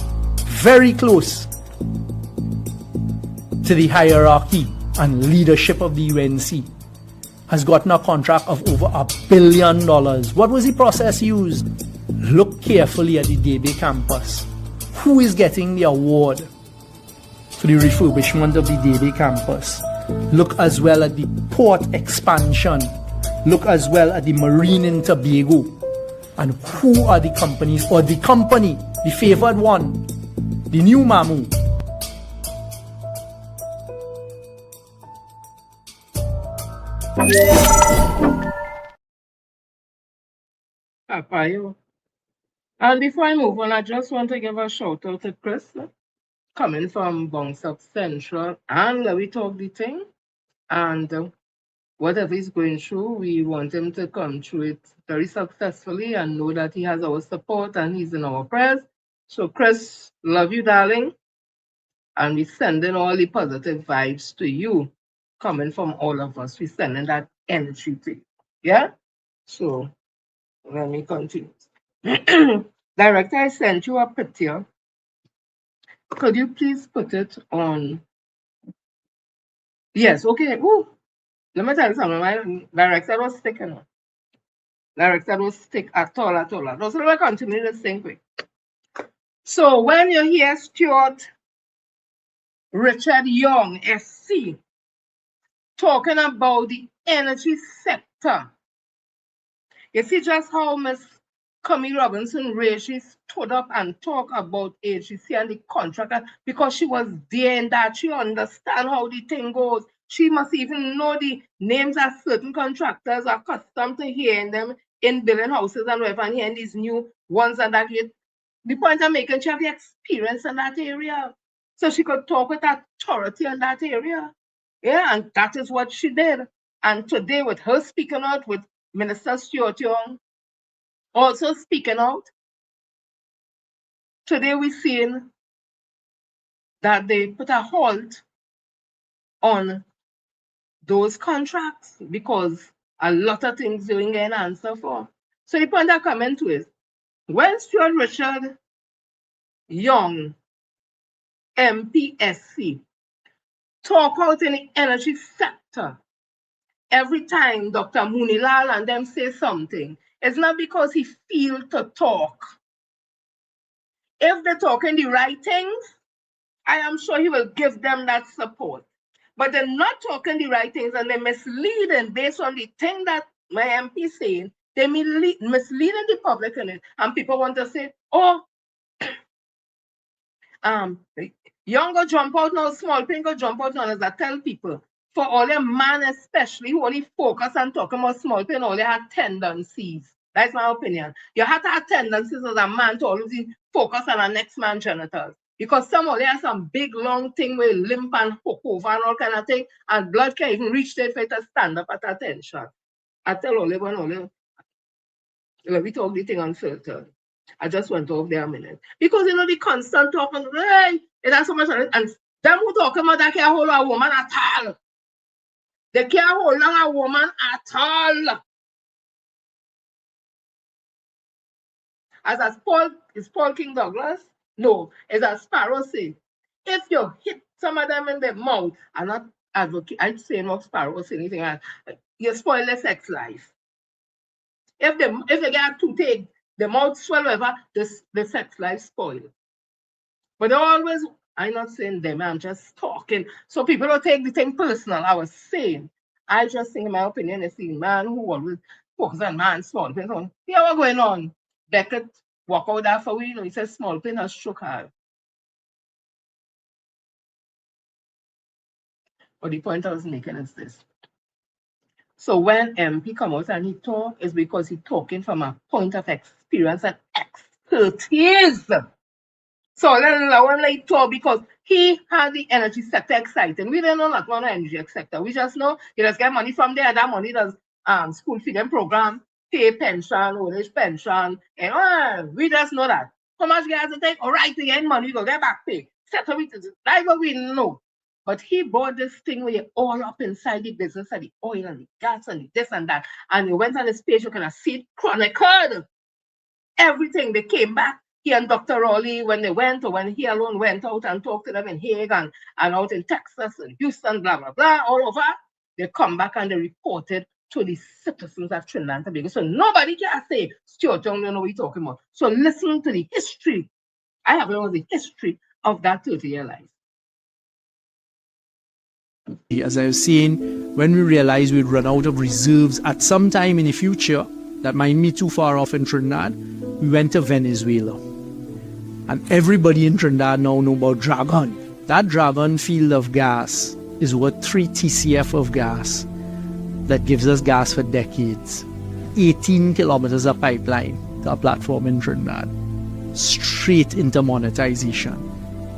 to the hierarchy and leadership of the UNC has gotten a contract of over $1 billion. What was the process used? Look carefully at the Debe campus. Who is getting the award for the refurbishment of the Debe campus? Look as well at the port expansion look as well at the marine in Tobago and who are the companies or the company, the favored one, the new Mamu.
Papayo. And before I move on, I just want to give a shout out to Chris, coming from Bounce Up Central, and we talk the thing. And whatever he's going through, we want him to come through it very successfully and know that he has our support and he's in our prayers. So, Chris, love you, darling. And we're sending all the positive vibes to you, coming from all of us. We're sending that energy to you. Yeah? So, let me continue. Director, I sent you a picture. Could you please put it on? Yes, okay. Ooh. Let me tell you something. My director was sticking. Director was stick at all. So let me continue this thing quick. So when you hear Stuart Richard Young, SC, talking about the energy sector, you see just how Miss Camille Robinson Ray, she stood up and talked about HGC and the contractor because she was there in that. She understand how the thing goes. She must even know the names of certain contractors are accustomed to hearing them in building houses and whatever, and hearing these new ones and that. The point I'm making, she have the experience in that area. So she could talk with authority in that area. Yeah, and that is what she did. And today, with her speaking out, with Minister Stuart Young also speaking out, today we're seeing that they put a halt on those contracts because a lot of things they didn't get an answer for. So the point I come into is, when Stuart Richard Young, MPSC, talk out in the energy sector, every time Dr. Munilal and them say something, it's not because he feel to talk. If they're talking the right things, I am sure he will give them that support. But they're not talking the right things and they're misleading based on the thing that my MP is saying. They're misleading the public in it. And people want to say, oh, young go jump out now, small thing go jump out now. As I tell people, for all them man especially who only focus on talking about small pain, only have tendencies. That's my opinion. You have to have tendencies as a man to always focus on the next man's genitals. Because some only have some big long thing with limp and hook over and all kind of thing, and blood can even reach there for it to stand up at attention. I tell only one only. We talk the thing unfiltered. I just went off there a minute. Because you know the constant talking, hey, it has so much on it, and them who talk about that can't hold a woman at all. They can't hold on a woman at all. As Paul King Douglas? No, it's as Sparrow say. If you hit some of them in the mouth, I'm not advocate, I'm saying what Sparrow say anything else, you spoil their sex life. If they get toothache, the mouth swell whatever, the sex life spoil. But they always, I'm not saying them, I'm just talking. So people don't take the thing personal. I was saying, I just think in my opinion, it's the man who always focus on man, small pain. Here what's going on? Beckett walk out there for we, he says small pain has struck her. But the point I was making is this. So when MP come out and he talk, it's because he's talking from a point of experience and expertise. So let's allow him like talk because he had the energy sector exciting. We don't know that one energy sector. We just know he does get money from there. That money does school feeding program, pay pension, old age pension, and we just know that. How much he has to take? All right, to get money, go get back pay. Settle with it. That's what we know. But he bought this thing where you're all up inside the business of the oil and the gas and the this and that. And he went on this page, you can see it chronicled. Everything. They came back. He and Dr. Raleigh, when they went, or when he alone went out and talked to them in Hague and out in Texas and Houston, blah, blah, blah, all over, they come back and they reported to the citizens of Trinidad and Tobago. So nobody can say, Stuart Young, you know what we're talking about. So listen to the history. I have known the history of that 30-year life.
As I was saying, when we realized we'd run out of reserves at some time in the future, that might be too far off in Trinidad, we went to Venezuela. And everybody in Trinidad now know about Dragon. That Dragon field of gas is worth 3 TCF of gas that gives us gas for decades. 18 kilometers of pipeline to a platform in Trinidad, straight into monetization.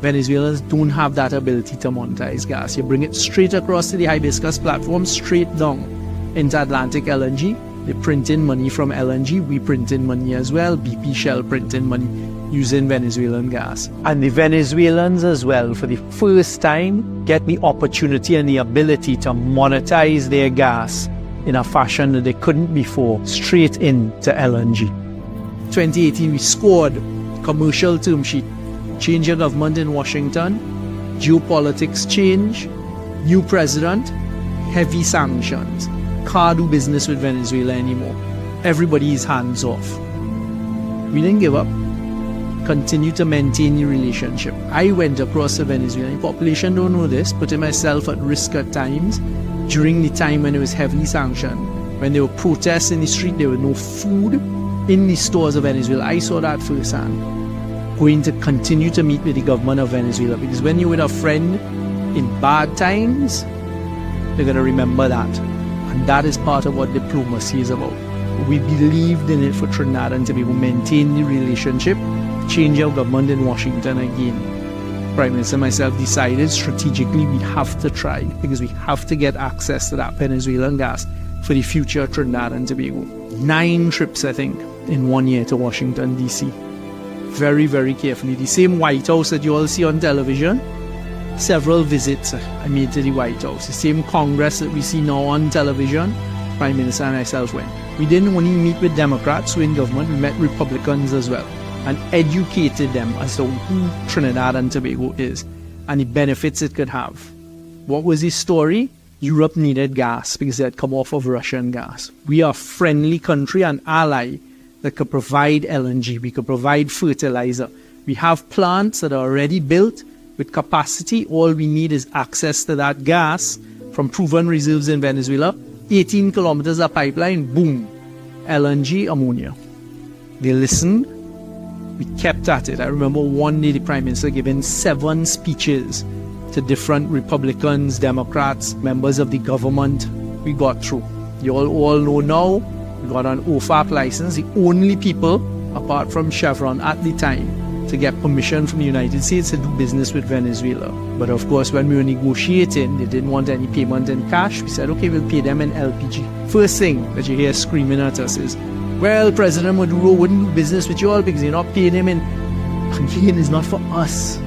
Venezuelans don't have that ability to monetize gas. You bring it straight across to the hibiscus platform, straight down into Atlantic LNG. They print in money from LNG. We print in money as well. BP Shell print in money using Venezuelan gas. And the Venezuelans as well, for the first time, get the opportunity and the ability to monetize their gas in a fashion that they couldn't before, straight into LNG. 2018, we scored commercial term sheet. Change of government in Washington, geopolitics change, new president, heavy sanctions. Can't do business with Venezuela anymore. Everybody is hands off. We didn't give up. Continue to maintain the relationship. I went across to Venezuela. The population don't know this, putting myself at risk at times during the time when it was heavily sanctioned. When there were protests in the street, there was no food in the stores of Venezuela. I saw that firsthand. Going to continue to meet with the government of Venezuela, because when you're with a friend in bad times, they're going to remember that. And that is part of what diplomacy is about. We believed in it for Trinidad and Tobago, maintain the relationship, change our government in Washington again. Prime Minister and myself decided strategically we have to try, because we have to get access to that Venezuelan gas for the future of Trinidad and Tobago. 9 trips, I think, in 1 year to Washington, D.C. Very, very carefully. The same White House that you all see on television, several visits I made to the White House. The same Congress that we see now on television, Prime Minister and myself went. We didn't only meet with Democrats who in government, we met Republicans as well and educated them as to who Trinidad and Tobago is and the benefits it could have. What was the story? Europe needed gas because they had come off of Russian gas. We are a friendly country and ally that could provide LNG, we could provide fertilizer. We have plants that are already built with capacity. All we need is access to that gas from proven reserves in Venezuela. 18 kilometers of pipeline, boom, LNG, ammonia. They listened, we kept at it. I remember one day the Prime Minister giving 7 speeches to different Republicans, Democrats, members of the government. We got through. You all know now, we got an OFAC license, the only people, apart from Chevron at the time, to get permission from the United States to do business with Venezuela. But of course, when we were negotiating, they didn't want any payment in cash. We said, okay, we'll pay them in LPG. First thing that you hear screaming at us is, well, President Maduro wouldn't do business with you all because you're not paying him in. Again, it's not for us.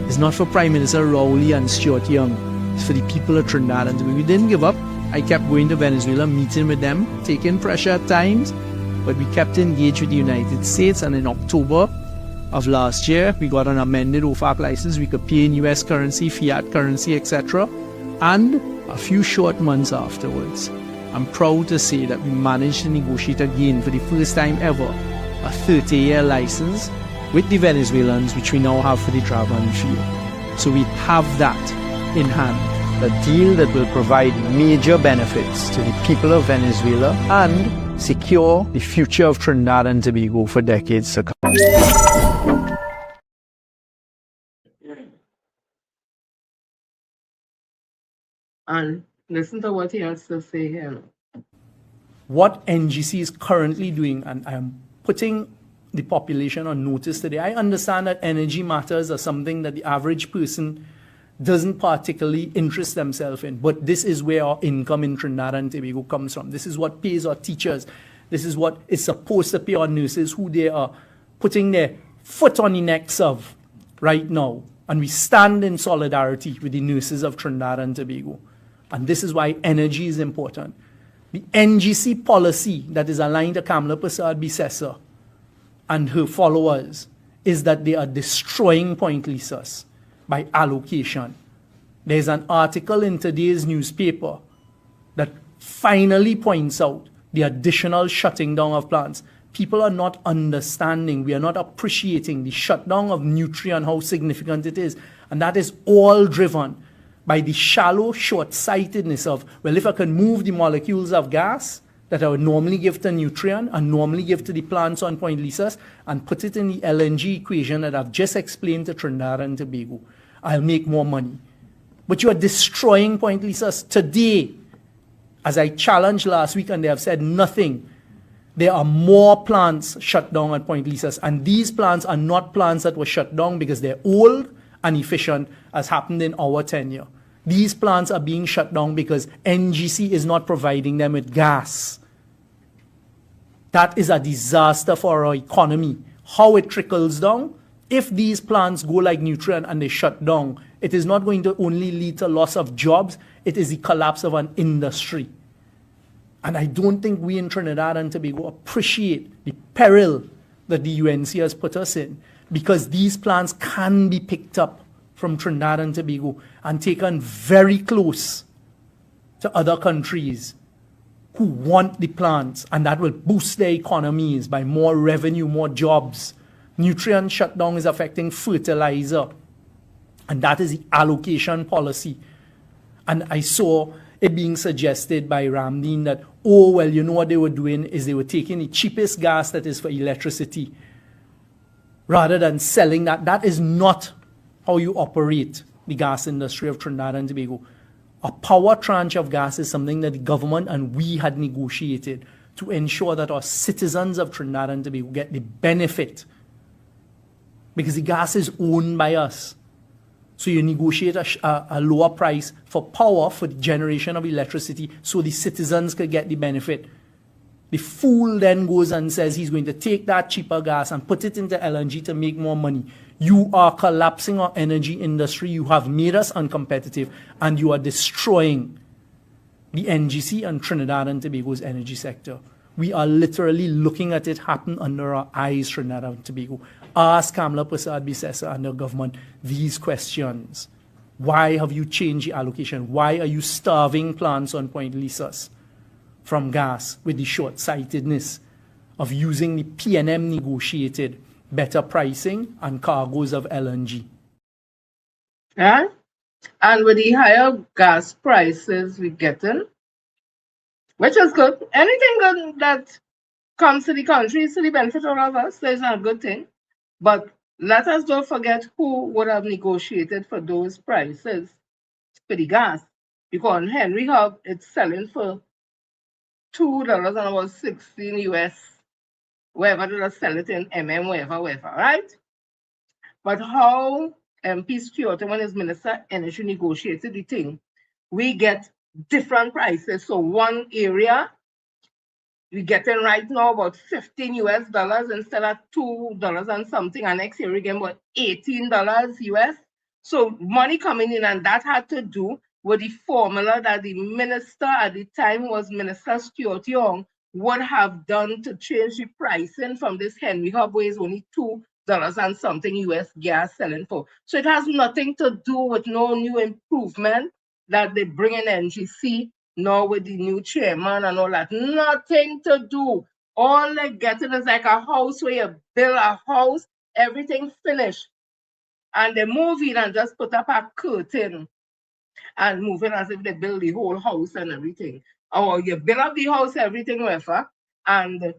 It's not for Prime Minister Rowley and Stuart Young. It's for the people of Trinidad and Tobago. We didn't give up. I kept going to Venezuela, meeting with them, taking pressure at times, but we kept engaged with the United States, and in October of last year, we got an amended OFAC license. We could pay in US currency, fiat currency, etc. And a few short months afterwards, I'm proud to say that we managed to negotiate again for the first time ever a 30-year license with the Venezuelans, which we now have for the Dragon field. So we have that in hand. A deal that will provide major benefits to the people of Venezuela and secure the future of Trinidad and Tobago for decades to come.
And listen to what he has to say here.
What NGC is currently doing, and I am putting the population on notice today. I understand that energy matters are something that the average person doesn't particularly interest themselves in, but this is where our income in Trinidad and Tobago comes from. This is what pays our teachers. This is what is supposed to pay our nurses, who they are putting their foot on the necks of right now. And we stand in solidarity with the nurses of Trinidad and Tobago. And this is why energy is important. The NGC policy that is aligned to Kamala Persad-Bissessar and her followers is that they are destroying point leases by allocation. There's an article in today's newspaper that finally points out the additional shutting down of plants. People are not understanding, we are not appreciating the shutdown of Nutri and how significant it is. And that is all driven by the shallow short-sightedness of, well, if I can move the molecules of gas that I would normally give to nutrient and normally give to the plants on Point Lisas and put it in the LNG equation that I've just explained to Trinidad and Tobago, I'll make more money. But you are destroying Point Lisas today. As I challenged last week and they have said nothing. There are more plants shut down at Point Lisas, and these plants are not plants that were shut down because they're old and efficient, as happened in our tenure. These plants are being shut down because NGC is not providing them with gas. That is a disaster for our economy. How it trickles down, if these plants go like nutrient and they shut down, it is not going to only lead to loss of jobs, it is the collapse of an industry. And I don't think we in Trinidad and Tobago appreciate the peril that the UNC has put us in, because these plants can be picked up from Trinidad and Tobago and taken very close to other countries who want the plants, and that will boost their economies by more revenue, more jobs. Nutrient shutdown is affecting fertilizer, and that is the allocation policy. And I saw it being suggested by Ramdeen that, oh, well, you know what they were doing is they were taking the cheapest gas that is for electricity rather than selling that. That is not how you operate the gas industry of Trinidad and Tobago. A power tranche of gas is something that the government and we had negotiated to ensure that our citizens of Trinidad and Tobago get the benefit, because the gas is owned by us. So you negotiate a lower price for power for the generation of electricity so the citizens could get the benefit. The fool then goes and says he's going to take that cheaper gas and put it into LNG to make more money. You are collapsing our energy industry. You have made us uncompetitive, and you are destroying the NGC and Trinidad and Tobago's energy sector. We are literally looking at it happen under our eyes, Trinidad and Tobago. Ask Kamala Persad-Bissessar and the government these questions. Why have you changed the allocation? Why are you starving plants on Point Lisas from gas with the short-sightedness of using the PNM negotiated better pricing and cargoes of LNG?
Yeah? And with the higher gas prices we're getting, which is good, anything good that comes to the country is to the benefit of all of us, so it's not a good thing. But let us don't forget who would have negotiated for those prices for the gas. Because Henry Hub, it's selling for $2 and about 16 US, wherever they sell it in wherever, right? But how MP Stewart, when his Minister of Energy negotiated the thing, we get different prices. So one area, we're getting right now about $15 US instead of $2 and something, and next year we're getting about $18 US. So money coming in, and that had to do with the formula that the minister at the time was Minister Stuart Young would have done to change the pricing from this Henry Hub, where it's only $2 and something US gas selling for. So it has nothing to do with no new improvement that they bring in NGC, nor with the new chairman and all that. Nothing to do. All they're getting is like a house where you build a house, everything finished. And they move in and just put up a curtain and move in as if they build the whole house and everything. Or you build up the house, everything, whatever, and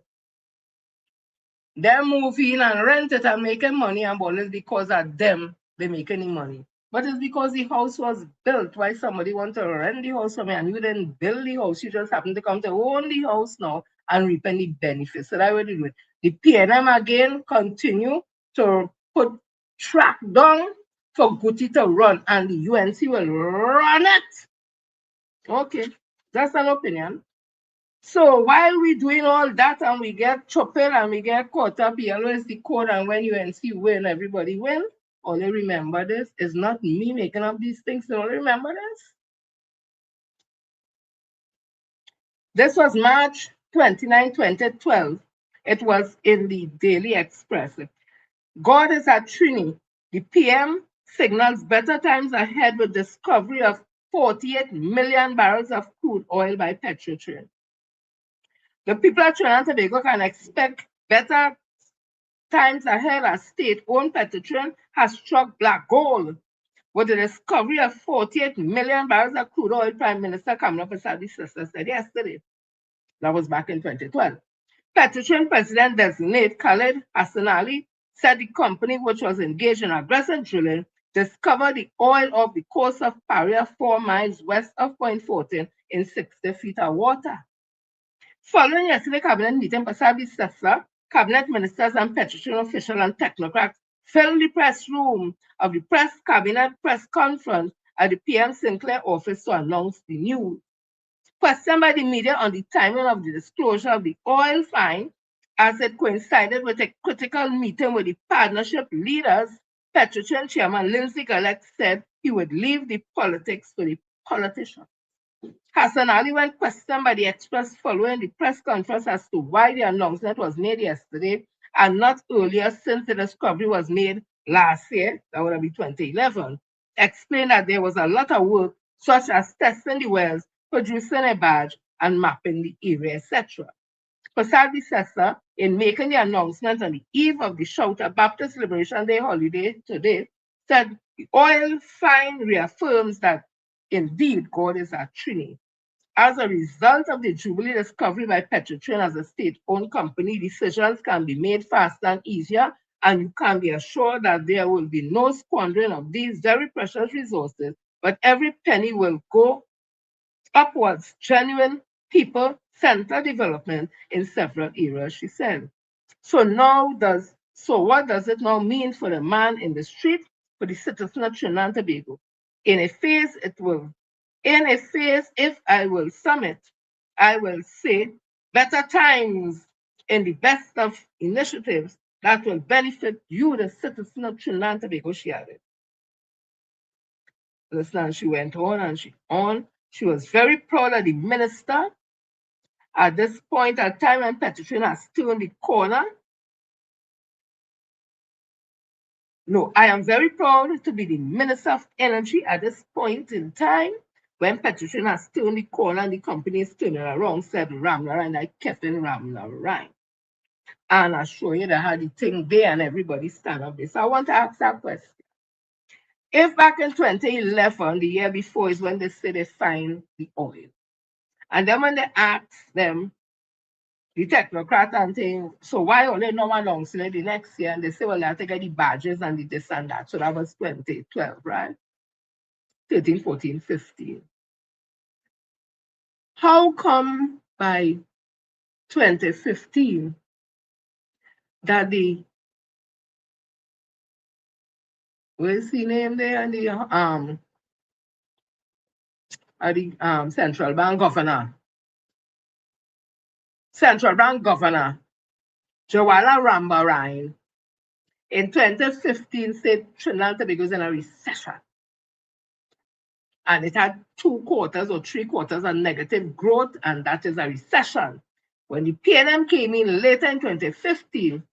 they move in and rent it and making money, and all is because of them they make any money. But it's because the house was built. Why somebody want to rent the house from you and you didn't build the house, you just happen to come to own the house now and reap any benefits. So that's what they do. The PNM again continue to put track down for Guti to run, and the UNC will run it. Okay, that's an opinion. So while we're doing all that and we get chopper and we get caught up, he always the code, and when UNC win, everybody win. Only remember this, it's not me making up these things, so only remember this. This was March 29, 2012. It was in the Daily Express. God is at Trini. The PM signals better times ahead with discovery of 48 million barrels of crude oil by Petrotrain. The people of Trinidad and Tobago can expect better times ahead as state-owned Petrotrain has struck black gold with the discovery of 48 million barrels of crude oil, Prime Minister Kamala Persad-Bissessar said yesterday. That was back in 2012. Petroleum President designate Khalid Hassan Ali said the company, which was engaged in aggressive drilling, discovered the oil off the coast of Paria 4 miles west of Point 14 in 60 feet of water. Following yesterday's cabinet meeting, Persad-Bissessar, cabinet ministers and petroleum officials and technocrats filled the press room of the cabinet press conference at the PM Sinclair office to announce the news. Questioned by the media on the timing of the disclosure of the oil find, as it coincided with a critical meeting with the partnership leaders, Petrochen Chairman Lindsay Gillett said he would leave the politics to the politicians. Hassan Ali, when questioned by the Express following the press conference as to why the announcement was made yesterday and not earlier since the discovery was made last year, that would be 2011, explained that there was a lot of work, such as testing the wells, producing a badge, and mapping the area, etc. Persad-Bissessar, in making the announcement on the eve of the Shouter Baptist Liberation Day holiday today, said the oil find reaffirms that indeed God is at Trinity. As a result of the Jubilee discovery by Petrotrain as a state-owned company, decisions can be made faster and easier, and you can be assured that there will be no squandering of these very precious resources, but every penny will go upwards, genuine people-centered development in several areas, she said. So what does it now mean for the man in the street, for the citizen of Trinidad and Tobago? In a phase, if I will sum it, I will say better times in the best of initiatives that will benefit you, the citizen of Trinidad and Tobago, she added. Listen, she went on and she was very proud of the minister. At this point, at time when Petrotrain has turned the corner. No, I am very proud to be the Minister of Energy at this point in time when Petrotrain has turned the corner and the company is turning around, said Ramla, and I kept in Ramla right. And I show you that how the thing there and everybody stand up there. So I want to ask that question. If back in 2011, the year before, is when they say they find the oil, and then when they ask them, the technocrat and thing, so why only no one announcing it the next year? And they say, well, I take the badges and the this and that. So that was 2012, right? 13, 14, 15. How come by 2015 that where's the name there? And the central bank governor, Jawala Rambarine, in 2015 said Trinidad and Tobago is in a recession. And it had 2 quarters or 3 quarters of negative growth, and that is a recession. When the PNM came in later in 2015,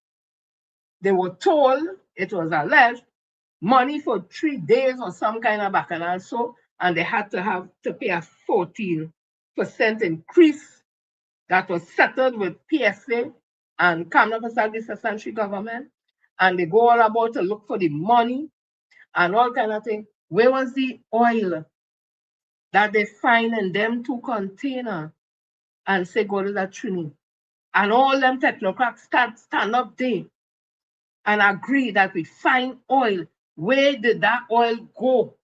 they were told, it was alleged, money for 3 days or some kind of bacchanal, so, and they had to pay a 14% increase that was settled with PSA and Kamala Persad-Bissessar government, and they go all about to look for the money and all kind of things. Where was the oil that they find in them 2 containers and say God is at Trinity? And all them technocrats stand up there and agree that we find oil. Where did that oil go?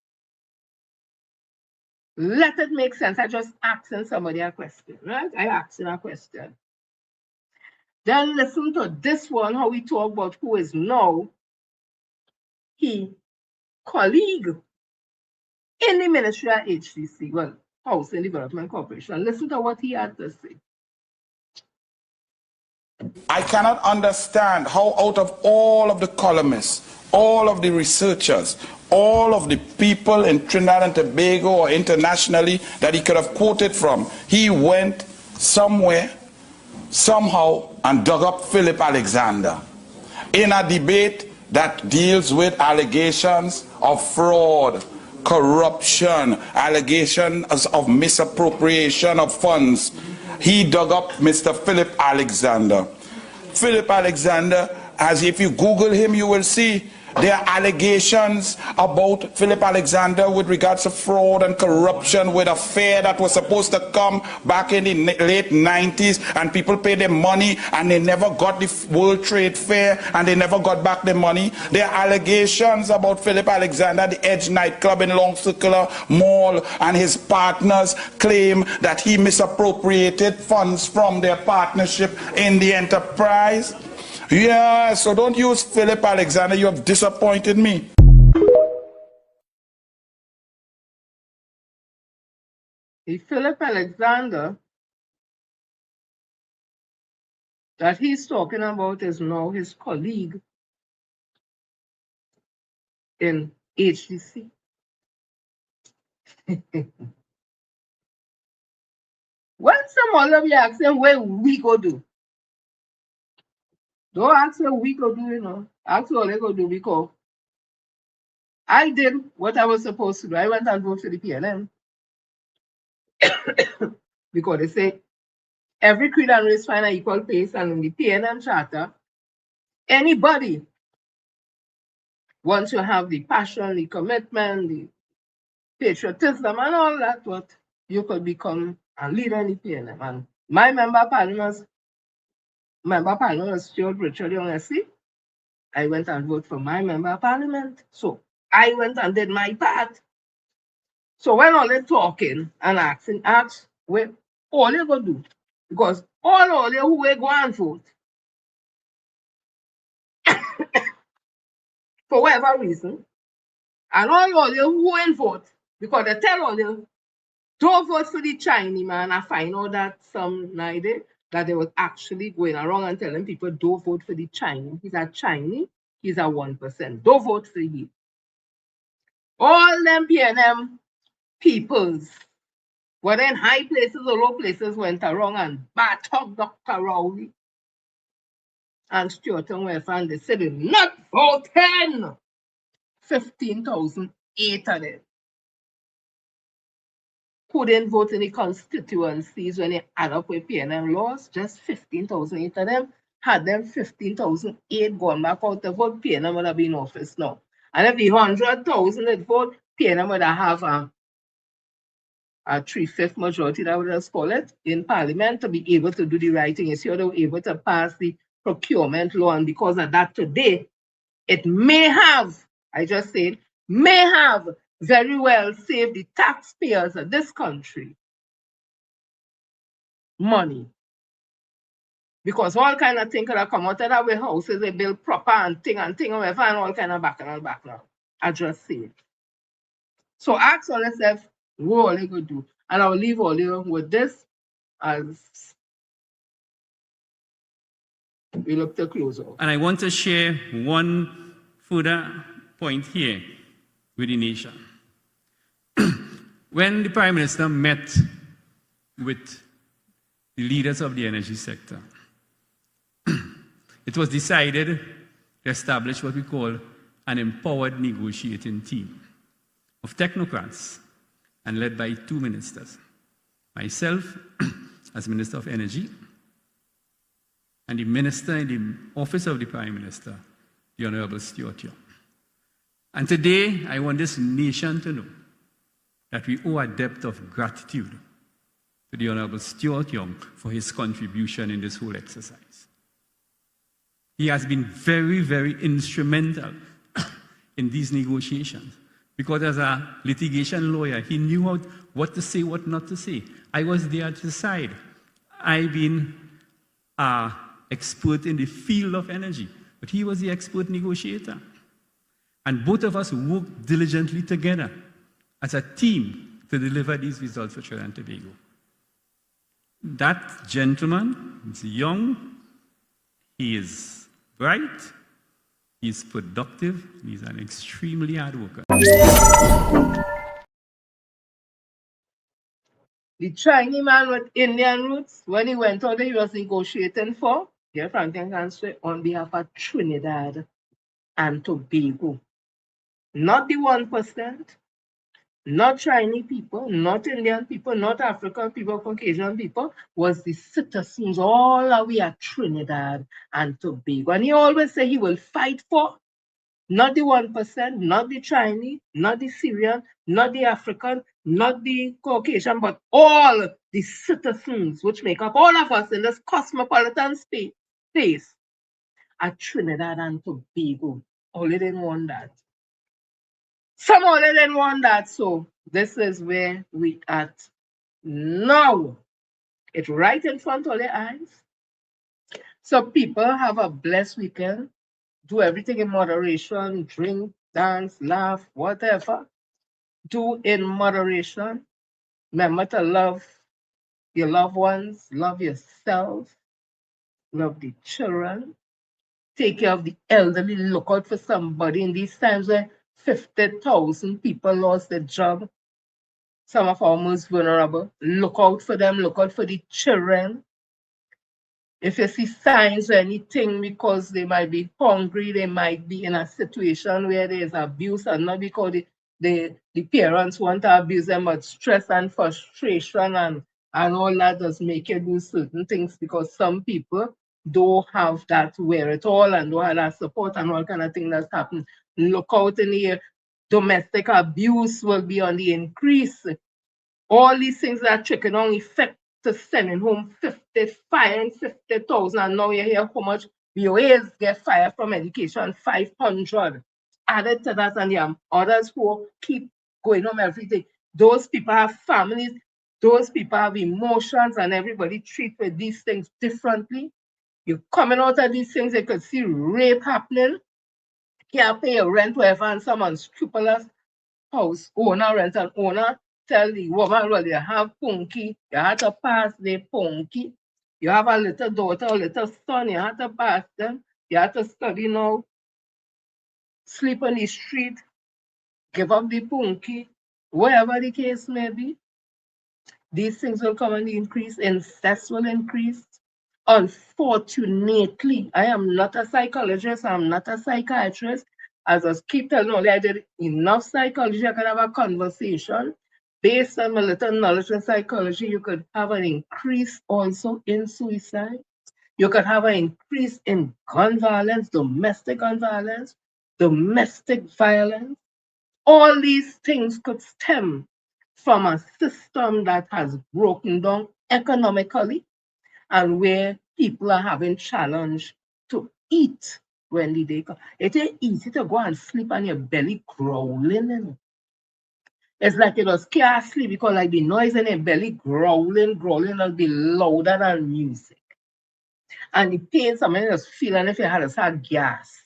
Let it make sense. I just asking somebody a question, right? I asking a question. Then listen to this one, how we talk about who is now his colleague in the Ministry of HDC, well, Housing Development Corporation. Listen to what he had to say.
I cannot understand how out of all of the columnists, all of the researchers, all of the people in Trinidad and Tobago or internationally that he could have quoted from, he went somewhere, somehow, and dug up Philip Alexander in a debate that deals with allegations of fraud, corruption, allegations of misappropriation of funds. He dug up Mr. Philip Alexander. Philip Alexander, as if you Google him, you will see There are allegations about Philip Alexander with regards to fraud and corruption with a fair that was supposed to come back in the late 90s, and people paid their money and they never got the World Trade Fair and they never got back the money. There are allegations about Philip Alexander, the Edge nightclub in Long Circular Mall, and his partners claim that he misappropriated funds from their partnership in the enterprise. Yeah, so don't use Philip Alexander. You have disappointed me.
The Philip Alexander that he's talking about is now his colleague in HDC. When some other you ask them where we go do, don't ask what we go do, you know. Ask what they go do, because I did what I was supposed to do. I went and voted for the PNM. Because they say every creed and race find an equal place, and in the PNM charter, anybody once you have the passion, the commitment, the patriotism and all that, what you could become a leader in the PNM. And my member of parliament was Stuart Richard Young SC. I went and voted for my member of parliament. So I went and did my part. So when all they talking and asking, ask what all you gonna do? Because all you who will go and vote for whatever reason, and all you who won't vote, because they tell all you, don't vote for the Chinese man. I find out that some night that they was actually going around and telling people don't vote for the Chinese. He's a Chinese, he's a 1%. Don't vote for him. All them PNM peoples, whether in high places or low places, went around and battered Dr. Rowley and Stuart Welfare, and they said they're not voting. 15,008 of them couldn't vote in the constituencies when they add up with PNM laws. Just 15,008 of them. Had them 15,008 gone back out to vote, PNM would have been in office now. And if the 100,000 that vote, PNM would have a 3/5 majority, that would just call it, in Parliament to be able to do the right thing. So they were able to pass the procurement law, and because of that today, it may have, I just said, may have very well saved the taxpayers of this country money. Because all kind of things could have come out of that way, houses they build proper and thing and whatever, and all kind of back now. I just said. So ask all yourself, what are you going to do? And I'll leave all you with this as we look to close out.
And I want to share one further point here with the nation. When the Prime Minister met with the leaders of the energy sector, it was decided to establish what we call an empowered negotiating team of technocrats and led by two ministers. Myself as Minister of Energy, and the Minister in the Office of the Prime Minister, the Honorable Stuart Young. And today, I want this nation to know that we owe a debt of gratitude to the Honorable Stuart Young for his contribution in this whole exercise. He has been very, very instrumental in these negotiations, because as a litigation lawyer, he knew what to say, what not to say. I was there to the side. I've been an expert in the field of energy, but he was the expert negotiator. And both of us worked diligently together as a team to deliver these results for Trinidad and Tobago. That gentleman is young, he is bright, he is productive, he's an extremely hard worker.
The Chinese man with Indian roots, when he went out there, he was negotiating for, here Franklin can say, on behalf of Trinidad and Tobago. Not the 1%, not Chinese people, not Indian people, not African people, Caucasian people, was the citizens all the way at Trinidad and Tobago. And he always said he will fight for Not the 1%, not the Chinese, not the Syrian, not the African, not the Caucasian, but all the citizens which make up all of us in this cosmopolitan space at Trinidad and Tobago. Only didn't want that. Some only didn't want that. So this is where we at now. It's right in front of their eyes. So people have a blessed weekend. Do everything in moderation, drink, dance, laugh, whatever. Do in moderation. Remember to love your loved ones, love yourself, love the children, take care of the elderly, look out for somebody in these times where 50,000 people lost their job. Some of our most vulnerable. Look out for them, look out for the children. If you see signs or anything because they might be hungry, they might be in a situation where there's abuse, and not because the parents want to abuse them, but stress and frustration and all that does make you do certain things, because some people don't have that wherewithal and don't have that support and all kind of thing that's happening. Look out in here. Domestic abuse will be on the increase. All these things are trickling on effect to sending home 50,000, and now you hear how much we always get fired from education, 500. Added to that, and there are others who keep going home every day. Those people have families, those people have emotions, and everybody treats with these things differently. You're coming out of these things, you could see rape happening, can't pay your rent, whatever, and some unscrupulous house owner, rent and owner, tell the woman, well, you have punky, you have to pass the punky. You have a little daughter, a little son, you have to pass them. You have to study now. Sleep on the street, give up the punky, whatever the case may be. These things will come and increase, incest will increase. Unfortunately, I am not a psychologist, I'm not a psychiatrist. As I keep telling you, I did enough psychology, I could have a conversation. Based on my little knowledge of psychology, you could have an increase also in suicide. You could have an increase in gun violence, domestic gun violence, domestic violence. All these things could stem from a system that has broken down economically, and where people are having challenge to eat when the day comes. It ain't easy to go and sleep and your belly growling. You know? It's like you just can't sleep because like the noise in your belly growling will be louder than music. And the pain somebody just feeling if you had a sad gas.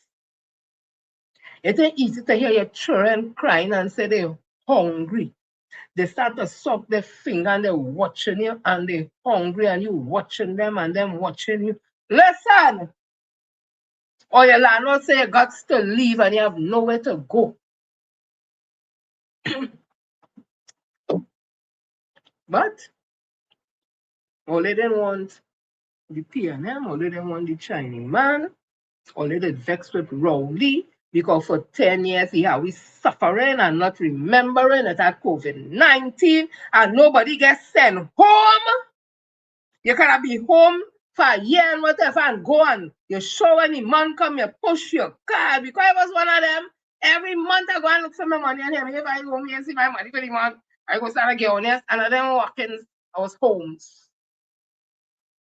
It ain't easy to hear your children crying and say they're hungry. They start to suck their finger and they're watching you and they're hungry and you watching them and them watching you. Listen! Or your landlord say you got to leave and you have nowhere to go. But all they didn't want the PNM, all they didn't want the Chinese man, all they did vex with Rowley, because for 10 years he we suffering and not remembering it at COVID-19 and nobody gets sent home. You cannot be home for a year and whatever and go and you show when the man come, you push your car. Because I was one of them. Every month I go and look for my money and if I go home and see my money for the month, I go start again honest, and then walking I was homes.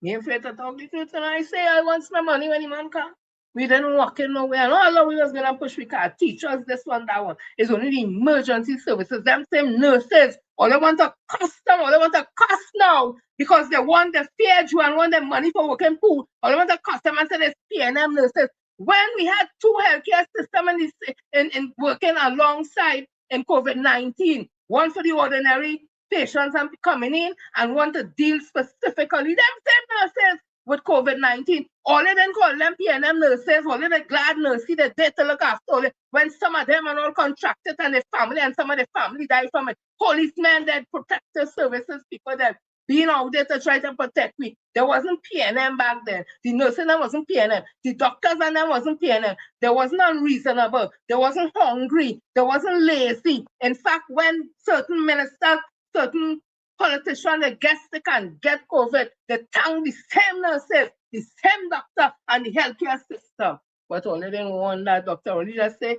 Me afraid to talk the truth and I say I want my money when the man come. We didn't walk in nowhere. And all we was gonna push we car teachers, this one, that one. It's only the emergency services, them same nurses. All they want to cost them, all they want to cost now. Because they want the fear you and want the money for working pool. All they want to cost them and say there's PNM nurses. When we had two healthcare systems in working alongside in COVID-19, one for the ordinary patients and coming in and want to deal specifically them same nurses with COVID-19. All they didn't call them PNM nurses, all the glad nurses they did to look after all when some of them are all contracted and their family and some of the family died from it. Policemen that protective services, people that being out there to try to protect me. There wasn't PNM back then. The nursing them wasn't PNM. The doctors and them wasn't PNM. There wasn't unreasonable. There wasn't hungry. There wasn't lazy. In fact, when certain ministers, certain politicians, they get sick and get COVID, they thank the same nurses, the same doctor, and the healthcare system. But only didn't want that doctor only just say,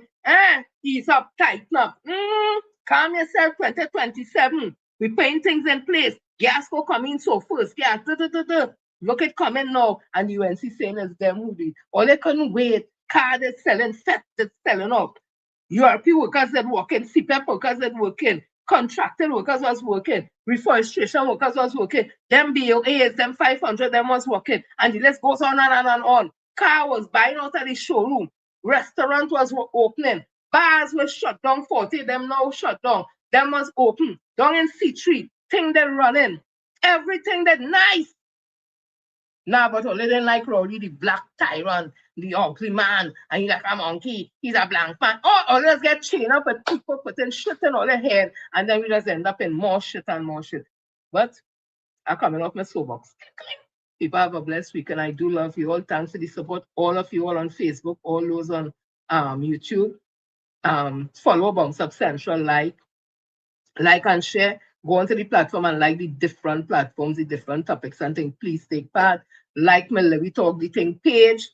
he's up, tighten up. Calm yourself, 2027. We're putting things in place. Gas will come in so first. Gas, look it coming now. And the UNC saying it's them who did. All they couldn't wait. Card is selling, set is selling up. URP workers that working, CPAP workers that working, contracted workers was working, reforestation workers was working, them BOAs, them 500, them was working. And the list goes on and on. Car was buying out of the showroom. Restaurant was opening. Bars were shut down, 40, them now shut down. Them was open. Down in C3, thing they running. Everything that nice. Nah, but only they like Rowdy, the black tyrant, the ugly man, and he's like a monkey, he's a blank man. Oh, let's get chained up with people putting shit in all their head, and then we just end up in more shit and more shit. But I'm coming off my soapbox. People have a blessed week, and I do love you all. Thanks for the support, all of you all on Facebook, all those on YouTube. Follow Bounce Up Central, like and share. Go onto the platform and like the different platforms, the different topics and things. Please take part. Like my Let We Talk the Thing page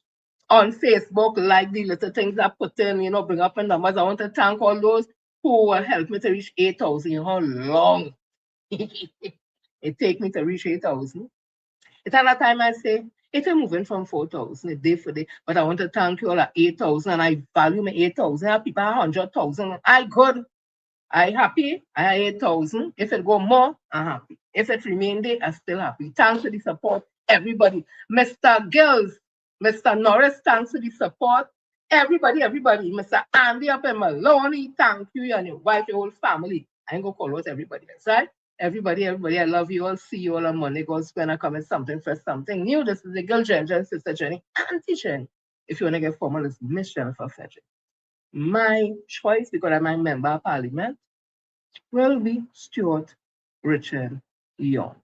on Facebook. Like the little things I put in, bring up in numbers. I want to thank all those who will help me to reach 8,000. You know how long it take me to reach 8,000. It's another time I say, if you're moving from 4,000 a day for day, but I want to thank you all at 8,000, and I value my 8,000. People are 100,000. I good. I happy. I 8,000. If it go more, I'm happy. If it remain there, I'm still happy. Thanks for the support, everybody. Mr. Gills, Mr. Norris, thanks for the support. Everybody. Mr. Andy up in Maloney, thank you and your wife, your whole family. I ain't gonna call out everybody else, right? Everybody, I love you all. See you all on Monday. Go spend a comment something for something new. This is the girl Jenny, Sister Jenny, Auntie Jenny. If you want to get formal, it's Miss Jennifer Frederick. My choice, because I'm a member of parliament, will be Stuart Richard Young.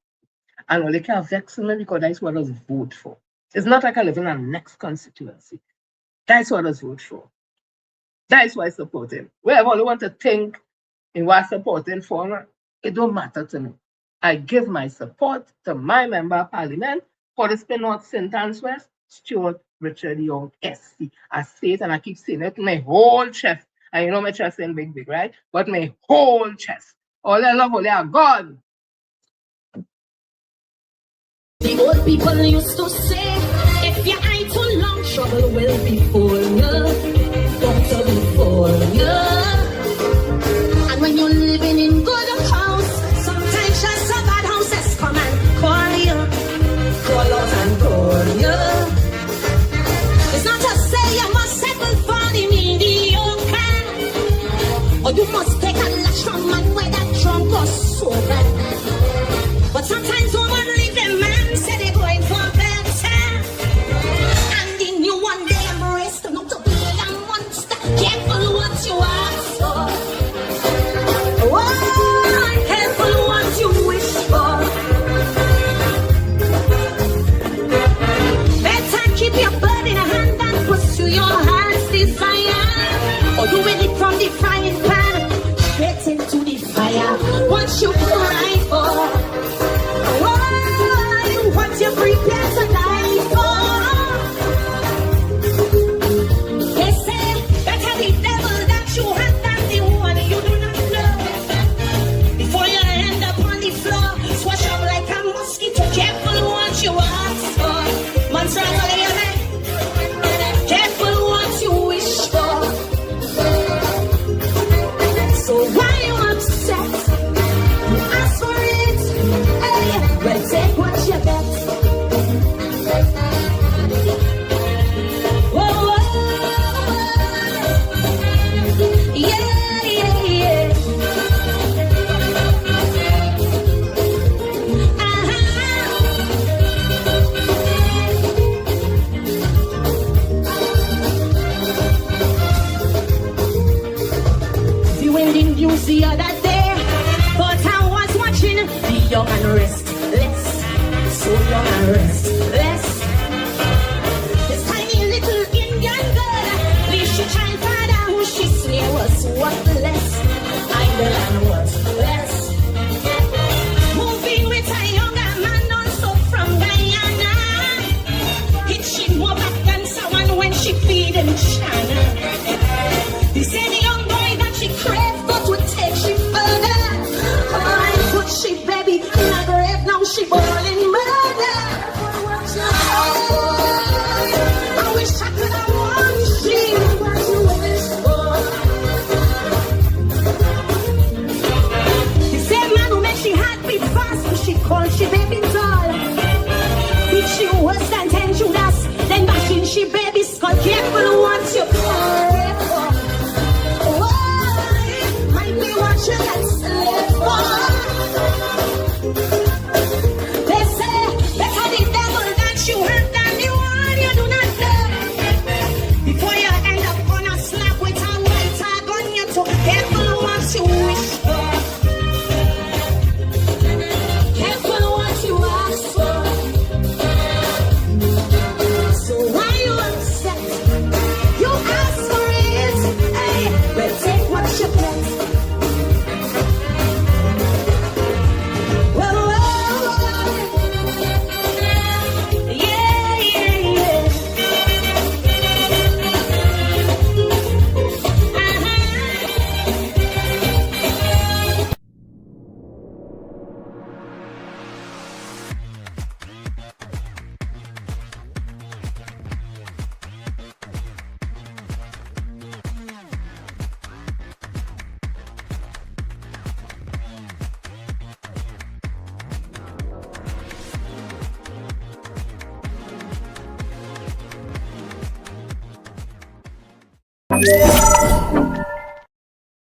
And only can vex me because that's what I was vote for. It's not like I live in a next constituency. That's what I was vote for. That's why I support him. Wherever I want to think in what I support him for, it don't matter to me. I give my support to my member of parliament for the Spin North St. Anne's West, Stuart Richard Young, SC. I say it and I keep saying it, my whole chest. And you know my chest ain't big, right? But my whole chest. All I love, all I God.
The old people used to say, if you ain't too long, trouble will before you. Doctor before you. And when you're living in good house, sometimes just a bad houses come and call you. Call out and call you. It's not to say you must settle for the mediocre, or you must take a lash from man where that trunk was so bad. But sometimes woman leave them man, say they're going for better, and the new one they embrace
Bye.